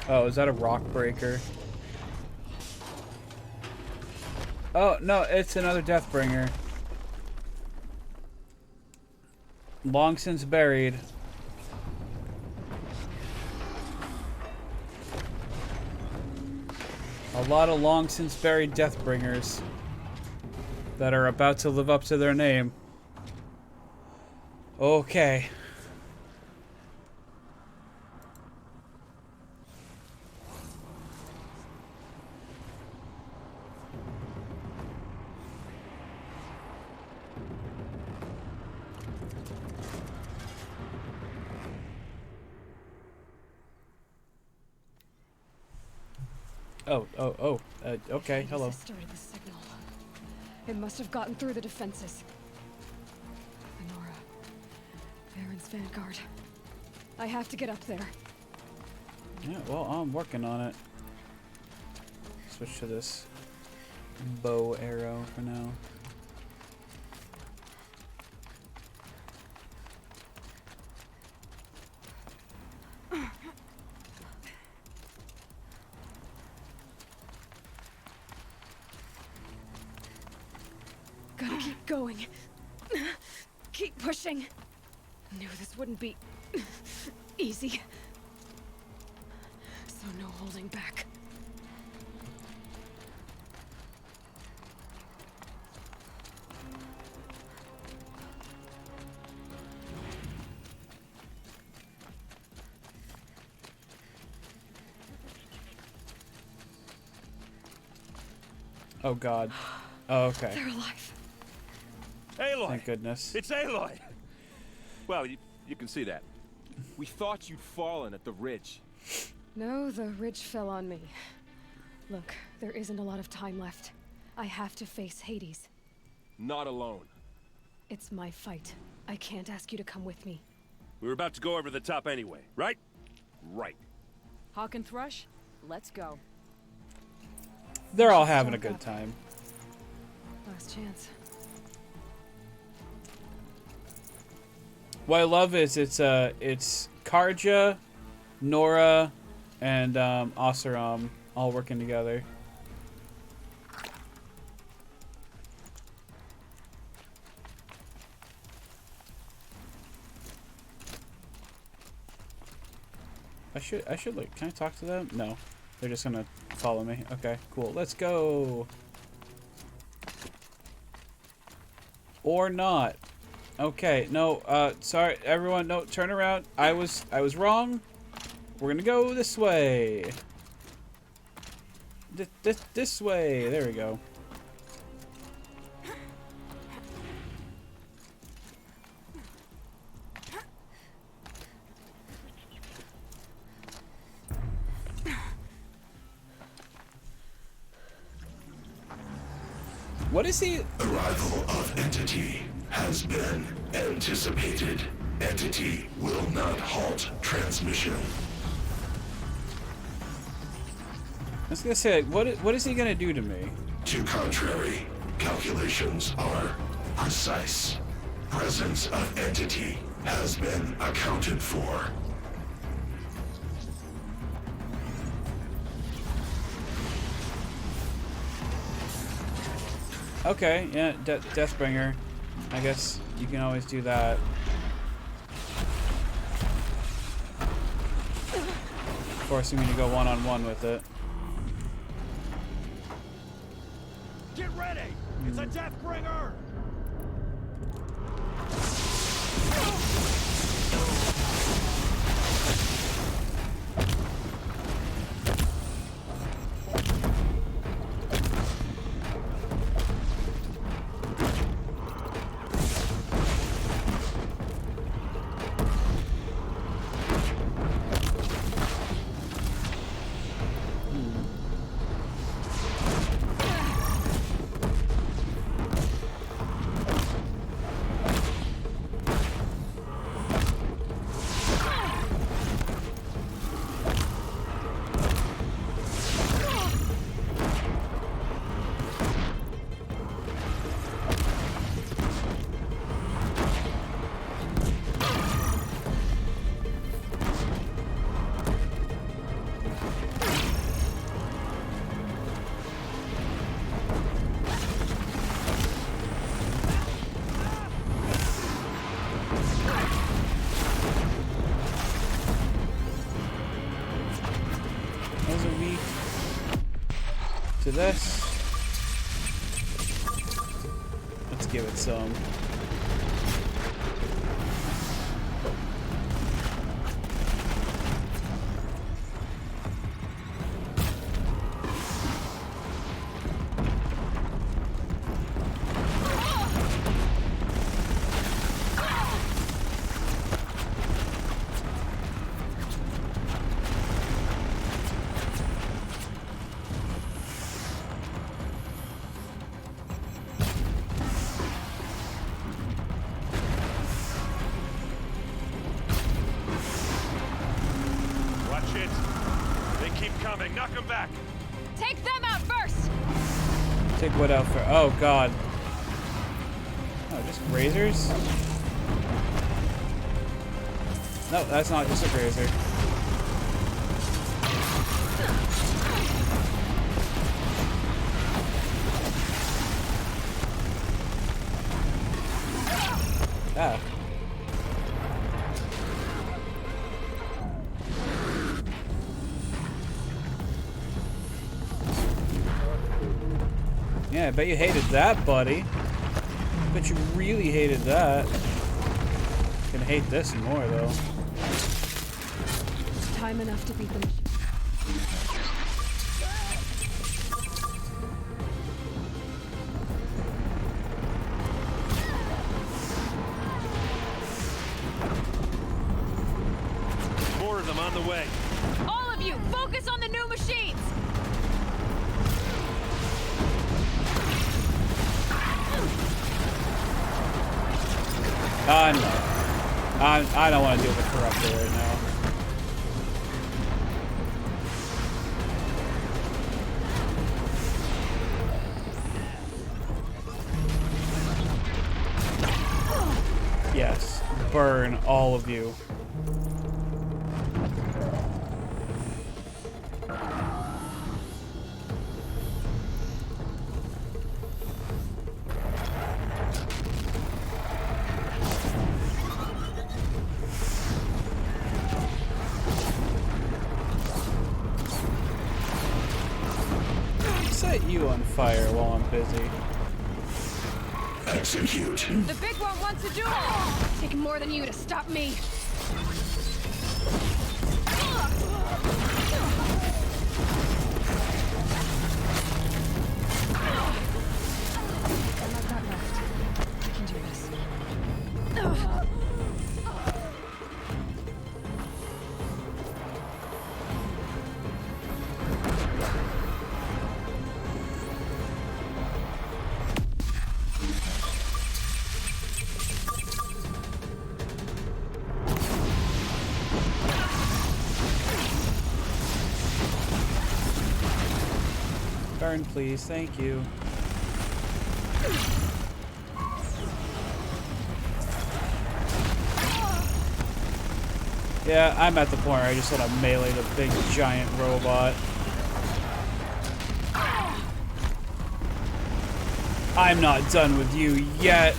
Oh, is that a rock breaker? Oh, no, it's another Deathbringer. Long since buried. A lot of long since buried Deathbringers that are about to live up to their name. Okay. Okay, hello. Started the signal. It must have gotten through the defenses. Lenora, Varen's vanguard. I have to get up there. Yeah, well, I'm working on it. Switch to this bow arrow for now. Gotta keep going. Keep pushing. Knew this wouldn't be easy. So no holding back. Oh god. Oh, okay. They're alive. Aloy! Thank goodness. It's Aloy! Well, you can see that. We thought you'd fallen at the ridge. No, the ridge fell on me. Look, there isn't a lot of time left. I have to face Hades. Not alone. It's my fight. I can't ask you to come with me. We were about to go over the top anyway, right? Right. Hawk and Thrush, let's go. They're all having a good time. Last chance. What I love is it's Karja, Nora, and Oseram all working together. I should like, can I talk to them? No. They're just gonna follow me. Okay, cool. Let's go. Or not. Okay, no, sorry everyone, no, turn around. I was wrong. We're gonna go this way. This way. There we go. What is he? Arrival of Entity has been anticipated. Entity will not halt transmission. I was gonna say, what is he gonna do to me? To contrary, calculations are precise. Presence of Entity has been accounted for. Okay, yeah, Deathbringer. I guess you can always do that. Forcing me to go one-on-one with it. Get ready! It's a Deathbringer! To this. Let's give it some. Knock him back. Take them out first. Take what out for? Oh God. Oh, just razors? No, that's not just a razor. Ah. Yeah, I bet you hated that, buddy. I bet you really hated that. Gonna hate this more, though. Time enough to beat them. More of them on the way. All of you, focus on the new machines. No. I don't want to deal with Corruptor right now. Yes, burn all of you. Set you on fire while I'm busy. Execute. The big one wants to do it. Taking more than you to stop me. Burn, please. Thank you. Yeah, I'm at the point where I just want to melee the big giant robot. I'm not done with you yet.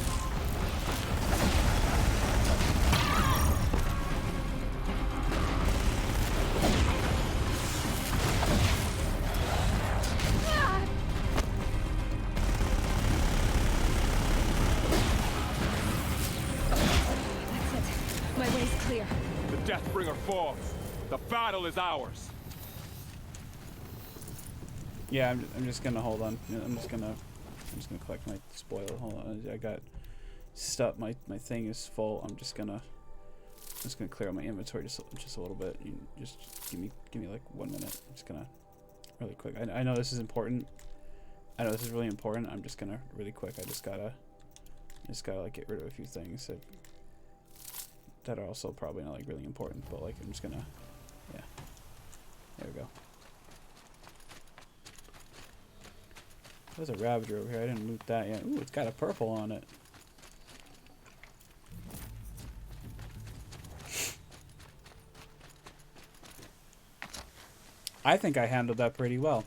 My way's clear. The Deathbringer falls. The battle is ours. Yeah, I'm just gonna hold on. I'm just gonna collect my spoil. Hold on, I got stuff. My thing is full. I'm just gonna clear out my inventory just a little bit. You just give me like 1 minute. I'm just gonna really quick. I know this is important. I know this is really important. I'm just gonna really quick. I just gotta like get rid of a few things that are also probably not like really important. But like I'm just gonna, yeah. There we go. There's a Ravager over here. I didn't loot that yet. Ooh, it's got a purple on it. I think I handled that pretty well.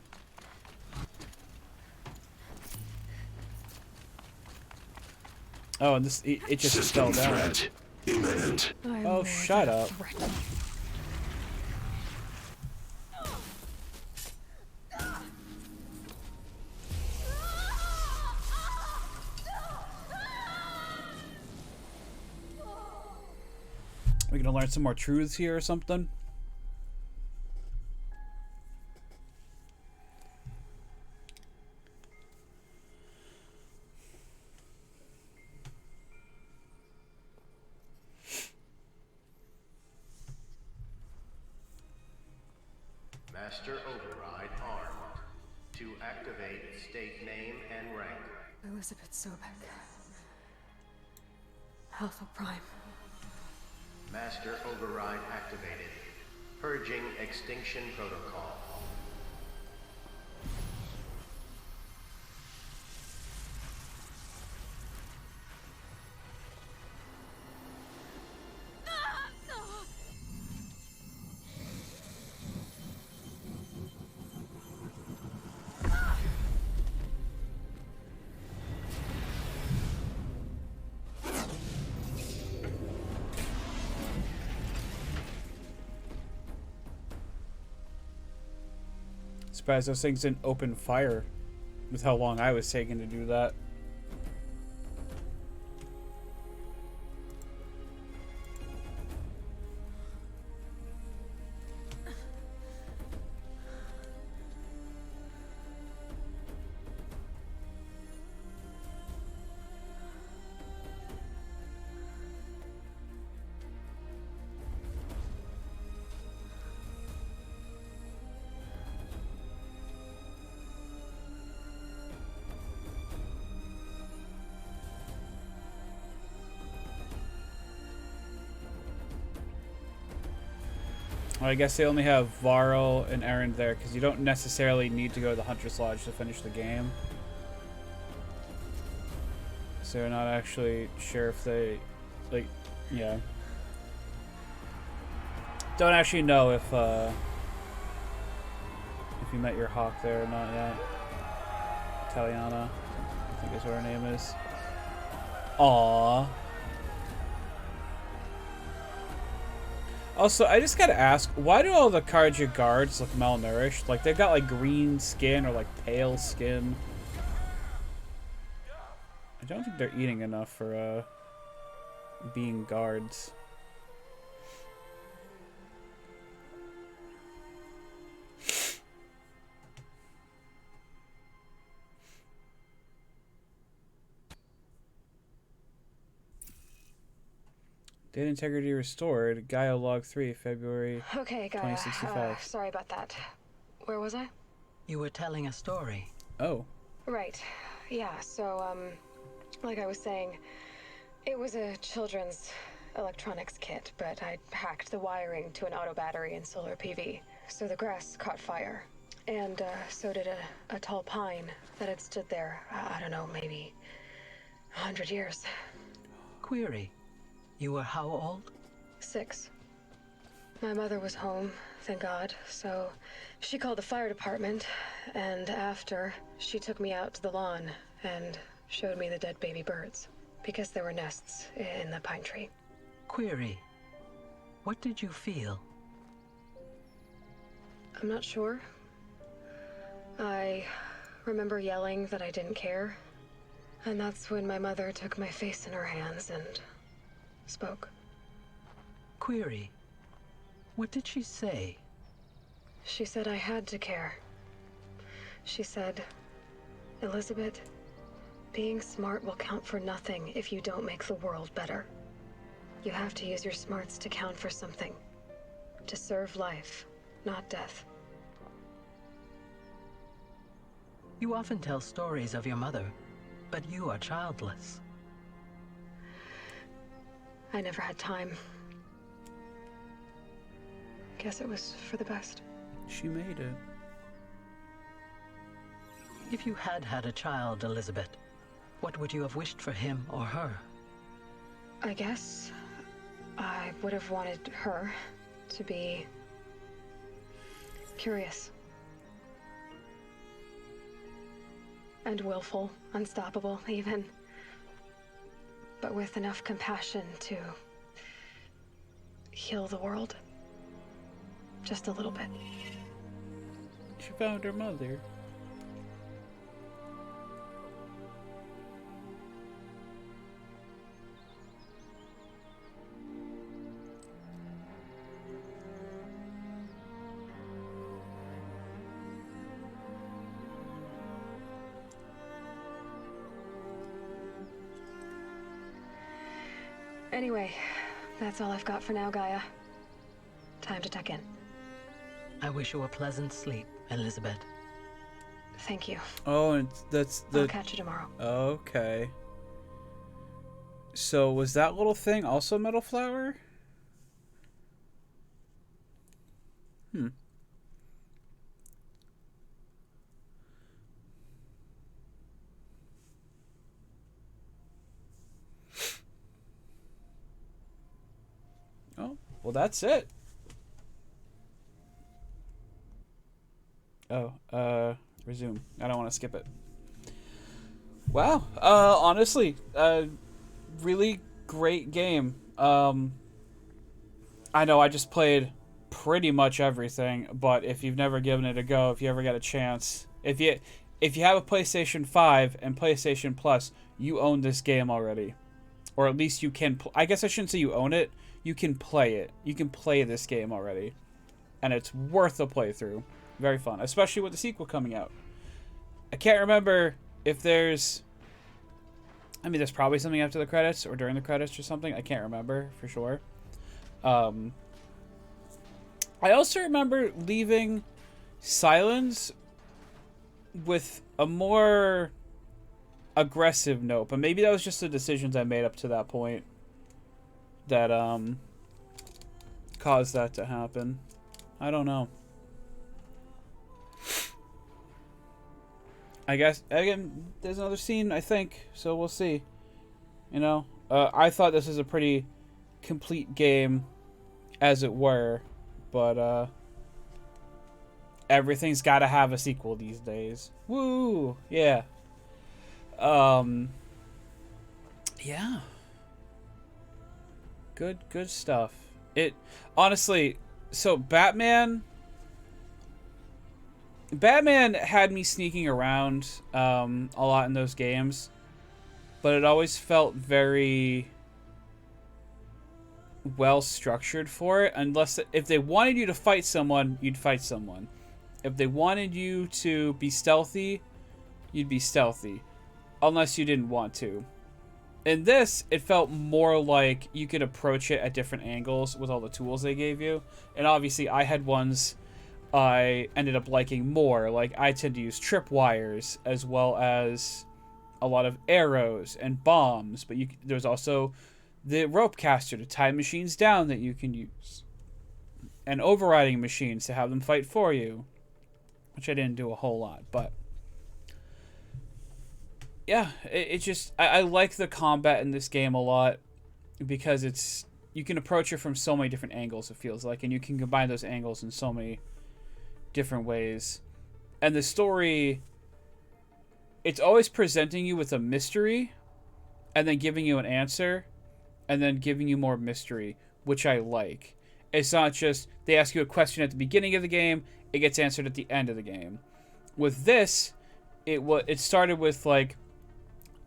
Oh, and this it just fell down. Threat imminent. Oh, shut up. We gonna learn some more truths here or something? Master Override armed. To activate state name and rank. Elizabeth Sobek. Alpha Prime. Master Override activated. Purging Extinction Protocol. Surprised those things didn't open fire with how long I was taking to do that. I guess they only have Varl and Erend there because you don't necessarily need to go to the Hunter's Lodge to finish the game. So they're not actually sure if they, like, yeah. Don't actually know if you met your hawk there or not yet. Taliana, I think is what her name is. Aww. Also, I just gotta ask, why do all the Carja guards look malnourished? Like, they've got, like, green skin or, like, pale skin. I don't think they're eating enough for, being guards. Data integrity restored. Gaia log 3, February Okay, Gaia. 2065. Sorry about that. Where was I? You were telling a story. Oh. Right. Yeah, so, like I was saying, it was a children's electronics kit, but I hacked the wiring to an auto battery and solar PV. So the grass caught fire. And, so did a tall pine that had stood there, I don't know, maybe 100 years. Query. You were how old? 6. My mother was home, thank God, so she called the fire department, and after, she took me out to the lawn, and showed me the dead baby birds, because there were nests in the pine tree. Query. What did you feel? I'm not sure. I remember yelling that I didn't care. And that's when my mother took my face in her hands and spoke. Query. What did she say? She said I had to care. She said, Elizabeth, being smart will count for nothing if you don't make the world better. You have to use your smarts to count for something. To serve life, not death. You often tell stories of your mother, but you are childless. I never had time. Guess it was for the best. She made it. If you had had a child, Elizabeth, what would you have wished for him or her? I guess I would have wanted her to be curious. And willful, unstoppable, even. But with enough compassion to heal the world. Just a little bit. She found her mother. Anyway, that's all I've got for now, Gaia. Time to tuck in. I wish you a pleasant sleep, Elizabeth. Thank you. Oh, and that's the... I'll catch you tomorrow. Okay. So, was that little thing also Metal Flower? Hmm. Oh, well, that's it. Oh, resume. I don't want to skip it. Wow. Honestly, really great game. I know I just played pretty much everything, but if you've never given it a go, if you ever get a chance, if you have a PlayStation 5 and PlayStation Plus, you own this game already. Or at least you can I guess I shouldn't say you own it. You can play it. You can play this game already. And it's worth a playthrough. Very fun, especially with the sequel coming out. I can't remember if there's... I mean, there's probably something after the credits or during the credits or something. I can't remember for sure. I also remember leaving Silence with a more aggressive note, but maybe that was just the decisions I made up to that point that caused that to happen. I don't know. I guess, again, there's another scene, I think, so we'll see. You know, I thought this was a pretty complete game, as it were, but, everything's gotta have a sequel these days. Woo! Yeah. Yeah. Good stuff. Honestly, so Batman had me sneaking around a lot in those games, but it always felt very well structured for it. Unless if they wanted you to fight someone, you'd fight someone. If they wanted you to be stealthy, you'd be stealthy, unless you didn't want to. In this, it felt more like you could approach it at different angles with all the tools they gave you, and obviously I had ones I ended up liking more. Like, I tend to use tripwires as well as a lot of arrows and bombs, but there's also the rope caster to tie machines down that you can use, and overriding machines to have them fight for you, which I didn't do a whole lot, but yeah, it's just I like the combat in this game a lot because you can approach it from so many different angles, it feels like, and you can combine those angles in so many different ways. And the story it's always presenting you with a mystery and then giving you an answer and then giving you more mystery, which I like. It's not just they ask you a question at the beginning of the game, it gets answered at the end of the game. With this, it started with like,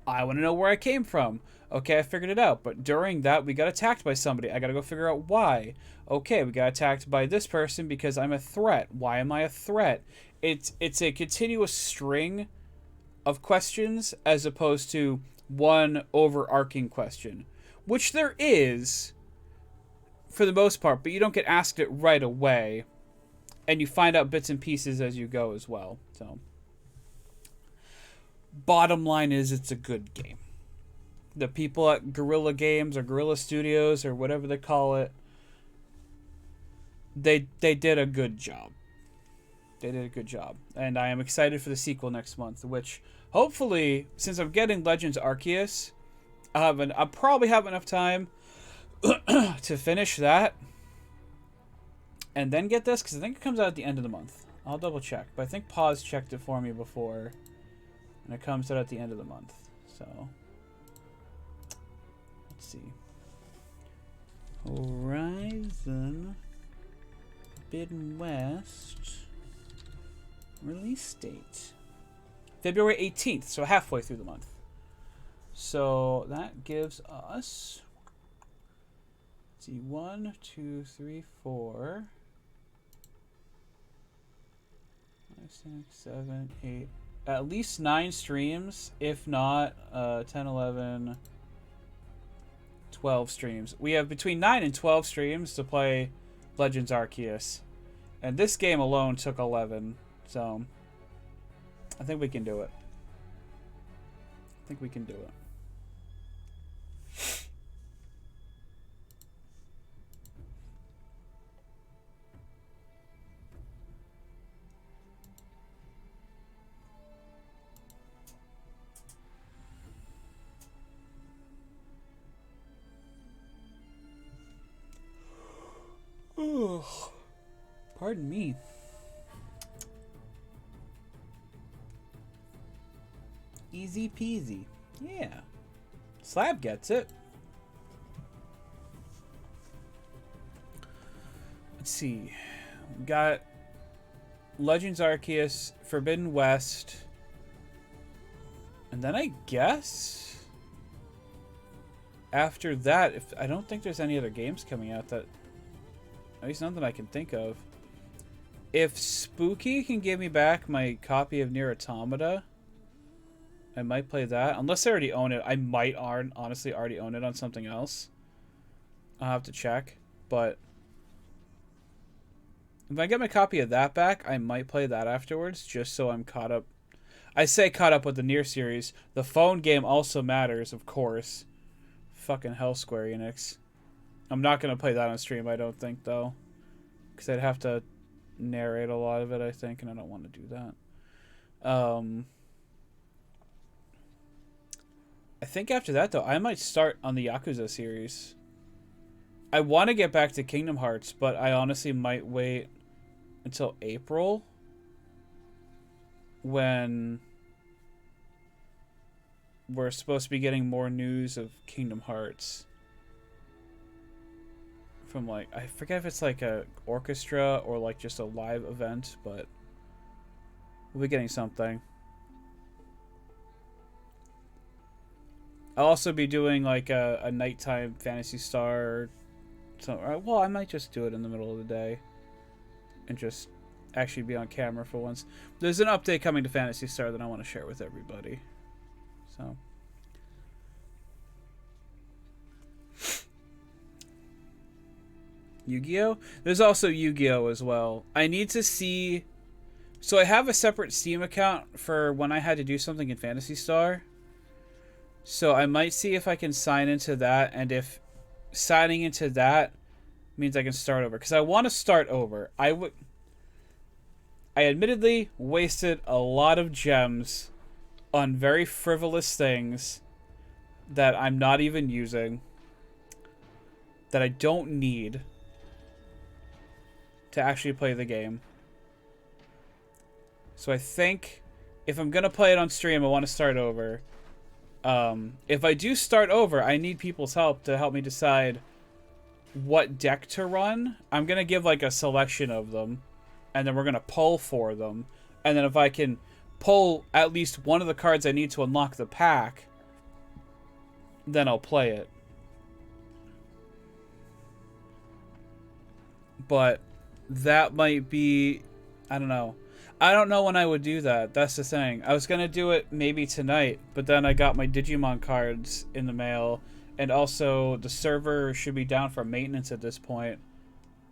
I want to know where I came from. Okay, I figured it out. But during that, we got attacked by somebody. I got to go figure out why. Okay, we got attacked by this person because I'm a threat. Why am I a threat? It's a continuous string of questions as opposed to one overarching question, which there is for the most part, but you don't get asked it right away, and you find out bits and pieces as you go as well. So, bottom line is, it's a good game. The people at Guerrilla Games or Guerrilla Studios or whatever they call it, they did a good job. They did a good job, and I am excited for the sequel next month, which hopefully, since I'm getting Legends Arceus, I'll probably have enough time to finish that and then get this, because I think it comes out at the end of the month. I'll double check, but I think Pause checked it for me before, and it comes out at the end of the month. So let's see. Horizon Forbidden West release date February 18th, so halfway through the month. So that gives us, let's see, 1, 2, 3, 4, 5, 6, 7, 8, at least 9 streams, if not 10, 11, 12 streams. We have between 9 and 12 streams to play Legends Arceus, and this game alone took 11, so I think we can do it. I think we can do it. Oh, pardon me. Easy peasy. Yeah. Slab gets it. Let's see. We got Legends Arceus, Forbidden West, and then I guess after that, if I don't think there's any other games coming out that, at least nothing I can think of. If Spooky can give me back my copy of Nier Automata, I might play that. Unless I already own it. I might honestly already own it on something else. I'll have to check. But if I get my copy of that back, I might play that afterwards, just so I'm caught up. I say caught up with the Nier series. The phone game also matters, of course. Fucking hell, Square Enix. I'm not going to play that on stream, I don't think, though. Because I'd have to narrate a lot of it, I think, and I don't want to do that. I think after that, though, I might start on the Yakuza series. I want to get back to Kingdom Hearts, but I honestly might wait until April, when we're supposed to be getting more news of Kingdom Hearts. From, like, I forget if it's like a orchestra or like just a live event, but we'll be getting something. I'll also be doing like a nighttime Phantasy Star. So, well, I might just do it in the middle of the day and just actually be on camera for once. There's an update coming to Phantasy Star that I want to share with everybody. So, Yu-Gi-Oh! There's also Yu-Gi-Oh! As well. I need to see. So I have a separate Steam account for when I had to do something in Phantasy Star. So I might see if I can sign into that, and if signing into that means I can start over. Because I want to start over. I admittedly wasted a lot of gems on very frivolous things that I'm not even using, that I don't need to actually play the game. So I think if I'm gonna play it on stream, I want to start over. If I do start over, I need people's help to help me decide what deck to run. I'm gonna give like a selection of them, and then we're gonna pull for them, and then if I can pull at least one of the cards I need to unlock the pack, then I'll play it. But that might be, I don't know. I don't know when I would do that. That's the thing. I was going to do it maybe tonight, but then I got my Digimon cards in the mail, and also the server should be down for maintenance at this point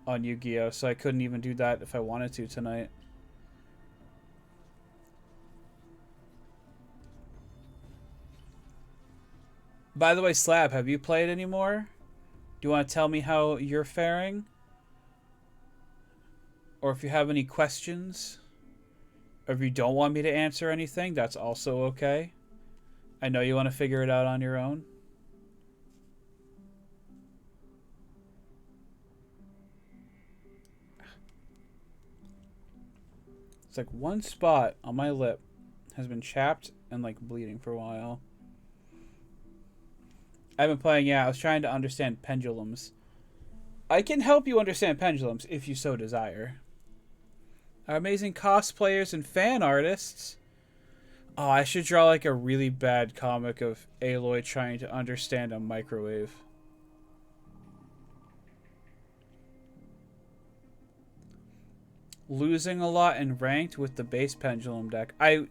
on Yu-Gi-Oh! So I couldn't even do that if I wanted to tonight. By the way, Slab, have you played anymore? Do you want to tell me how you're faring? Or if you have any questions? Or if you don't want me to answer anything, that's also okay. I know you want to figure it out on your own. It's like one spot on my lip has been chapped and like bleeding for a while. I've been playing, yeah, I was trying to understand pendulums. I can help you understand pendulums if you so desire. Our amazing cosplayers and fan artists. Oh, I should draw like a really bad comic of Aloy trying to understand a microwave. Losing a lot in ranked with the base pendulum deck. I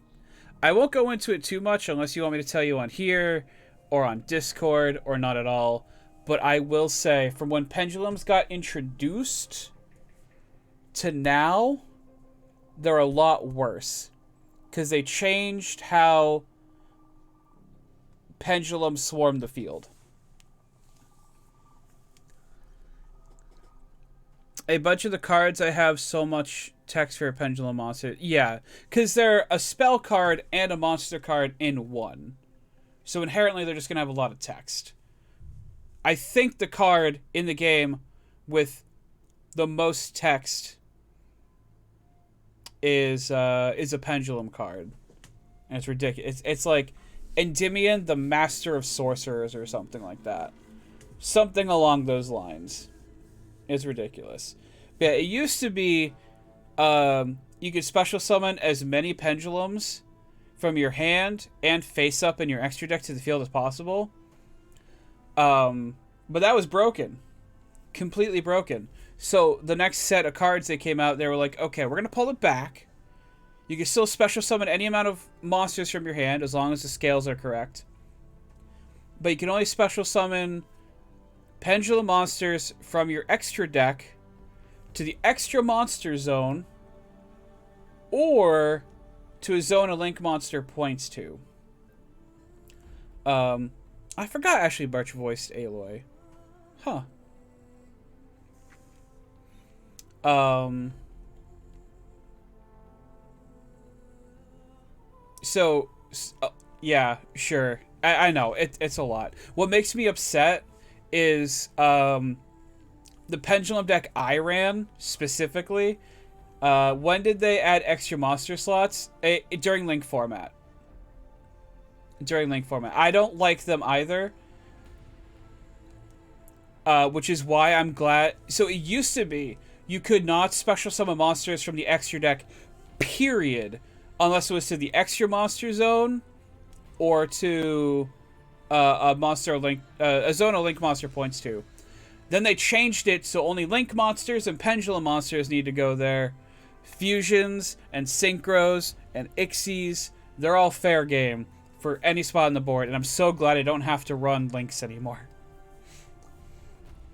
won't go into it too much unless you want me to tell you on here or on Discord or not at all. But I will say, from when pendulums got introduced to now, they're a lot worse. Because they changed how pendulums swarm the field. A bunch of the cards I have so much text for a pendulum monster. Yeah, because they're a spell card and a monster card in one. So inherently they're just going to have a lot of text. I think the card in the game with the most text is a pendulum card. And it's ridiculous. It's like Endymion, the Master of Sorcerers or something like that. Something along those lines. It's ridiculous. But yeah, it used to be you could special summon as many pendulums from your hand and face up in your extra deck to the field as possible. But that was broken. Completely broken. So the next set of cards that came out, they were like, okay, we're going to pull it back. You can still special summon any amount of monsters from your hand as long as the scales are correct. But you can only special summon pendulum monsters from your extra deck to the extra monster zone or to a zone a link monster points to. I forgot Ashley Birch voiced Aloy. Huh. So, yeah, sure. I know, it's a lot. What makes me upset is, the Pendulum deck I ran, specifically, when did they add extra monster slots? During Link format. During Link format. I don't like them either. Which is why I'm glad... So it used to be, you could not special summon monsters from the extra deck, period. Unless it was to the extra monster zone, or to a monster link, a zone a link monster points to. Then they changed it so only link monsters and pendulum monsters need to go there. Fusions and synchros and ixies, they're all fair game for any spot on the board, and I'm so glad I don't have to run links anymore.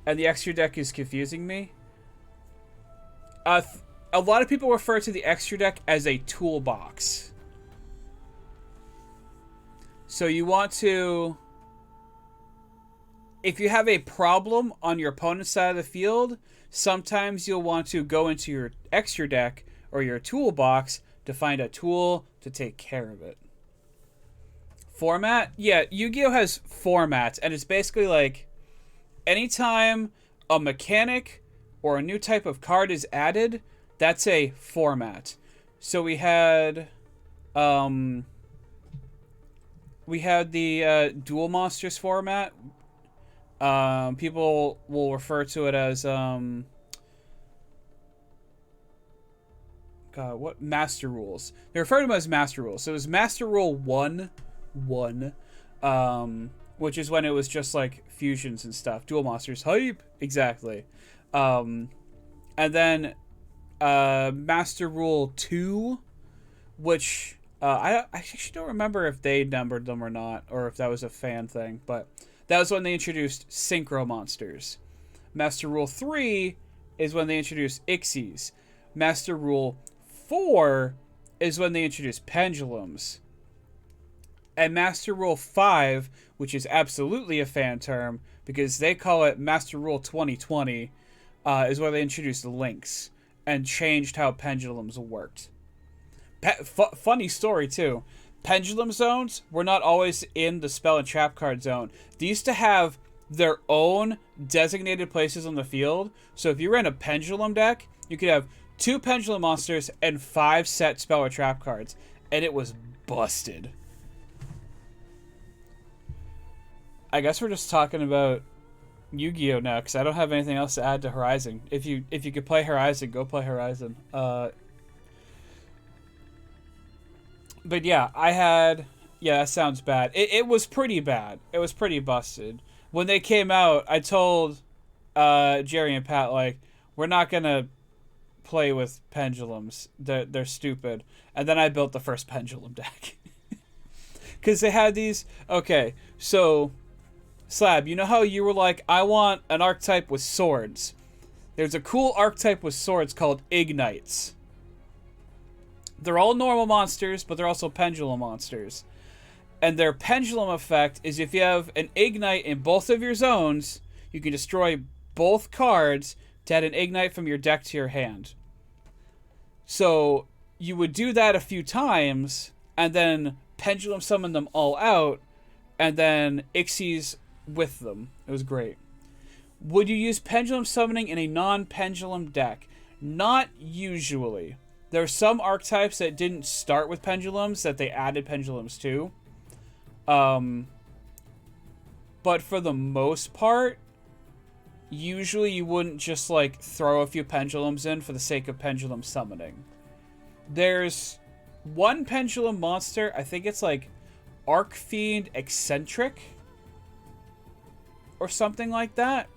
And the extra deck is confusing me. A lot of people refer to the extra deck as a toolbox. So you want to... If you have a problem on your opponent's side of the field, sometimes you'll want to go into your extra deck or your toolbox to find a tool to take care of it. Format? Yeah, Yu-Gi-Oh! Has formats, and it's basically like anytime a mechanic or a new type of card is added, that's a format. So we had we had the Duel Monsters format. People will refer to it as God, what Master Rules? They refer to them as Master Rules. So it was Master Rule 1, which is when it was just like fusions and stuff. Duel Monsters hype, exactly. And then Master Rule 2, which I actually don't remember if they numbered them or not, or if that was a fan thing, but that was when they introduced Synchro Monsters. Master Rule 3 is when they introduced Ixies. Master Rule 4 is when they introduced Pendulums. And Master Rule 5, which is absolutely a fan term, because they call it Master Rule 2020, is where they introduced Links and changed how pendulums worked. Funny story, too. Pendulum zones were not always in the spell and trap card zone. They used to have their own designated places on the field. So if you ran a pendulum deck, you could have 2 pendulum monsters and 5 set spell or trap cards. And it was busted. I guess we're just talking about Yu-Gi-Oh! Now, because I don't have anything else to add to Horizon. If you could play Horizon, go play Horizon. But yeah, that sounds bad. It was pretty bad. It was pretty busted. When they came out, I told Jerry and Pat, like, we're not going to play with pendulums. They're stupid. And then I built the first pendulum deck. Because they had these... Okay, so... Slab, you know how you were like, I want an archetype with swords? There's a cool archetype with swords called Ignites. They're all normal monsters, but they're also pendulum monsters. And their pendulum effect is if you have an Ignite in both of your zones, you can destroy both cards to add an Ignite from your deck to your hand. So you would do that a few times, and then pendulum summon them all out, and then Ixies with them. It was great. Would you use pendulum summoning in a non-pendulum deck? Not usually. There are some archetypes that didn't start with pendulums that they added pendulums to. But for the most part, usually you wouldn't just like throw a few pendulums in for the sake of pendulum summoning. There's one pendulum monster, I think it's like Arcfiend Eccentric or something like that.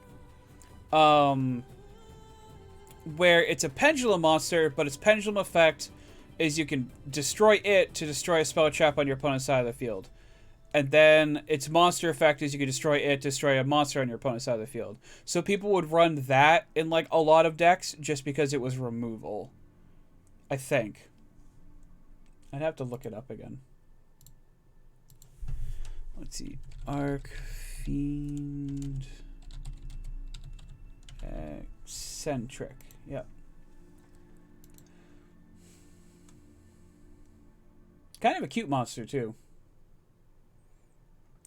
Where it's a pendulum monster, but its pendulum effect is you can destroy it to destroy a spell trap on your opponent's side of the field. And then its monster effect is you can destroy it to destroy a monster on your opponent's side of the field. So people would run that in like a lot of decks just because it was removal. I think. I'd have to look it up again. Let's see. Arcfiend Eccentric. Yep. Kind of a cute monster, too.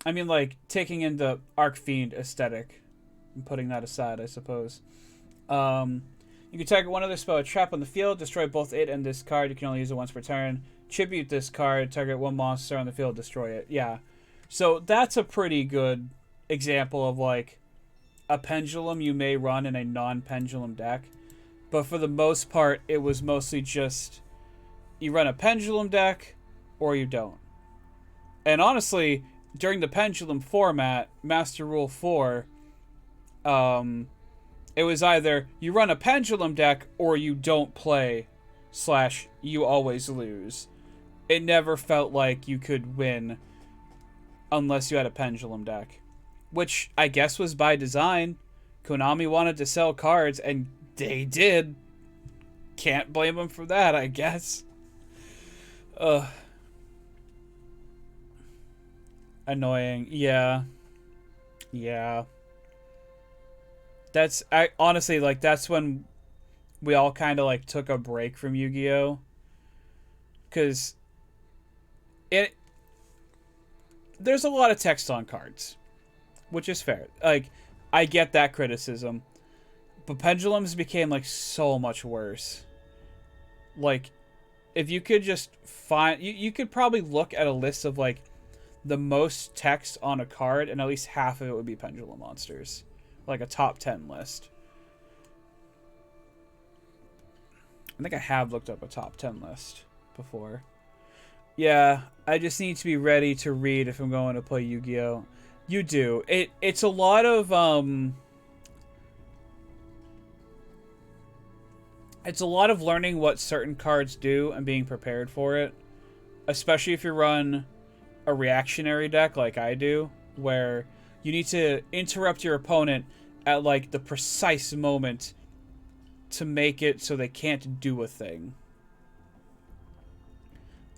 I mean, like, taking in the Arcfiend aesthetic and putting that aside, I suppose. You can target one other spell or trap on the field, destroy both it and this card. You can only use it once per turn. Tribute this card, target one monster on the field, destroy it. Yeah. So that's a pretty good example of, like, a pendulum you may run in a non-pendulum deck. But for the most part, it was mostly just you run a pendulum deck or you don't. And honestly, during the pendulum format, Master Rule 4, it was either you run a pendulum deck or you don't play / you always lose. It never felt like you could win unless you had a pendulum deck. Which I guess was by design. Konami wanted to sell cards, and they did. Can't blame them for that, I guess. Annoying. Yeah. Honestly, like, that's when we all kind of, like, took a break from Yu-Gi-Oh! Because there's a lot of text on cards, which is fair. Like, I get that criticism, but pendulums became, like, so much worse. Like, if you could just find, you could probably look at a list of like the most text on a card, and at least half of it would be Pendulum Monsters, like a top 10 list. I think I have looked up a top 10 list before. Yeah, I just need to be ready to read if I'm going to play Yu-Gi-Oh! You do. It's a lot of it's a lot of learning what certain cards do and being prepared for it. Especially if you run a reactionary deck like I do, where you need to interrupt your opponent at like the precise moment to make it so they can't do a thing.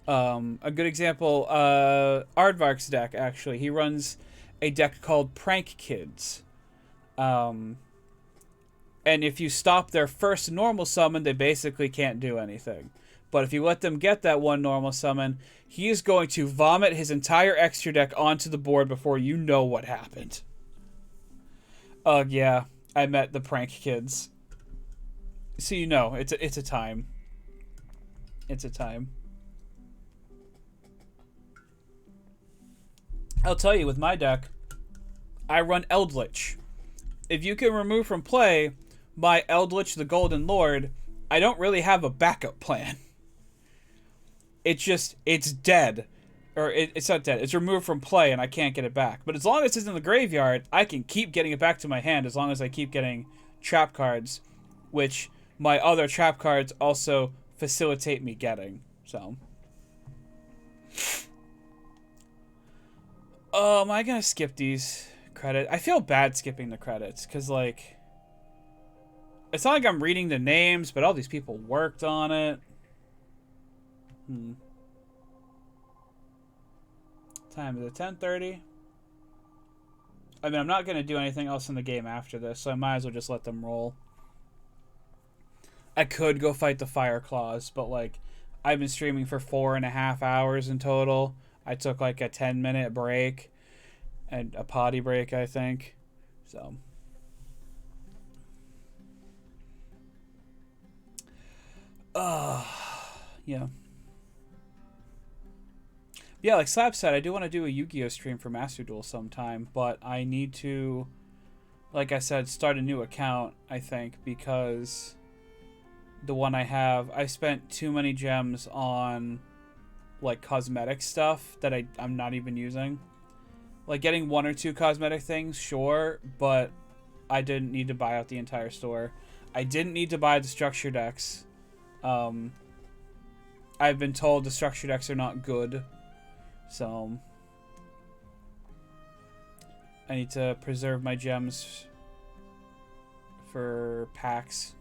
A good example, Aardvark's deck, actually. He runs a deck called Prank Kids. And if you stop their first normal summon, they basically can't do anything. But if you let them get that one normal summon, he is going to vomit his entire extra deck onto the board before you know what happened. Yeah, I met the Prank Kids. So you know, it's a time. It's a time. I'll tell you, with my deck, I run Eldritch. If you can remove from play my Eldritch the Golden Lord, I don't really have a backup plan. It's dead. Or it's not dead. It's removed from play and I can't get it back. But as long as it's in the graveyard, I can keep getting it back to my hand as long as I keep getting trap cards, which my other trap cards also facilitate me getting. So. Am I gonna skip these credits? I feel bad skipping the credits, because, like, it's not like I'm reading the names, but all these people worked on it. Time is it 10:30? I mean, I'm not gonna do anything else in the game after this, so I might as well just let them roll. I could go fight the Fire Claws, but, like, I've been streaming for 4.5 hours in total. I took like a 10-minute break and a potty break, I think. So. Yeah. Yeah, like Slab said, I do want to do a Yu-Gi-Oh! Stream for Master Duel sometime, but I need to, like I said, start a new account, I think, because the one I have, I spent too many gems on like cosmetic stuff that I'm not even using. Like getting 1 or 2 cosmetic things, sure, but I didn't need to buy out the entire store. I didn't need to buy the structure decks. I've been told the structure decks are not good, so I need to preserve my gems for packs.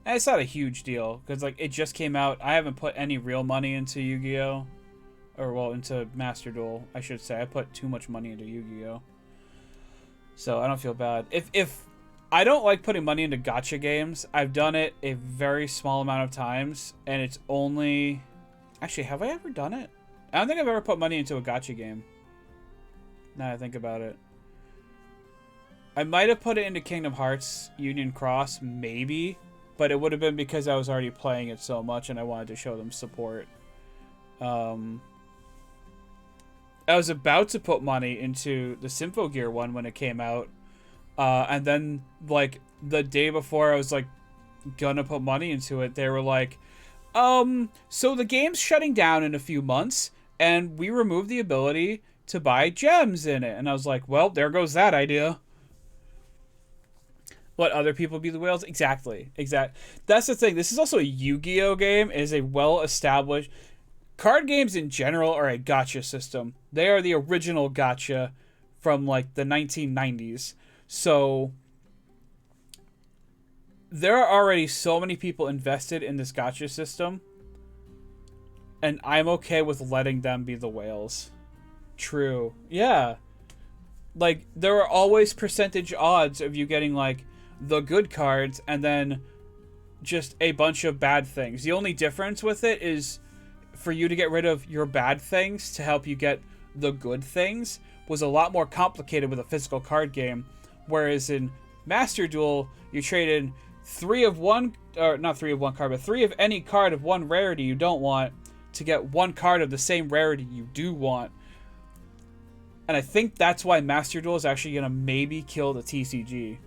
And it's not a huge deal, because like it just came out. I haven't put any real money into Yu-Gi-Oh! Or, well, into Master Duel, I should say. I put too much money into Yu-Gi-Oh! So I don't feel bad. If I don't like putting money into gacha games, I've done it a very small amount of times, and it's only... Actually, have I ever done it? I don't think I've ever put money into a gacha game. Now that I think about it. I might have put it into Kingdom Hearts Union Cross, maybe, but it would have been because I was already playing it so much and I wanted to show them support. I was about to put money into the Symphogear one when it came out. And then, like, the day before I was, like, gonna put money into it, they were like, so the game's shutting down in a few months, and we removed the ability to buy gems in it. And I was like, well, there goes that idea. Let other people be the whales? Exactly. That's the thing. This is also a Yu-Gi-Oh! Game. It is a well-established... Card games in general are a gacha system. They are the original gacha from, like, the 1990s. So, there are already so many people invested in this gacha system. And I'm okay with letting them be the whales. True. Yeah. Like, there are always percentage odds of you getting, like, the good cards and then just a bunch of bad things. The only difference with it is for you to get rid of your bad things to help you get the good things was a lot more complicated with a physical card game. Whereas in Master Duel, you trade in 3 of one, or not 3 of one card, but 3 of any card of one rarity you don't want to get 1 card of the same rarity you do want. And I think that's why Master Duel is actually going to maybe kill the TCG.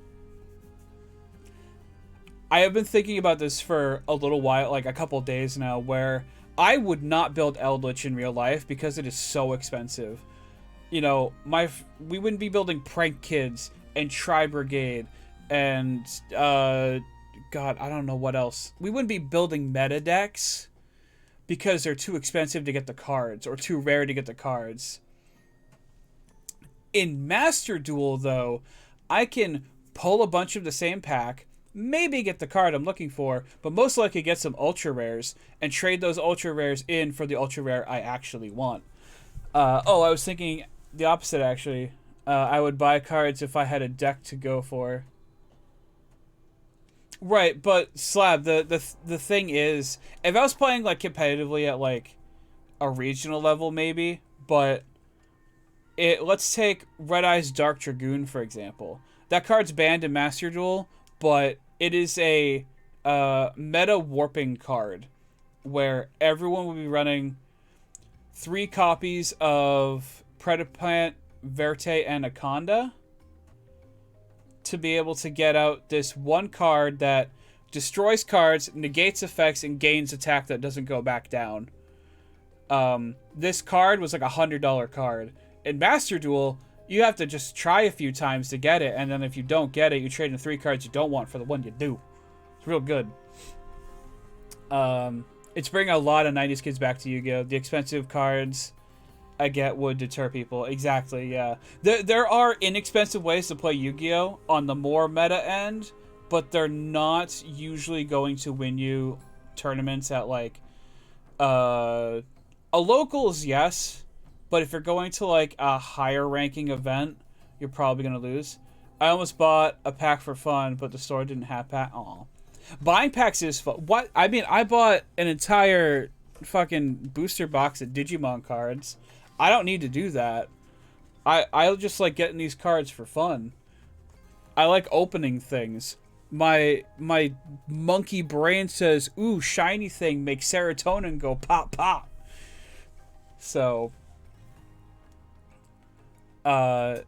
I have been thinking about this for a little while, like a couple days now, where I would not build Eldritch in real life because it is so expensive. You know, we wouldn't be building Prank Kids and Tri-Brigade and, God, I don't know what else. We wouldn't be building meta decks because they're too expensive to get the cards or too rare to get the cards. In Master Duel, though, I can pull a bunch of the same pack, maybe get the card I'm looking for, but most likely get some ultra rares and trade those ultra rares in for the ultra rare I actually want. I was thinking the opposite, actually. I would buy cards if I had a deck to go for. Right, but Slab, the thing is, if I was playing like competitively at like a regional level, maybe, but let's take Red Eye's Dark Dragoon for example. That card's banned in Master Duel, but it is a meta warping card where everyone will be running 3 copies of Predaplant, Verte, and Anaconda to be able to get out this one card that destroys cards, negates effects, and gains attack that doesn't go back down. This card was like $100 card. In Master Duel, you have to just try a few times to get it, and then if you don't get it, you trade in 3 cards you don't want for the one you do. It's real good. It's bringing a lot of 90s kids back to Yu-Gi-Oh! The expensive cards I get would deter people. Exactly, yeah. There are inexpensive ways to play Yu-Gi-Oh! On the more meta end, but they're not usually going to win you tournaments at, like, a locals, yes, but if you're going to, like, a higher ranking event, you're probably going to lose. I almost bought a pack for fun, but the store didn't have pack. Aw. Buying packs is fun. What? I mean, I bought an entire fucking booster box of Digimon cards. I don't need to do that. I just like getting these cards for fun. I like opening things. My monkey brain says, ooh, shiny thing makes serotonin go pop pop. So, and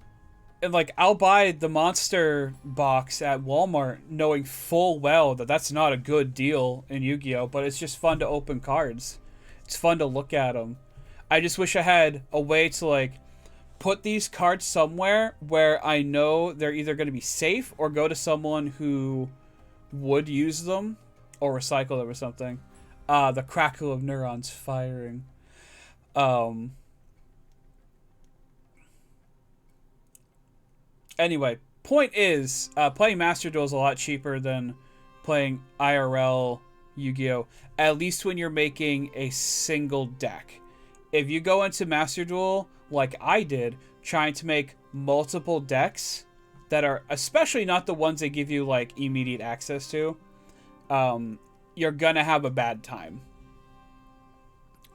like I'll buy the monster box at Walmart knowing full well that that's not a good deal in Yu-Gi-Oh, but it's just fun to open cards. It's fun to look at them. I just wish I had a way to like put these cards somewhere where I know they're either going to be safe or go to someone who would use them or recycle them or something. The crackle of neurons firing. Anyway, point is, playing Master Duel is a lot cheaper than playing IRL Yu-Gi-Oh! At least when you're making a single deck. If you go into Master Duel, like I did, trying to make multiple decks that are, especially not the ones they give you, like, immediate access to, you're gonna have a bad time.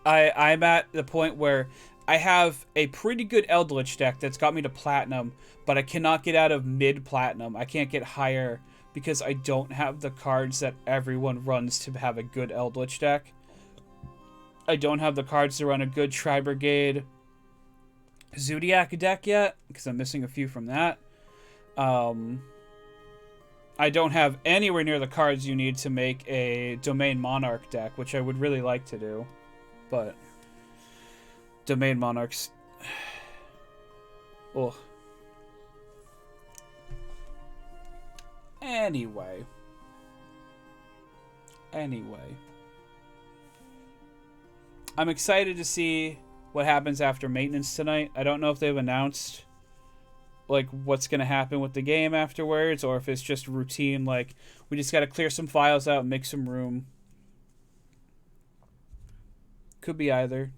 I'm at the point where I have a pretty good Eldritch deck that's got me to Platinum, but I cannot get out of mid-Platinum. I can't get higher because I don't have the cards that everyone runs to have a good Eldritch deck. I don't have the cards to run a good Tri-Brigade Zodiac deck yet, because I'm missing a few from that. I don't have anywhere near the cards you need to make a Domain Monarch deck, which I would really like to do, but Domain Monarchs... Ugh. Anyway. I'm excited to see what happens after maintenance tonight. I don't know if they've announced like what's going to happen with the game afterwards, or if it's just routine, like we just got to clear some files out and make some room. Could be either.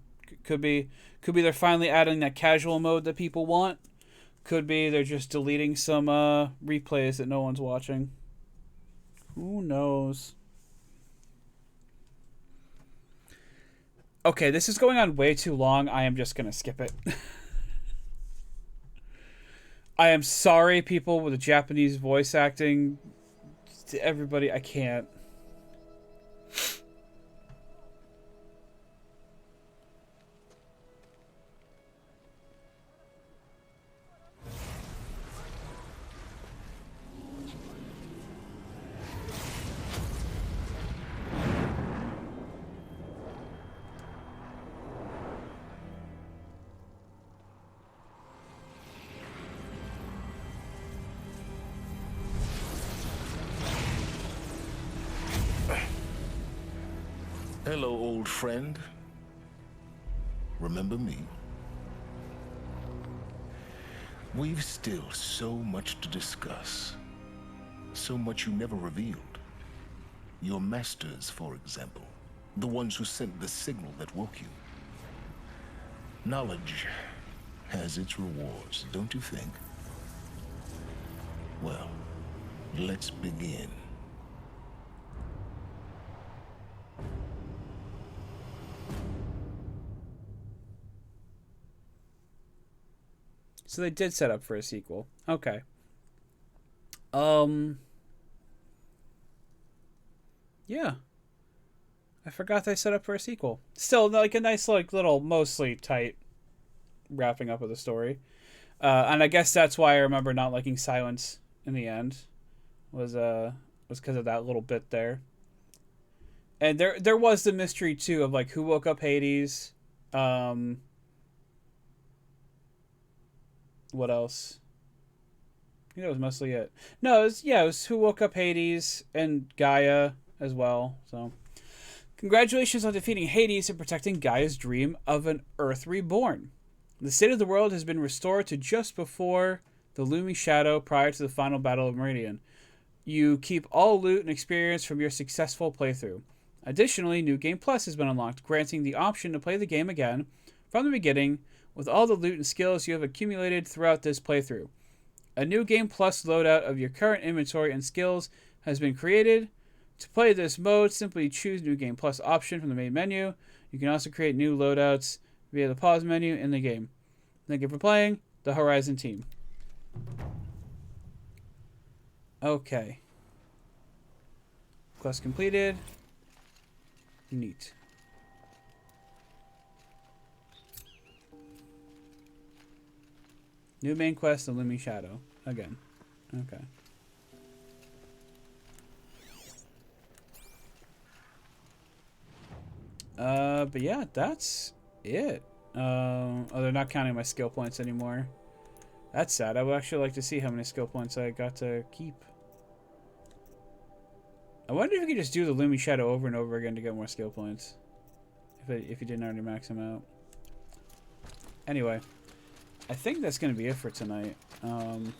Could be they're finally adding that casual mode that people want. Could be they're just deleting some replays that no one's watching. Who knows? Okay, this is going on way too long. I am just going to skip it. I am sorry, people with the Japanese voice acting everybody, I can't. Hello, old friend. Remember me? We've still so much to discuss. So much you never revealed. Your masters, for example. The ones who sent the signal that woke you. Knowledge has its rewards, don't you think? Well, let's begin. So they did set up for a sequel. Okay. Yeah. I forgot they set up for a sequel. Still, like a nice, like, little, mostly tight wrapping up of the story. And I guess that's why I remember not liking Silence in the end. Was because of that little bit there. And there was the mystery, too, of, like, who woke up Hades. What else? I think that was mostly it. No, it was who woke up Hades and Gaia as well. So, congratulations on defeating Hades and protecting Gaia's dream of an Earth reborn. The state of the world has been restored to just before the looming shadow prior to the final battle of Meridian. You keep all loot and experience from your successful playthrough. Additionally, New Game Plus has been unlocked, granting the option to play the game again from the beginning with all the loot and skills you have accumulated throughout this playthrough. A New Game Plus loadout of your current inventory and skills has been created. To play this mode, simply choose New Game Plus option from the main menu. You can also create new loadouts via the pause menu in the game. Thank you for playing the Horizon team. Okay. Quest completed. Neat. New main quest, The Looming Shadow. Again. Okay. But yeah, that's it. Oh, they're not counting my skill points anymore. That's sad. I would actually like to see how many skill points I got to keep. I wonder if you could just do the Looming Shadow over and over again to get more skill points. If you didn't already max them out. Anyway. I think that's going to be it for tonight. I'm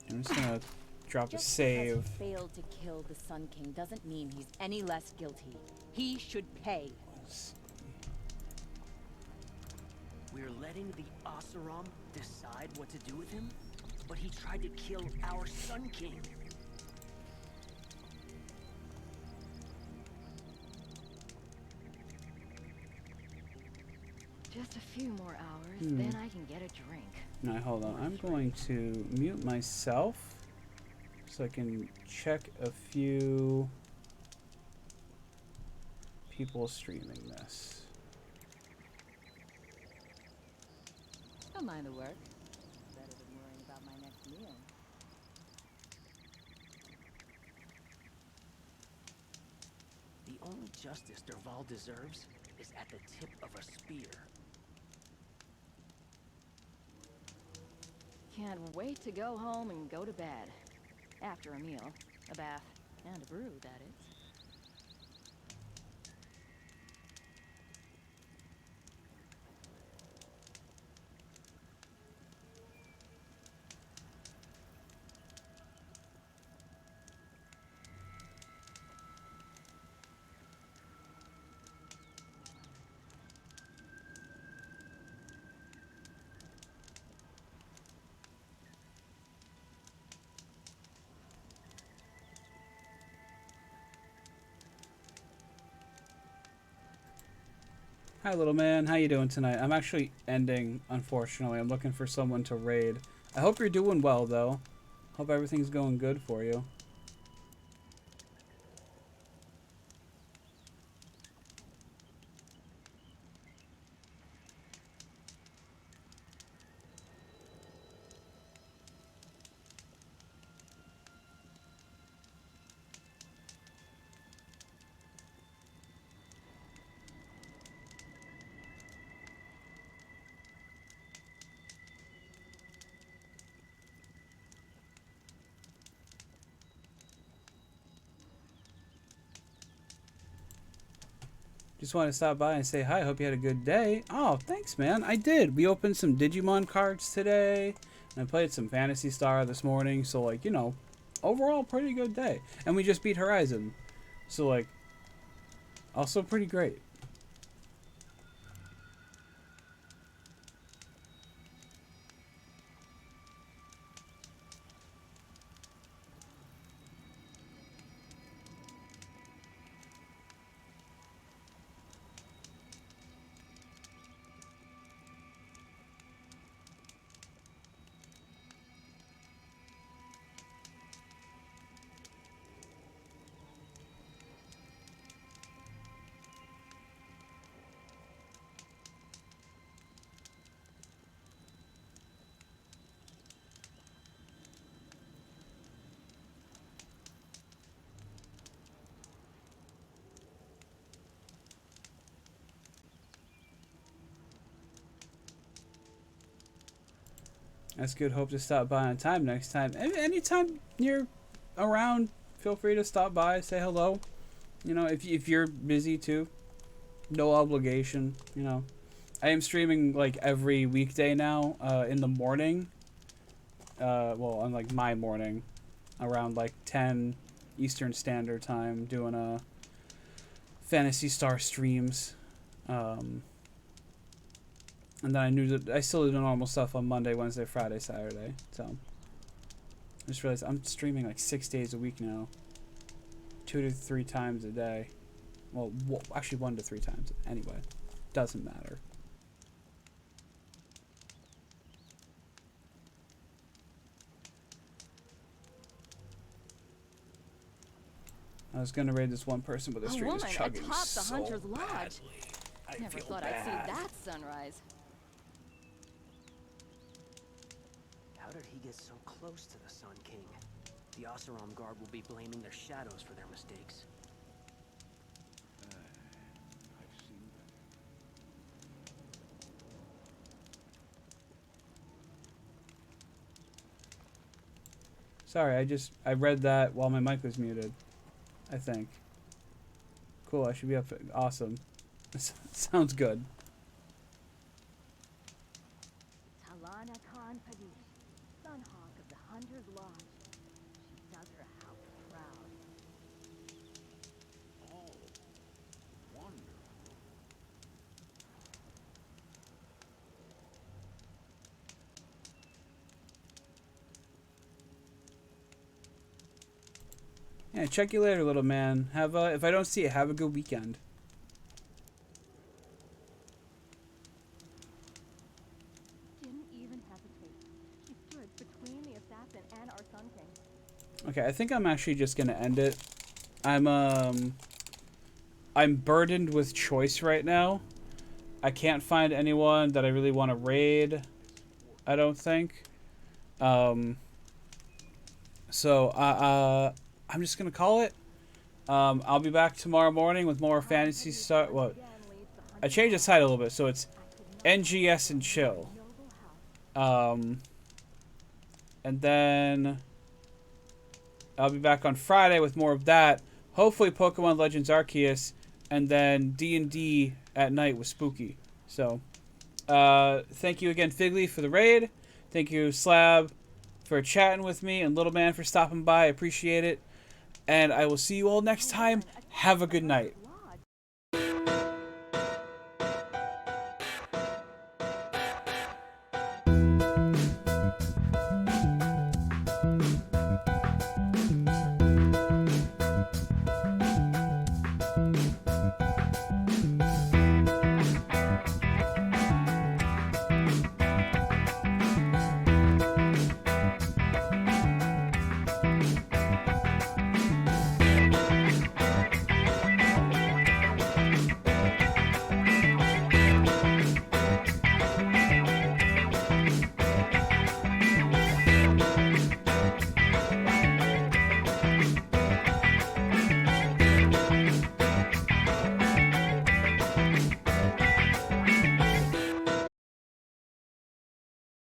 just going to drop a save. Just because he failed to kill the Sun King doesn't mean he's any less guilty. He should pay. We're letting the Oseram decide what to do with him? But he tried to kill our Sun King. Just a few more hours, then I can get a drink. Now, hold on. I'm going to mute myself so I can check a few people streaming this. Don't mind the work. Better than worrying about my next meal. The only justice Dervahl deserves is at the tip of a spear. Can't wait to go home and go to bed. After a meal, a bath, and a brew, that is. Hi, little man. How you doing tonight? I'm actually ending, unfortunately. I'm looking for someone to raid. I hope you're doing well, though. Hope everything's going good for you. Just wanted to stop by and say hi. Hope you had a good day. Oh, thanks, man. I did. We opened some Digimon cards today. And I played some Phantasy Star this morning. So, like, you know, overall, pretty good day. And we just beat Horizon. So, like, also pretty great. That's good. Hope to stop by on time next time. Anytime you're around, feel free to stop by, say hello. You know, if you're busy too, no obligation. You know, I am streaming like every weekday now in the morning. Well, on like my morning, around like 10 Eastern Standard Time, doing Phantasy Star streams. And then I knew that I still do the normal stuff on Monday, Wednesday, Friday, Saturday. So I just realized I'm streaming like 6 days a week now. 2 to 3 times a day. Well, actually 1 to 3 times. Anyway, doesn't matter. I was gonna raid this one person, but the stream is chugging atop the so Hunter's Lodge. badly. I Never feel thought bad. I'd see that sunrise. How did he get so close to the Sun King? The Oseram Guard will be blaming their shadows for their mistakes. Sorry, I read that while my mic was muted. I think. Cool, I should be up. Awesome. Sounds good. Talana Khan Padish, Sunhawk of the Hunter's Lodge. She does her house proud. Oh, wonderful. Yeah, check you later, little man. Have if I don't see you, have a good weekend. Didn't even hesitate. She stood between the assassin and our Sun King. Okay, I think I'm actually just gonna end it. I'm burdened with choice right now. I can't find anyone that I really want to raid. I don't think. So I'm just gonna call it. I'll be back tomorrow morning with more Phantasy Star. Well, I changed the title a little bit, so it's NGS and Chill. And then I'll be back on Friday with more of that. Hopefully Pokemon Legends Arceus, and then D&D at night with Spooky. So, thank you again, Figley, for the raid. Thank you, Slab, for chatting with me, and Little Man for stopping by. I appreciate it. And I will see you all next time. Have a good night.